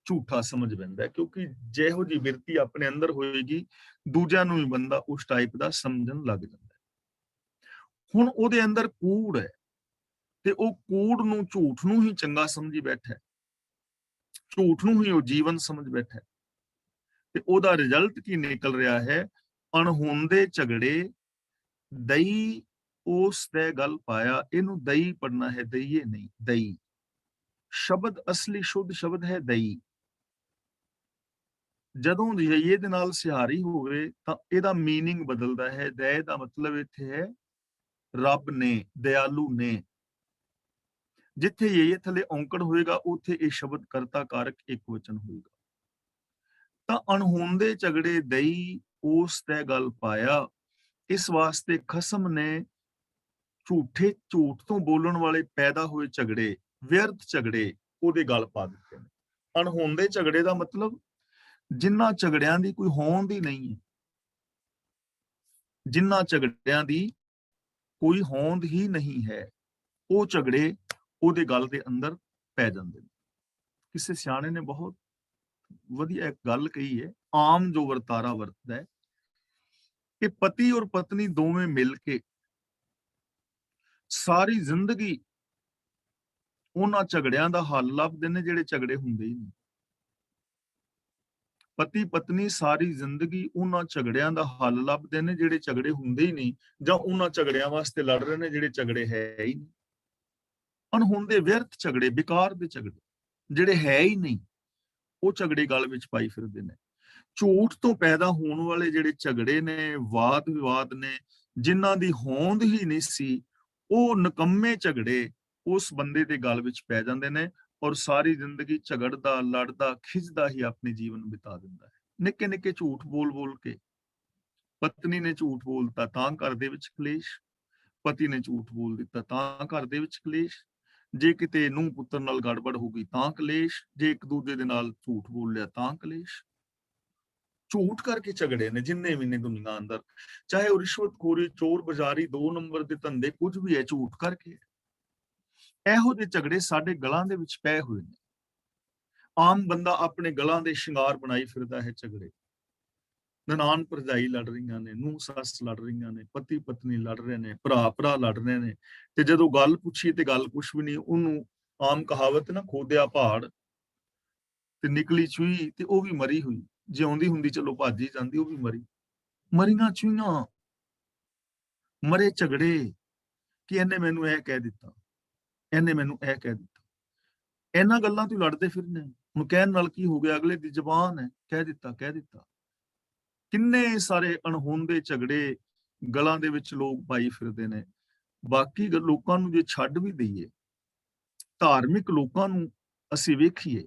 ਝੂਠਾ ਸਮਝ ਲੈਂਦਾ ਹੈ, ਕਿਉਂਕਿ ਜਿਹੋ ਜਿਹੀ ਬਿਰਤੀ ਆਪਣੇ ਅੰਦਰ ਹੋਏਗੀ, ਦੂਜਿਆਂ ਨੂੰ ਵੀ ਬੰਦਾ ਉਸ ਟਾਈਪ ਦਾ ਸਮਝਣ ਲੱਗ ਜਾਂਦਾ ਹੈ। ਹੁਣ ਉਹਦੇ ਅੰਦਰ ਕੂੜ ਹੈ ਤੇ ਉਹ ਕੂੜ ਨੂੰ, ਝੂਠ ਨੂੰ ਹੀ ਚੰਗਾ ਸਮਝੀ ਬੈਠਾ ਹੈ, ਝੂਠ ਨੂੰ ਹੀ ਉਹ ਜੀਵਨ ਸਮਝ ਬੈਠਾ ਹੈ। ਤੇ ਉਹਦਾ ਰਿਜ਼ਲਟ ਕੀ ਨਿਕਲ ਰਿਹਾ ਹੈ? ਅਣਹੋਂਦੇ ਝਗੜੇ, ਦਈ ਉਸ ਦੇ ਗੱਲ ਪਾਇਆ। ਇਹਨੂੰ ਦਈ ਪੜਨਾ ਹੈ, ਦਈਏ ਨਹੀਂ, ਦਈ ਸ਼ਬਦ ਅਸਲੀ ਸ਼ੁੱਧ ਸ਼ਬਦ ਹੈ ਦਈ। ਜਦੋਂ ਦਈਏ ਦੇ ਨਾਲ ਸਿਹਾਰੀ ਹੋਵੇ ਤਾਂ ਇਹਦਾ ਮੀਨਿੰਗ ਬਦਲਦਾ ਹੈ। ਦਇਆ ਦਾ ਮਤਲਬ ਇੱਥੇ ਹੈ ਰੱਬ ਨੇ, ਦਿਆਲੂ ਨੇ। ਜਿੱਥੇ ਇਹ ਥੱਲੇ ਔਂਕੜ ਹੋਏਗਾ, ਉੱਥੇ ਇਹ ਸ਼ਬਦ ਕਰਤਾ ਕਾਰਕ ਇੱਕ ਵਚਨ ਹੋਏਗਾ। ਤਾਂ ਅਣਹੋਂਦੇ ਝਗੜੇ ਦਈ ਉਸ ਤੇ ਗੱਲ ਪਾਇਆ। ਇਸ ਵਾਸਤੇ ਖਸਮ ਨੇ ਝੂਠ ਤੋਂ ਬੋਲਣ ਵਾਲੇ ਪੈਦਾ ਹੋਏ ਝਗੜੇ, ਵਿਅਰਥ ਝਗੜੇ ਉਹਦੇ ਗੱਲ ਪਾ ਦਿੱਤੇ ਨੇ। ਅਣਹੋਂਦੇ ਝਗੜੇ ਦਾ ਮਤਲਬ ਜਿਨ੍ਹਾਂ ਝਗੜਿਆਂ ਦੀ ਕੋਈ ਹੋਂਦ ਹੀ ਨਹੀਂ ਹੈ, ਜਿਨ੍ਹਾਂ ਝਗੜਿਆਂ ਦੀ ਕੋਈ ਹੋਂਦ ਹੀ ਨਹੀਂ ਹੈ, ਉਹ ਝਗੜੇ ਉਹਦੇ ਗੱਲ ਦੇ ਅੰਦਰ ਪੈ ਜਾਂਦੇ ਨੇ। ਕਿਸੇ ਸਿਆਣੇ ਨੇ ਬਹੁਤ ਵਧੀਆ ਇੱਕ ਗੱਲ ਕਹੀ ਹੈ, ਆਮ ਜੋ ਵਰਤਾਰਾ ਵਰਤਦਾ ਹੈ ਕਿ ਪਤੀ ਔਰ ਪਤਨੀ ਦੋਵੇਂ ਮਿਲ ਕੇ ਸਾਰੀ ਜ਼ਿੰਦਗੀ ਉਹਨਾਂ ਝਗੜਿਆਂ ਦਾ ਹੱਲ ਲੱਭਦੇ ਨੇ ਜਿਹੜੇ ਝਗੜੇ ਹੁੰਦੇ ਹੀ ਨਹੀਂ। ਪਤੀ ਪਤਨੀ ਸਾਰੀ ਜ਼ਿੰਦਗੀ ਉਹਨਾਂ ਝਗੜਿਆਂ ਦਾ ਹੱਲ ਲੱਭਦੇ ਨੇ ਜਿਹੜੇ ਝਗੜੇ ਹੁੰਦੇ ਹੀ ਨਹੀਂ, ਜਾਂ ਉਹਨਾਂ ਝਗੜਿਆਂ ਵਾਸਤੇ ਲੜ ਰਹੇ ਨੇ ਜਿਹੜੇ ਝਗੜੇ ਹੈ ਹੀ ਨਹੀਂ। ਅਣਹੋਂਦੇ ਵਿਅਰਥ ਝਗੜੇ, ਬੇਕਾਰ ਦੇ ਝਗੜੇ ਜਿਹੜੇ ਹੈ ਹੀ ਨਹੀਂ, ਉਹ ਝਗੜੇ ਗੱਲ ਵਿੱਚ ਪਾਈ ਫਿਰਦੇ ਨੇ। ਝੂਠ ਤੋਂ ਪੈਦਾ ਹੋਣ ਵਾਲੇ ਜਿਹੜੇ ਝਗੜੇ ਨੇ, ਵਾਦ ਵਿਵਾਦ ਨੇ, ਜਿਨ੍ਹਾਂ ਦੀ ਹੋਂਦ ਹੀ ਨਹੀਂ ਸੀ, ਉਹ ਨਿਕੰਮੇ ਝਗੜੇ ਉਸ ਬੰਦੇ ਦੇ ਗੱਲ ਵਿੱਚ ਪੈ ਜਾਂਦੇ ਨੇ ਔਰ ਸਾਰੀ ਜ਼ਿੰਦਗੀ ਝਗੜਦਾ, ਲੜਦਾ, ਖਿੱਚਦਾ ਹੀ ਆਪਣੀ ਜੀਵਨ ਬਿਤਾ ਦਿੰਦਾ ਹੈ। ਨਿੱਕੇ ਨਿੱਕੇ ਝੂਠ ਬੋਲ ਬੋਲ ਕੇ। ਪਤਨੀ ਨੇ ਝੂਠ ਬੋਲਤਾ ਤਾਂ ਘਰ ਦੇ ਵਿੱਚ ਕਲੇਸ਼, ਪਤੀ ਨੇ ਝੂਠ ਬੋਲ ਦਿੱਤਾ ਤਾਂ ਘਰ ਦੇ ਵਿੱਚ ਕਲੇਸ਼। ਜੇ ਕਿਤੇ ਨੂੰਹ ਪੁੱਤਰ ਨਾਲ ਗੜਬੜ ਹੋ ਗਈ ਤਾਂ ਕਲੇਸ਼, ਜੇ ਇੱਕ ਦੂਜੇ ਦੇ ਨਾਲ ਝੂਠ ਬੋਲ ਲਿਆ ਤਾਂ ਕਲੇਸ਼। ਝੂਠ ਕਰਕੇ ਝਗੜੇ ਨੇ ਜਿੰਨੇ ਵੀ ਨੇ ਦੁਨੀਆ ਅੰਦਰ, ਚਾਹੇ ਉਹ ਰਿਸ਼ਵਤਖੋਰੀ, ਚੋਰ ਬਜ਼ਾਰੀ, 2 ਨੰਬਰ ਦੇ ਧੰਦੇ, ਕੁਝ ਵੀ ਹੈ, ਝੂਠ ਕਰਕੇ। ਇਹੋ ਜਿਹੇ ਝਗੜੇ ਸਾਡੇ ਗਲਾਂ ਦੇ ਵਿੱਚ ਪਏ ਹੋਏ ਨੇ। ਆਮ ਬੰਦਾ ਆਪਣੇ ਗਲਾਂ ਦੇ ਸ਼ਿੰਗਾਰ ਬਣਾਈ ਫਿਰਦਾ ਹੈ ਝਗੜੇ। ਨਨਾਣ ਭਰਜਾਈ ਲੜ ਰਹੀਆਂ ਨੇ, ਨੂੰਹ ਸੱਸ ਲੜ ਰਹੀਆਂ ਨੇ, ਪਤੀ ਪਤਨੀ ਲੜ ਰਹੇ ਨੇ, ਭਰਾ ਭਰਾ ਲੜ ਰਹੇ ਨੇ, ਤੇ ਜਦੋਂ ਗੱਲ ਪੁੱਛੀ ਤੇ ਗੱਲ ਕੁਛ ਵੀ ਨਹੀਂ। ਉਹਨੂੰ ਆਮ ਕਹਾਵਤ ਨਾ, ਖੋਦਿਆ ਪਹਾੜ ਤੇ ਨਿਕਲੀ ਚੂਹੀ, ਤੇ ਉਹ ਵੀ ਮਰੀ ਹੋਈ। ਜੇ ਆਉਂਦੀ ਹੁੰਦੀ ਚਲੋ ਭੱਜ ਹੀ ਜਾਂਦੀ, ਉਹ ਵੀ ਮਰੀ। ਮਰੀਆਂ ਚੂਹੀਆਂ, ਮਰੇ ਝਗੜੇ ਕਿ ਇਹਨੇ ਮੈਨੂੰ ਇਹ ਕਹਿ ਦਿੱਤਾ, ਇਹਨੇ ਮੈਨੂੰ ਇਹ ਕਹਿ ਦਿੱਤਾ। ਇਹਨਾਂ ਗੱਲਾਂ ਤੋਂ ਲੜਦੇ ਫਿਰਨੇ। ਹੁਣ ਕਹਿਣ ਨਾਲ ਕੀ ਹੋ ਗਿਆ, ਅਗਲੇ ਦੀ ਜ਼ੁਬਾਨ ਹੈ, ਕਹਿ ਦਿੱਤਾ ਕਹਿ ਦਿੱਤਾ। ਕਿੰਨੇ ਸਾਰੇ ਅਣਹੋਂਦੇ ਝਗੜੇ ਗਲਾਂ ਦੇ ਵਿੱਚ ਲੋਕ ਪਾਈ ਫਿਰਦੇ ਨੇ। ਬਾਕੀ ਲੋਕਾਂ ਨੂੰ ਜੇ ਛੱਡ ਵੀ ਦਈਏ, ਧਾਰਮਿਕ ਲੋਕਾਂ ਨੂੰ ਅਸੀਂ ਵੇਖੀਏ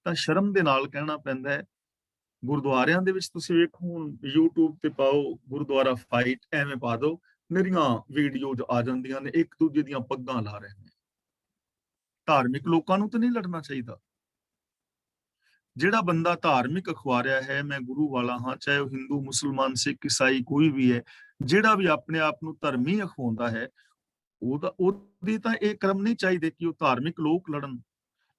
ਤਾਂ ਸ਼ਰਮ ਦੇ ਨਾਲ ਕਹਿਣਾ ਪੈਂਦਾ ਹੈ, ਗੁਰਦੁਆਰਿਆਂ ਦੇ ਵਿੱਚ ਤੁਸੀਂ ਵੇਖੋ, ਹੁਣ YouTube ਤੇ ਪਾਓ ਗੁਰਦੁਆਰਾ ਫਾਈਟ, ਐਵੇਂ ਪਾ ਦਿਓ, ਮੇਰੀਆਂ ਵੀਡੀਓਜ਼ ਆ ਜਾਂਦੀਆਂ ਨੇ, ਇੱਕ ਦੂਜੇ ਦੀਆਂ ਪੱਗਾਂ ਲਾ ਰਹੇ ਨੇ। ਧਾਰਮਿਕ ਲੋਕਾਂ ਨੂੰ ਤਾਂ ਨਹੀਂ ਲੜਨਾ ਚਾਹੀਦਾ। ਜਿਹੜਾ ਬੰਦਾ ਧਾਰਮਿਕ ਅਖਵਾਰਿਆ ਹੈ, ਮੈਂ ਗੁਰੂ ਵਾਲਾ ਹਾਂ, ਚਾਹੇ ਉਹ ਹਿੰਦੂ, ਮੁਸਲਮਾਨ, ਸਿੱਖ, ਈਸਾਈ ਕੋਈ ਵੀ ਹੈ, ਜਿਹੜਾ ਵੀ ਆਪਣੇ ਆਪ ਨੂੰ ਧਰਮੀ ਅਖਵਾਉਂਦਾ ਹੈ, ਉਹਦੀ ਤਾਂ ਇਹ ਕਰਮ ਨਹੀਂ ਚਾਹੀਦੇ ਕਿ ਉਹ ਧਾਰਮਿਕ ਲੋਕ ਲੜਨ।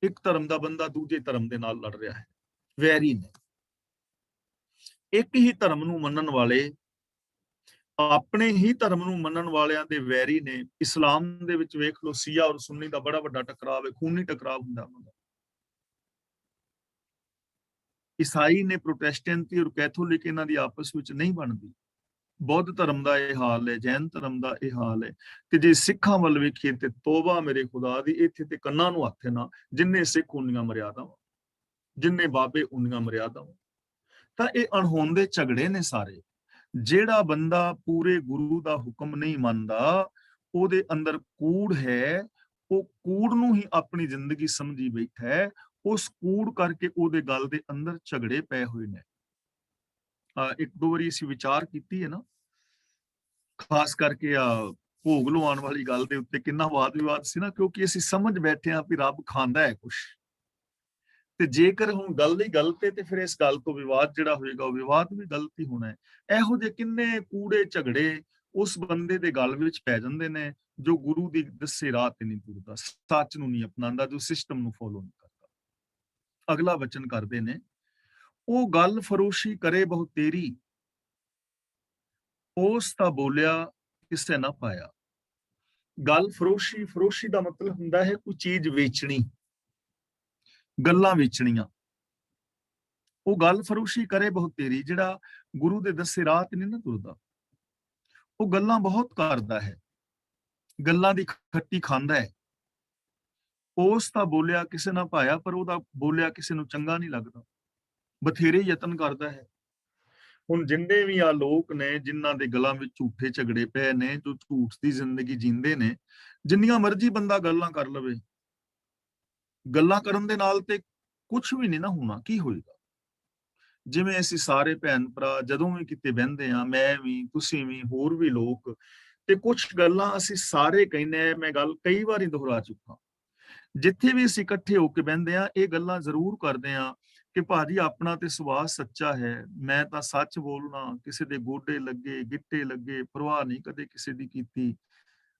ਇੱਕ ਧਰਮ ਦਾ ਬੰਦਾ ਦੂਜੇ ਧਰਮ ਦੇ ਨਾਲ ਲੜ ਰਿਹਾ ਹੈ, ਵੈਰੀ ਨੇ। ਇੱਕ ਹੀ ਧਰਮ ਨੂੰ ਮੰਨਣ ਵਾਲੇ ਆਪਣੇ ਹੀ ਧਰਮ ਨੂੰ ਮੰਨਣ ਵਾਲਿਆਂ ਦੇ ਵੈਰੀ ਨੇ। ਇਸਲਾਮ ਦੇ ਵਿੱਚ ਵੇਖ ਲਓ, ਸ਼ੀਆ ਔਰ ਸੁੰਨੀ ਦਾ ਬੜਾ ਵੱਡਾ ਟਕਰਾਵ ਹੈ, ਖੂਨੀ ਟਕਰਾਵ ਹੁੰਦਾ ਉਹਨਾਂ ਦਾ। ਈਸਾਈ ਨੇ ਪ੍ਰੋਟੈਸਟੈਂਟੀ ਔਰ ਕੈਥੋਲਿਕ, ਇਹਨਾਂ ਦੀ ਆਪਸ ਵਿੱਚ ਨਹੀਂ ਬਣਦੀ। ਬੌਧ ਧਰਮ ਦਾ ਇਹ ਹਾਲ ਹੈ, ਜੈਨ ਧਰਮ ਦਾ ਇਹ ਹਾਲ ਹੈ। ਤੇ ਜੇ ਸਿੱਖਾਂ ਵੱਲ ਵੇਖੀਏ ਤੇ ਤੋਬਾ ਮੇਰੇ ਖੁਦਾ ਦੀ, ਇੱਥੇ ਤੇ ਕੰਨਾਂ ਨੂੰ ਹੱਥ ਨਾ, ਜਿੰਨੇ ਸਿੱਖ ਉਨੀਆਂ ਮਰਿਆਦਾਵਾਂ, ਜਿੰਨੇ ਬਾਬੇ ਉਨੀਆਂ ਮਰਿਆਦਾਵਾਂ। ਤਾਂ ਇਹ ਅਣਹੋਂਦੇ ਝਗੜੇ ਨੇ ਸਾਰੇ। ਜਿਹੜਾ ਬੰਦਾ ਪੂਰੇ ਗੁਰੂ ਦਾ ਹੁਕਮ ਨਹੀਂ ਮੰਨਦਾ, ਉਹਦੇ ਅੰਦਰ ਕੂੜ ਹੈ, ਉਹ ਕੂੜ ਨੂੰ ਹੀ ਆਪਣੀ ਜ਼ਿੰਦਗੀ ਸਮਝੀ ਬੈਠਾ ਹੈ। ਉਸ ਕੂੜ ਕਰਕੇ ਉਹਦੇ ਗਲ ਦੇ ਅੰਦਰ ਝਗੜੇ ਪਏ ਹੋਏ ਨੇ। ਇੱਕ ਦੋ ਵਾਰੀ ਅਸੀਂ ਵਿਚਾਰ ਕੀਤੀ ਹੈ ਨਾ, ਖਾਸ ਕਰਕੇ ਭੋਗ ਲਵਾਉਣ ਵਾਲੀ ਗੱਲ ਦੇ ਉੱਤੇ ਕਿੰਨਾ ਵਾਦ ਵਿਵਾਦ ਸੀ ਨਾ, ਕਿਉਂਕਿ ਅਸੀਂ ਸਮਝ ਬੈਠੇ ਹਾਂ ਵੀ ਰੱਬ ਖਾਂਦਾ ਹੈ ਕੁਛ। ਤੇ ਜੇਕਰ ਹੁਣ ਗੱਲ ਹੀ ਗਲਤ ਹੈ ਤੇ ਫਿਰ ਇਸ ਗੱਲ ਤੋਂ ਵਿਵਾਦ ਜਿਹੜਾ ਹੋਏਗਾ, ਉਹ ਵਿਵਾਦ ਵੀ ਗਲਤ ਹੀ ਹੋਣਾ ਹੈ। ਇਹੋ ਜਿਹੇ ਕਿੰਨੇ ਕੂੜੇ ਝਗੜੇ ਉਸ ਬੰਦੇ ਦੇ ਗਲ ਵਿੱਚ ਪੈ ਜਾਂਦੇ ਨੇ ਜੋ ਗੁਰੂ ਦੀ ਦੱਸੇ ਰਾਹ ਤੇ ਨਹੀਂ ਤੁਰਦਾ, ਸੱਚ ਨੂੰ ਨਹੀਂ ਅਪਣਾਉਂਦਾ, ਜੋ ਸਿਸਟਮ ਨੂੰ ਫੋਲੋ ਨਹੀਂ ਕਰਦਾ। ਅਗਲਾ ਵਚਨ ਕਰਦੇ ਨੇ, ਉਹ ਗੱਲ ਫਰੋਸ਼ੀ ਕਰੇ ਬਹੁ ਤੇਰੀ, ਉਸ ਤਾਂ ਬੋਲਿਆ ਕਿਸੇ ਨਾ ਪਾਇਆ। ਗੱਲ ਫਰੋਸ਼ੀ, ਫਰੋਸ਼ੀ ਦਾ ਮਤਲਬ ਹੁੰਦਾ ਹੈ ਕੋਈ ਚੀਜ਼ ਵੇਚਣੀ, ਗੱਲਾਂ ਵੇਚਣੀਆਂ। ਉਹ ਗੱਲ ਫਰੋਸ਼ੀ ਕਰੇ ਬਹੁਤ ਤੇਰੀ, ਜਿਹੜਾ ਗੁਰੂ ਦੇ ਦੱਸੇ ਰਾਹ ਤੇ ਨਹੀਂ ਨਾ ਤੁਰਦਾ, ਉਹ ਗੱਲਾਂ ਬਹੁਤ ਕਰਦਾ ਹੈ, ਗੱਲਾਂ ਦੀ ਖੱਟੀ ਖਾਂਦਾ ਹੈ। ਉਸ ਤਾਂ ਬੋਲਿਆ ਕਿਸੇ ਨਾ ਪਾਇਆ, ਪਰ ਉਹਦਾ ਬੋਲਿਆ ਕਿਸੇ ਨੂੰ ਚੰਗਾ ਨਹੀਂ ਲੱਗਦਾ। ਬਥੇਰੇ ਯਤਨ ਕਰਦਾ ਹੈ। ਹੁਣ ਜਿੰਨੇ ਵੀ ਆ ਲੋਕ ਨੇ ਜਿਨ੍ਹਾਂ ਦੇ ਗਲਾਂ ਵਿੱਚ ਝੂਠੇ ਝਗੜੇ ਪਏ ਨੇ, ਜੋ ਝੂਠ ਦੀ ਜ਼ਿੰਦਗੀ ਜੀਂਦੇ ਨੇ, ਜਿੰਨੀਆਂ ਮਰਜ਼ੀ ਬੰਦਾ ਗੱਲਾਂ ਕਰ ਲਵੇ, ਗੱਲਾਂ ਕਰਨ ਦੇ ਨਾਲ ਤੇ ਕੁਝ ਵੀ ਨਹੀਂ ਨਾ ਹੋਣਾ। ਕੀ ਹੋਏਗਾ? ਜਿਵੇਂ ਅਸੀਂ ਸਾਰੇ ਭੈਣ ਭਰਾ ਜਦੋਂ ਵੀ ਕਿਤੇ ਬਹਿੰਦੇ ਆ, ਮੈਂ ਵੀ, ਤੁਸੀਂ ਵੀ, ਹੋਰ ਵੀ ਲੋਕ, ਤੇ ਕੁਝ ਗੱਲਾਂ ਅਸੀਂ ਸਾਰੇ ਕਹਿੰਦੇ ਆ, ਮੈਂ ਗੱਲ ਕਈ ਵਾਰੀ ਦੁਹਰਾ ਚੁੱਕਾ, ਜਿੱਥੇ ਵੀ ਅਸੀਂ ਇਕੱਠੇ ਹੋ ਕੇ ਬਹਿੰਦੇ ਆ ਇਹ ਗੱਲਾਂ ਜ਼ਰੂਰ ਕਰਦੇ ਆ ਕਿ ਭਾਜੀ ਆਪਣਾ ਤੇ ਸੁਭਾਅ ਸੱਚਾ ਹੈ, ਮੈਂ ਤਾਂ ਸੱਚ ਬੋਲਣਾ, ਕਿਸੇ ਦੇ ਗੋਡੇ ਲੱਗੇ, ਗਿੱਟੇ ਲੱਗੇ, ਪਰਵਾਹ ਨਹੀਂ ਕਦੇ ਕਿਸੇ ਦੀ ਕੀਤੀ,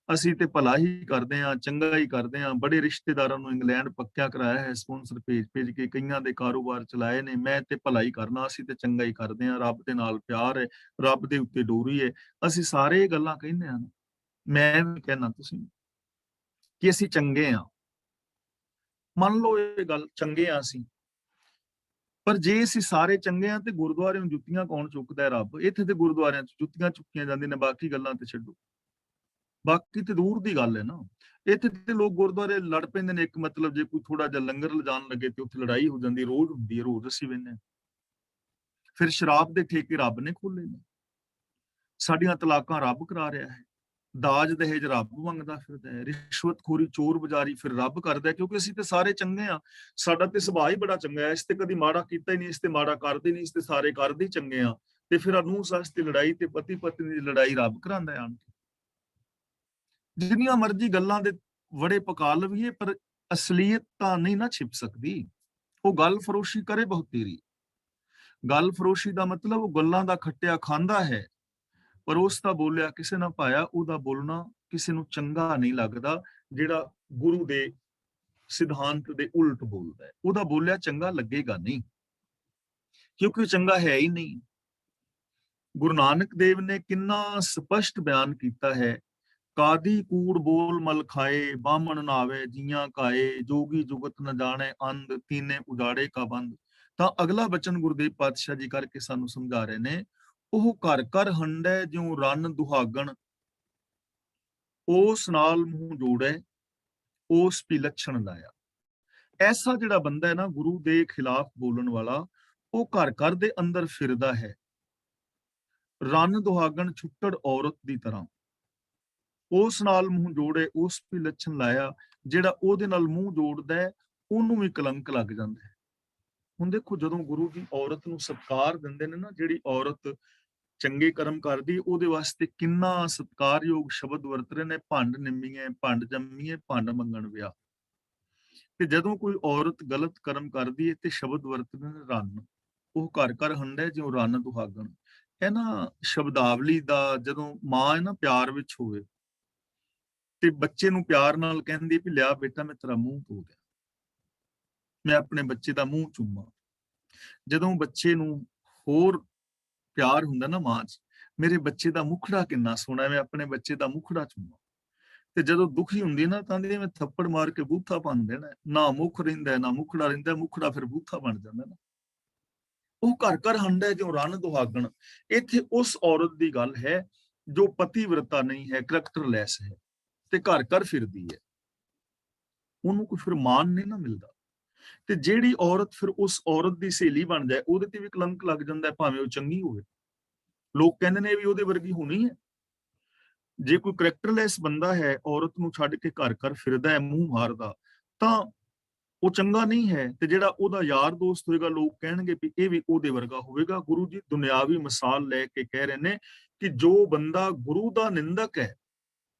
ਅਸੀਂ ਤੇ ਭਲਾ ਹੀ ਕਰਦੇ ਆ, ਚੰਗਾ ਹੀ ਕਰਦੇ ਆ। ਬੜੇ ਰਿਸ਼ਤੇਦਾਰਾਂ ਨੂੰ ਇੰਗਲੈਂਡ ਪੱਕਿਆ ਕਰਾਇਆ ਹੈ, ਸਪਾਂਸਰ ਭੇਜ ਭੇਜ ਕੇ, ਕਈਆਂ ਦੇ ਕਾਰੋਬਾਰ ਚਲਾਏ ਨੇ। ਮੈਂ ਤੇ ਭਲਾ ਹੀ ਕਰਨਾ, ਅਸੀਂ ਤੇ ਚੰਗਾ ਹੀ ਕਰਦੇ ਆ, ਰੱਬ ਦੇ ਨਾਲ ਪਿਆਰ ਹੈ, ਰੱਬ ਦੇ ਉੱਤੇ ਡੋਰੀ ਹੈ। ਅਸੀਂ ਸਾਰੇ ਇਹ ਗੱਲਾਂ ਕਹਿੰਦੇ ਆ, ਮੈਂ ਵੀ ਕਹਿਣਾ, ਤੁਸੀਂ ਵੀ, ਕਿ ਅਸੀਂ ਚੰਗੇ ਆ। ਮੰਨ ਲਓ ਇਹ ਗੱਲ, ਚੰਗੇ ਆ ਅਸੀਂ, ਪਰ ਜੇ ਅਸੀਂ ਸਾਰੇ ਚੰਗੇ ਆ ਤੇ ਗੁਰਦੁਆਰਿਆਂ ਨੂੰ ਜੁੱਤੀਆਂ ਕੌਣ ਚੁੱਕਦਾ ਹੈ? ਰੱਬ। ਇੱਥੇ ਤੇ ਗੁਰਦੁਆਰਿਆਂ 'ਚ ਜੁੱਤੀਆਂ ਚੁੱਕੀਆਂ ਜਾਂਦੀਆਂ ਨੇ, ਬਾਕੀ ਗੱਲਾਂ ਤੇ ਛੱਡੋ, ਬਾਕੀ ਤੇ ਦੂਰ ਦੀ ਗੱਲ ਹੈ ਨਾ। ਇੱਥੇ ਤੇ ਲੋਕ ਗੁਰਦੁਆਰੇ ਲੜ ਪੈਂਦੇ ਨੇ, ਇੱਕ ਮਤਲਬ ਜੇ ਕੋਈ ਥੋੜਾ ਜਿਹਾ ਲੰਗਰ ਲਿਜਾਣ ਲੱਗੇ ਤੇ ਉੱਥੇ ਲੜਾਈ ਹੋ ਜਾਂਦੀ, ਰੋਜ਼ ਹੁੰਦੀ ਹੈ, ਰੋਜ਼ ਅਸੀਂ ਵੇਖਦੇ ਹਾਂ। ਫਿਰ ਸ਼ਰਾਬ ਦੇ ਠੇਕੇ ਰੱਬ ਨੇ ਖੋਲੇ ਨੇ, ਸਾਡੀਆਂ ਤਲਾਕਾਂ ਰੱਬ ਕਰਾ ਰਿਹਾ ਹੈ, ਦਾਜ ਦਹੇਜ ਰੱਬ ਮੰਗਦਾ ਫਿਰਦਾ ਹੈ, ਰਿਸ਼ਵਤਖੋਰੀ ਚੋਰ ਬਜ਼ਾਰੀ ਫਿਰ ਰੱਬ ਕਰਦਾ, ਕਿਉਂਕਿ ਅਸੀਂ ਤੇ ਸਾਰੇ ਚੰਗੇ ਆ, ਸਾਡਾ ਤੇ ਸੁਭਾਅ ਹੀ ਬੜਾ ਚੰਗਾ ਹੈ, ਇਸ ਤੇ ਕਦੀ ਮਾੜਾ ਕੀਤਾ ਹੀ ਨਹੀਂ, ਇਸ ਤੇ ਮਾੜਾ ਕਰਦੇ ਨਹੀਂ, ਇਸ ਤੇ ਸਾਰੇ ਕਰਦੇ ਹੀ ਚੰਗੇ ਆ। ਤੇ ਫਿਰ ਨੂੰਹ ਸੱਸ ਦੀ ਲੜਾਈ ਤੇ ਪਤੀ ਪਤਨੀ ਦੀ ਲੜਾਈ ਰੱਬ ਕਰਾਂਦਾ ਆਣ ਕੇ। ਜਿੰਨੀਆਂ ਮਰਜ਼ੀ ਗੱਲਾਂ ਦੇ ਵੜੇ ਪਕਾ ਲਵੀਏ, ਪਰ ਅਸਲੀਅਤ ਤਾਂ ਨਹੀਂ ਨਾ ਛਿਪ ਸਕਦੀ। ਉਹ ਗੱਲ ਫਰੋਸ਼ੀ ਕਰੇ ਬਹੁਤ ਤੇਰੀ, ਗੱਲ ਫਰੋਸ਼ੀ ਦਾ ਮਤਲਬ ਉਹ ਗੱਲਾਂ ਦਾ ਖੱਟਿਆ ਖਾਂਦਾ ਹੈ, ਪਰ ਉਸ ਦਾ ਬੋਲਿਆ ਕਿਸੇ ਨਾ ਪਾਇਆ, ਉਹਦਾ ਬੋਲਣਾ ਕਿਸੇ ਨੂੰ ਚੰਗਾ ਨਹੀਂ ਲੱਗਦਾ। ਜਿਹੜਾ ਗੁਰੂ ਦੇ ਸਿਧਾਂਤ ਦੇ ਉਲਟ ਬੋਲਦਾ ਹੈ, ਉਹਦਾ ਬੋਲਿਆ ਚੰਗਾ ਲੱਗੇਗਾ ਨਹੀਂ, ਕਿਉਂਕਿ ਉਹ ਚੰਗਾ ਹੈ ਹੀ ਨਹੀਂ। ਗੁਰੂ ਨਾਨਕ ਦੇਵ ਨੇ ਕਿੰਨਾ ਸਪਸ਼ਟ ਬਿਆਨ ਕੀਤਾ ਹੈ, ਕਾਦੀ ਕੂੜ ਬੋਲ ਮਲ ਖਾਏ, ਬਾਹਮਣ ਨਾਵੇ ਜੀਆਂ ਕਾਏ, ਜੋਗੀ ਜੁਗਤ ਨ ਜਾਣੇ ਅੰਧ, ਤੀਨੇ ਉਜਾੜੇ ਕਾ ਬੰਦ। ਤਾਂ ਅਗਲਾ ਬਚਨ ਗੁਰਦੇਵ ਪਾਤਸ਼ਾਹ ਜੀ ਕਰਕੇ ਸਾਨੂੰ ਸਮਝਾ ਰਹੇ ਨੇ, ਉਹ ਘਰ ਘਰ ਹੰਡੈ ਜਿਉ ਰੰਨ ਦੁਹਾਗਣ, ਉਸ ਨਾਲ ਮੂੰਹ ਜੋੜੈ, ਉਸ ਪੀ ਲੱਛਣ ਲਾਇਆ। ਐਸਾ ਜਿਹੜਾ ਬੰਦਾ ਹੈ ਨਾ ਗੁਰੂ ਦੇ ਖਿਲਾਫ ਬੋਲਣ ਵਾਲਾ, ਉਹ ਘਰ ਘਰ ਦੇ ਅੰਦਰ ਫਿਰਦਾ ਹੈ, ਰੰਨ ਦੁਹਾਗਣ ਛੁੱਟੜ ਔਰਤ ਦੀ ਤਰ੍ਹਾਂ, ਉਸ ਨਾਲ ਮੂੰਹ ਜੋੜੇ, ਉਸ ਵੀ ਲੱਛਣ ਲਾਇਆ। ਜਿਹੜਾ ਉਹਦੇ ਨਾਲ ਮੂੰਹ ਜੋੜਦਾ ਹੈ ਉਹਨੂੰ ਵੀ ਕਲੰਕ ਲੱਗ ਜਾਂਦਾ ਹੈ। ਹੁਣ ਦੇਖੋ, ਜਦੋਂ ਗੁਰੂ ਦੀ ਔਰਤ ਨੂੰ ਸਤਿਕਾਰ ਦਿੰਦੇ ਨੇ ਨਾ, ਜਿਹੜੀ ਔਰਤ ਚੰਗੇ ਕਰਮ ਕਰਦੀ, ਉਹਦੇ ਵਾਸਤੇ ਕਿੰਨਾ ਸਤਿਕਾਰਯੋਗ ਸ਼ਬਦ ਵਰਤ ਰਹੇ ਨੇ, ਭੰਡ ਨਿੰਮੀਏ, ਭੰਡ ਜੰਮੀਏ, ਭੰਡ ਮੰਗਣ ਵਿਆਹ। ਤੇ ਜਦੋਂ ਕੋਈ ਔਰਤ ਗਲਤ ਕਰਮ ਕਰਦੀ ਹੈ ਤੇ ਸ਼ਬਦ ਵਰਤਦੇ ਨੇ ਰੰਨ, ਉਹ ਘਰ ਘਰ ਹੰਡੈ ਜਿਉ ਰੰਨ ਦੁਹਾਗਣ। ਇਹ ਨਾ ਸ਼ਬਦਾਵਲੀ ਦਾ, ਜਦੋਂ ਮਾਂ ਹੈ ਨਾ ਪਿਆਰ ਵਿੱਚ ਹੋਵੇ ਤੇ ਬੱਚੇ ਨੂੰ ਪਿਆਰ ਨਾਲ ਕਹਿੰਦੀ ਵੀ ਲਿਆ ਬੇਟਾ ਮੈਂ ਤੇਰਾ ਮੂੰਹ ਧੋ ਦਿਆਂ, ਮੈਂ ਆਪਣੇ ਬੱਚੇ ਦਾ ਮੂੰਹ ਚੁੰਮਾਂ। ਜਦੋਂ ਬੱਚੇ ਨੂੰ ਹੋਰ ਪਿਆਰ ਹੁੰਦਾ ਨਾ ਮਾਂ 'ਚ, ਮੇਰੇ ਬੱਚੇ ਦਾ ਮੁਖੜਾ ਕਿੰਨਾ ਸੋਹਣਾ, ਮੈਂ ਆਪਣੇ ਬੱਚੇ ਦਾ ਮੁਖੜਾ ਚੁੰਮਾਂ। ਤੇ ਜਦੋਂ ਦੁਖੀ ਹੁੰਦੀ ਨਾ ਤਾਂ ਮੈਂ ਥੱਪੜ ਮਾਰ ਕੇ ਬੂਥਾ ਬਣ ਦੇਣਾ, ਨਾ ਮੁਖ ਰਹਿੰਦਾ ਨਾ ਮੁਖੜਾ ਰਹਿੰਦਾ, ਮੁਖੜਾ ਫਿਰ ਬੂਥਾ ਬਣ ਜਾਂਦਾ ਨਾ। ਉਹ ਘਰ ਘਰ ਹੰਡੈ ਜਿਉ ਰੰਨ ਦੁਹਾਗਣ। ਇੱਥੇ ਉਸ ਔਰਤ ਦੀ ਗੱਲ ਹੈ ਜੋ ਪਤੀਵਰਤਾ ਨਹੀਂ ਹੈ, ਕਰੈਕਟਰਲੈਸ ਹੈ ਤੇ ਘਰ ਘਰ ਫਿਰਦੀ ਹੈ, ਉਹਨੂੰ ਕੋਈ ਫਿਰ ਮਾਨ ਨਹੀਂ ਨਾ ਮਿਲਦਾ। ਤੇ ਜਿਹੜੀ ਔਰਤ ਫਿਰ ਉਸ ਔਰਤ ਦੀ ਸਹੇਲੀ ਬਣ ਜਾਏ, ਉਹਦੇ ਤੇ ਵੀ ਕਲੰਕ ਲੱਗ ਜਾਂਦਾ, ਭਾਵੇਂ ਉਹ ਚੰਗੀ ਹੋਵੇ। ਲੋਕ ਕਹਿੰਦੇ ਨੇ ਵੀ ਉਹਦੇ ਵਰਗੀ ਹੋਣੀ ਹੈ। ਜੇ ਕੋਈ ਕਰੈਕਟਰਲੈਸ ਬੰਦਾ ਹੈ, ਔਰਤ ਨੂੰ ਛੱਡ ਕੇ ਘਰ ਘਰ ਫਿਰਦਾ ਹੈ ਮੂੰਹ ਮਾਰਦਾ, ਤਾਂ ਉਹ ਚੰਗਾ ਨਹੀਂ ਹੈ। ਤੇ ਜਿਹੜਾ ਉਹਦਾ ਯਾਰ ਦੋਸਤ ਹੋਏਗਾ, ਲੋਕ ਕਹਿਣਗੇ ਵੀ ਇਹ ਵੀ ਉਹਦੇ ਵਰਗਾ ਹੋਵੇਗਾ। ਗੁਰੂ ਜੀ ਦੁਨਿਆਵੀ ਮਿਸਾਲ ਲੈ ਕੇ ਕਹਿ ਰਹੇ ਨੇ ਕਿ ਜੋ ਬੰਦਾ ਗੁਰੂ ਦਾ ਨਿੰਦਕ ਹੈ,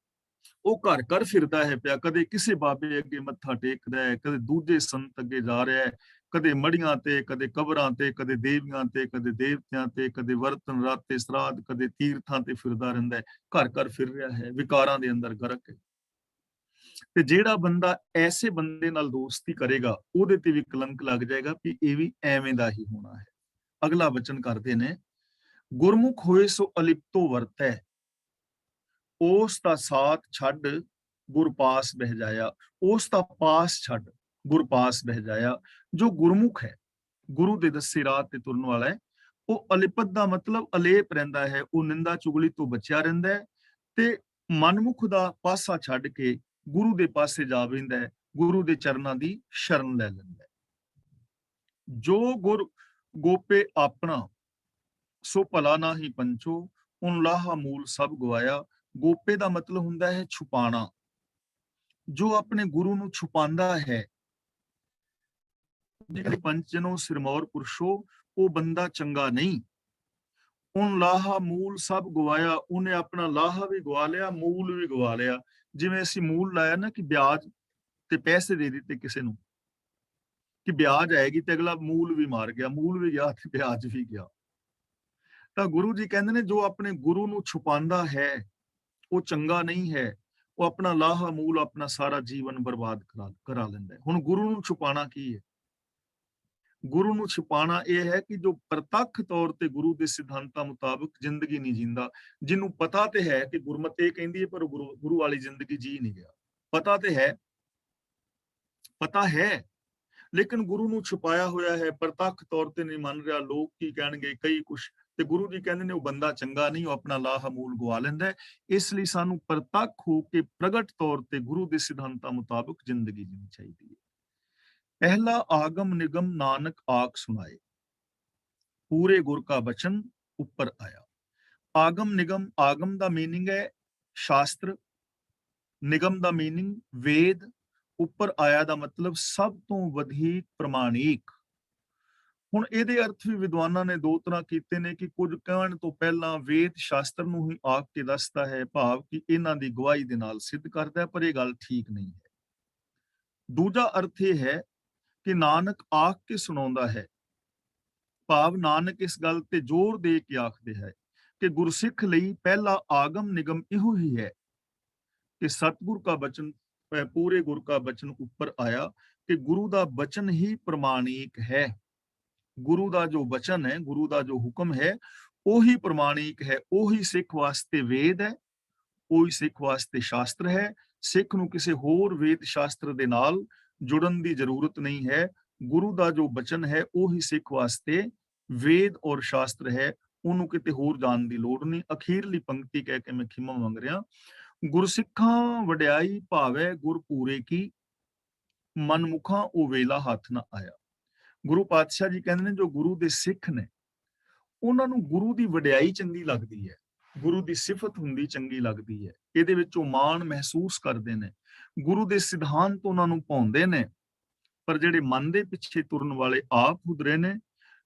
ਉਹ ਘਰ ਘਰ ਫਿਰਦਾ ਹੈ ਪਿਆ, ਕਦੇ ਕਿਸੇ ਬਾਬੇ ਅੱਗੇ ਮੱਥਾ ਟੇਕਦਾ ਹੈ, ਕਦੇ ਦੂਜੇ ਸੰਤ ਅੱਗੇ ਜਾ ਰਿਹਾ ਹੈ, ਕਦੇ ਮੜੀਆਂ ਤੇ, ਕਦੇ ਕਬਰਾਂ ਤੇ, ਕਦੇ ਦੇਵੀਆਂ ਤੇ, ਕਦੇ ਦੇਵਤਿਆਂ ਤੇ, ਕਦੇ ਵਰਤਨ ਰਾਤੇ ਸਰਾਧ, ਕਦੇ ਤੀਰਥਾਂ ਤੇ ਫਿਰਦਾ ਰਹਿੰਦਾ ਹੈ, ਘਰ ਘਰ ਫਿਰ ਰਿਹਾ ਹੈ, ਵਿਕਾਰਾਂ ਦੇ ਅੰਦਰ ਗਰਕ ਹੈ। ਤੇ ਜਿਹੜਾ ਬੰਦਾ ਐਸੇ ਬੰਦੇ ਨਾਲ ਦੋਸਤੀ ਕਰੇਗਾ, ਉਹਦੇ ਤੇ ਵੀ ਕਲੰਕ ਲੱਗ ਜਾਏਗਾ ਵੀ ਇਹ ਵੀ ਐਵੇਂ ਦਾ ਹੀ ਹੋਣਾ ਹੈ। ਅਗਲਾ ਬਚਨ ਕਰਦੇ ਨੇ, ਗੁਰਮੁਖ ਹੋਏ ਸੋ ਅਲਿਪਤੋ ਵਰਤੈ, ਉਸ ਦਾ ਸਾਥ ਛੱਡ ਗੁਰ ਪਾਸ ਬਹਿ ਜਾਇਆ। ਉਸ ਦਾ ਪਾਸ ਛੱਡ ਗੁਰ ਪਾਸ ਬਹਿ ਜਾਇਆ। ਜੋ ਗੁਰਮੁਖ ਹੈ, ਗੁਰੂ ਦੇ ਦੱਸੇ ਰਾਹ ਤੇ ਤੁਰਨ ਵਾਲਾ ਹੈ, ਉਹ ਅਲਿਪਤ ਦਾ ਮਤਲਬ ਅਲੇਪ ਰਹਿੰਦਾ ਹੈ, ਉਹ ਨਿੰਦਾ ਚੁਗਲੀ ਤੋਂ ਬਚਿਆ ਰਹਿੰਦਾ ਹੈ ਤੇ ਮਨਮੁਖ ਦਾ ਪਾਸਾ ਛੱਡ ਕੇ ਗੁਰੂ ਦੇ ਪਾਸੇ ਜਾ ਬੈਂਦਾ ਹੈ, ਗੁਰੂ ਦੇ ਚਰਨਾਂ ਦੀ ਸ਼ਰਨ ਲੈ ਲੈਂਦਾ ਹੈ। ਜੋ ਗੁਰ ਗੋਪੇ ਆਪਣਾ, ਸੋ ਭਲਾ ਨਾ ਹੀ ਪੰਚੋ, ਉਨ ਲਾਹਾ ਮੂਲ ਸਭ ਗਵਾਇਆ। ਗੋਪੇ ਦਾ ਮਤਲਬ ਹੁੰਦਾ ਹੈ ਛੁਪਾਣਾ। ਜੋ ਆਪਣੇ ਗੁਰੂ ਨੂੰ ਛੁਪਾਉਂਦਾ ਹੈ, ਜਿਹੜੇ ਪੰਚਨੋਂ ਸਿਰਮੌਰ ਪੁਰਸ਼ੋ, ਉਹ ਬੰਦਾ ਚੰਗਾ ਨਹੀਂ। ਹੁਣ ਲਾਹਾ ਮੂਲ ਸਭ ਗਵਾਇਆ, ਉਹਨੇ ਆਪਣਾ ਲਾਹਾ ਵੀ ਗਵਾ ਲਿਆ, ਮੂਲ ਵੀ ਗਵਾ ਲਿਆ। ਜਿਵੇਂ ਅਸੀਂ ਮੂਲ ਲਾਇਆ ਨਾ ਕਿ ਵਿਆਜ ਤੇ ਪੈਸੇ ਦੇ ਦਿੱਤੇ ਕਿਸੇ ਨੂੰ ਕਿ ਵਿਆਜ ਆਏਗੀ, ਤੇ ਅਗਲਾ ਮੂਲ ਵੀ ਮਾਰ ਗਿਆ, ਮੂਲ ਵੀ ਗਿਆ ਤੇ ਵਿਆਜ ਵੀ ਗਿਆ। ਤਾਂ ਗੁਰੂ ਜੀ ਕਹਿੰਦੇ ਨੇ ਜੋ ਆਪਣੇ ਗੁਰੂ ਨੂੰ ਛੁਪਾਉਂਦਾ ਹੈ ਉਹ ਚੰਗਾ ਨਹੀਂ ਹੈ, ਉਹ ਆਪਣਾ ਲਾਹਾ ਮੂਲ ਆਪਣਾ ਸਾਰਾ ਜੀਵਨ ਬਰਬਾਦ ਕਰਾ ਲੈਂਦਾ ਹੈ। ਹੁਣ ਗੁਰੂ ਨੂੰ ਛੁਪਾਣਾ ਕੀ ਹੈ? ਗੁਰੂ ਨੂੰ ਛੁਪਾਣਾ ਇਹ ਹੈ ਕਿ ਜੋ ਪ੍ਰਤੱਖ ਤੌਰ ਤੇ ਗੁਰੂ ਦੇ ਸਿਧਾਂਤਾਂ ਮੁਤਾਬਕ ਜ਼ਿੰਦਗੀ ਨਹੀਂ ਜਿੰਦਾ, ਜਿਹਨੂੰ ਪਤਾ ਤੇ ਹੈ ਕਿ ਗੁਰਮਤਿ ਇਹ ਕਹਿੰਦੀ ਹੈ ਪਰ ਗੁਰੂ ਵਾਲੀ ਜ਼ਿੰਦਗੀ ਜੀ ਨਹੀਂ ਗਿਆ। ਪਤਾ ਤੇ ਹੈ, ਪਤਾ ਹੈ, ਲੇਕਿਨ ਗੁਰੂ ਨੂੰ ਛੁਪਾਇਆ ਹੋਇਆ ਹੈ, ਪ੍ਰਤੱਖ ਤੌਰ ਤੇ ਨਹੀਂ ਮੰਨ ਰਿਹਾ। ਲੋਕ ਕੀ ਕਹਿਣਗੇ, ਕਈ ਕੁਛ, ਤੇ ਗੁਰੂ ਜੀ ਕਹਿੰਦੇ ਨੇ ਉਹ ਬੰਦਾ ਚੰਗਾ ਨਹੀਂ, ਉਹ ਆਪਣਾ ਲਾਹਾ ਮੂਲ ਗਵਾ ਲੈਂਦਾ ਹੈ। ਇਸ ਲਈ ਸਾਨੂੰ ਪ੍ਰਤੱਖ ਹੋ ਕੇ ਪ੍ਰਗਟ ਤੌਰ ਤੇ ਗੁਰੂ ਦੇ ਸਿਧਾਂਤਾਂ ਮੁਤਾਬਕ ਜ਼ਿੰਦਗੀ ਜੀਣੀ ਚਾਹੀਦੀ ਹੈ। ਪਹਿਲਾ ਆਗਮ ਨਿਗਮ ਨਾਨਕ ਆਖ ਸੁਣਾਏ, ਪੂਰੇ ਗੁਰ ਕਾ ਬਚਨ ਉੱਪਰ ਆਇਆ। ਆਗਮ ਨਿਗਮ, ਆਗਮ ਦਾ ਮੀਨਿੰਗ ਹੈ ਸ਼ਾਸਤਰ, ਨਿਗਮ ਦਾ ਮੀਨਿੰਗ ਵੇਦ, ਉੱਪਰ ਆਇਆ ਦਾ ਮਤਲਬ ਸਭ ਤੋਂ ਵਧੇਕ ਪ੍ਰਮਾਣਿਕ। ਹੁਣ ਇਹਦੇ ਅਰਥ ਵੀ ਵਿਦਵਾਨਾਂ ਨੇ ਦੋ ਤਰ੍ਹਾਂ ਕੀਤੇ ਨੇ ਕਿ ਕੁਝ ਕਹਿਣ ਤੋਂ ਪਹਿਲਾਂ ਵੇਦ ਸ਼ਾਸਤਰ ਨੂੰ ਹੀ ਆਖ ਕੇ ਦੱਸਦਾ ਹੈ, ਭਾਵ ਕਿ ਇਹਨਾਂ ਦੀ ਗਵਾਹੀ ਦੇ ਨਾਲ ਸਿੱਧ ਕਰਦਾ ਹੈ, ਪਰ ਇਹ ਗੱਲ ਠੀਕ ਨਹੀਂ ਹੈ। ਦੂਜਾ ਅਰਥ ਇਹ ਹੈ ਕਿ ਨਾਨਕ ਆਖ ਕੇ ਸੁਣਾਉਂਦਾ ਹੈ, ਭਾਵ ਨਾਨਕ ਇਸ ਗੱਲ ਤੇ ਜ਼ੋਰ ਦੇ ਕੇ ਆਖਦੇ ਹੈ ਕਿ ਗੁਰਸਿੱਖ ਲਈ ਪਹਿਲਾ ਆਗਮ ਨਿਗਮ ਇਹੋ ਹੀ ਹੈ ਕਿ ਸਤਿਗੁਰ ਕਾ ਬਚਨ, ਪੂਰੇ ਗੁਰ ਕਾ ਬਚਨ ਉੱਪਰ ਆਇਆ, ਕਿ ਗੁਰੂ ਦਾ ਬਚਨ ਹੀ ਪ੍ਰਮਾਣਿਕ ਹੈ। ਗੁਰੂ ਦਾ ਜੋ ਬਚਨ ਹੈ, ਗੁਰੂ ਦਾ ਜੋ ਹੁਕਮ ਹੈ, ਉਹੀ ਪ੍ਰਮਾਣਿਕ ਹੈ, ਉਹੀ ਸਿੱਖ ਵਾਸਤੇ ਵੇਦ ਹੈ, ਉਹੀ ਸਿੱਖ ਵਾਸਤੇ ਸ਼ਾਸਤਰ ਹੈ। ਸਿੱਖ ਨੂੰ ਕਿਸੇ ਹੋਰ ਵੇਦ ਸ਼ਾਸਤਰ ਦੇ ਨਾਲ ਜੁੜਨ ਦੀ ਜ਼ਰੂਰਤ ਨਹੀਂ ਹੈ। ਗੁਰੂ ਦਾ ਜੋ ਬਚਨ ਹੈ ਉਹੀ ਸਿੱਖ ਵਾਸਤੇ ਵੇਦ ਔਰ ਸ਼ਾਸਤਰ ਹੈ, ਉਹਨੂੰ ਕਿਤੇ ਹੋਰ ਜਾਣ ਦੀ ਲੋੜ ਨਹੀਂ। ਅਖੀਰਲੀ ਪੰਕਤੀ ਕਹਿ ਕੇ ਮੈਂ ਖਿਮਾ ਮੰਗ ਰਿਹਾ, ਗੁਰਸਿੱਖਾਂ ਵਡਿਆਈ ਭਾਵੈ ਗੁਰ ਪੂਰੇ ਕੀ, ਮਨਮੁਖਾਂ ਉਹ ਵੇਲਾ ਹੱਥ ਨਾ ਆਇਆ। ਗੁਰੂ ਪਾਤਸ਼ਾਹ ਜੀ ਕਹਿੰਦੇ ਨੇ ਜੋ ਗੁਰੂ ਦੇ ਸਿੱਖ ਨੇ ਉਹਨਾਂ ਨੂੰ ਗੁਰੂ ਦੀ ਵਡਿਆਈ ਚੰਗੀ ਲੱਗਦੀ ਹੈ, ਗੁਰੂ ਦੀ ਸਿਫਤ ਹੁੰਦੀ ਚੰਗੀ ਲੱਗਦੀ ਹੈ, ਇਹਦੇ ਵਿੱਚ ਉਹ ਮਾਣ ਮਹਿਸੂਸ ਕਰਦੇ ਨੇ, ਗੁਰੂ ਦੇ ਸਿਧਾਂਤ ਉਹਨਾਂ ਨੂੰ ਭਾਉਂਦੇ ਨੇ। ਪਰ ਜਿਹੜੇ ਮਨ ਦੇ ਪਿੱਛੇ ਤੁਰਨ ਵਾਲੇ ਆਪ ਹੁਦਰੇ ਨੇ,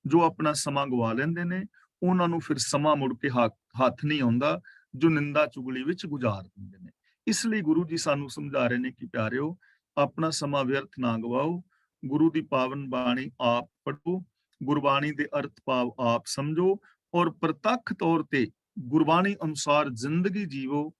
ਜੋ ਆਪਣਾ ਸਮਾਂ ਗਵਾ ਲੈਂਦੇ ਨੇ, ਉਹਨਾਂ ਨੂੰ ਫਿਰ ਸਮਾਂ ਮੁੜ ਕੇ ਹੱਥ ਨਹੀਂ ਆਉਂਦਾ, ਜੋ ਨਿੰਦਾ ਚੁਗਲੀ ਵਿੱਚ ਗੁਜ਼ਾਰ ਦਿੰਦੇ ਨੇ। ਇਸ ਲਈ ਗੁਰੂ ਜੀ ਸਾਨੂੰ ਸਮਝਾ ਰਹੇ ਨੇ ਕਿ ਪਿਆਰਿਓ, ਆਪਣਾ ਸਮਾਂ ਵਿਅਰਥ ਨਾ ਗਵਾਓ, ਗੁਰੂ ਦੀ ਪਾਵਨ ਬਾਣੀ ਆਪ ਪੜ੍ਹੋ, ਗੁਰਬਾਣੀ ਦੇ ਅਰਥ ਭਾਵ ਆਪ ਸਮਝੋ ਔਰ ਪ੍ਰਤੱਖ ਤੌਰ ਤੇ ਗੁਰਬਾਣੀ ਅਨੁਸਾਰ ਜ਼ਿੰਦਗੀ ਜੀਵੋ।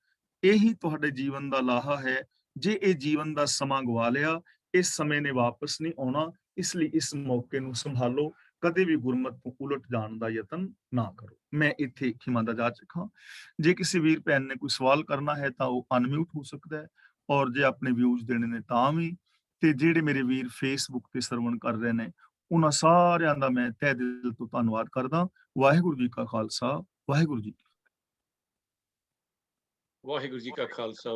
ਇਹੀ ਤੁਹਾਡੇ ਜੀਵਨ ਦਾ ਲਾਹਾ ਹੈ। ਜੇ ਇਹ ਜੀਵਨ ਦਾ ਸਮਾਂ ਗਵਾ ਲਿਆ, ਇਸ ਸਮੇਂ ਨੇ ਵਾਪਸ ਨਹੀਂ ਆਉਣਾ। ਇਸ ਲਈ ਇਸ ਮੌਕੇ ਨੂੰ ਸੰਭਾਲੋ, ਕਦੇ ਵੀ ਗੁਰਮਤ ਤੋਂ ਉਲਟ ਜਾਣ ਦਾ ਯਤਨ ਨਾ ਕਰੋ। ਮੈਂ ਇੱਥੇ ਖਿਮਾ ਦਾ ਜਾਚਕ ਹਾਂ। ਜੇ ਕਿਸੇ ਵੀਰ ਭੈਣ ਨੇ ਕੋਈ ਸਵਾਲ ਕਰਨਾ ਹੈ ਤਾਂ ਉਹ ਅਨਮਿਊਟ ਹੋ ਸਕਦਾ ਹੈ, ਔਰ ਜੇ ਆਪਣੇ ਵਿਊਜ਼ ਦੇਣੇ ਨੇ ਤਾਂ ਵੀ। ਤੇ ਜਿਹੜੇ ਮੇਰੇ ਵੀਰ ਫੇਸਬੁੱਕ ਤੇ ਸਰਵਣ ਕਰ ਰਹੇ ਨੇ, ਉਹਨਾਂ ਸਾਰਿਆਂ ਦਾ ਮੈਂ ਤਹਿ ਦਿਲ ਤੋਂ ਧੰਨਵਾਦ ਕਰਦਾ। ਵਾਹਿਗੁਰੂ ਜੀ ਕਾ ਖਾਲਸਾ, ਵਾਹਿਗੁਰੂ ਜੀ ਕੀ ਫਤਿਹ। ਵਾਹਿਗੁਰੂ ਜੀ ਕਾ ਖਾਲਸਾ।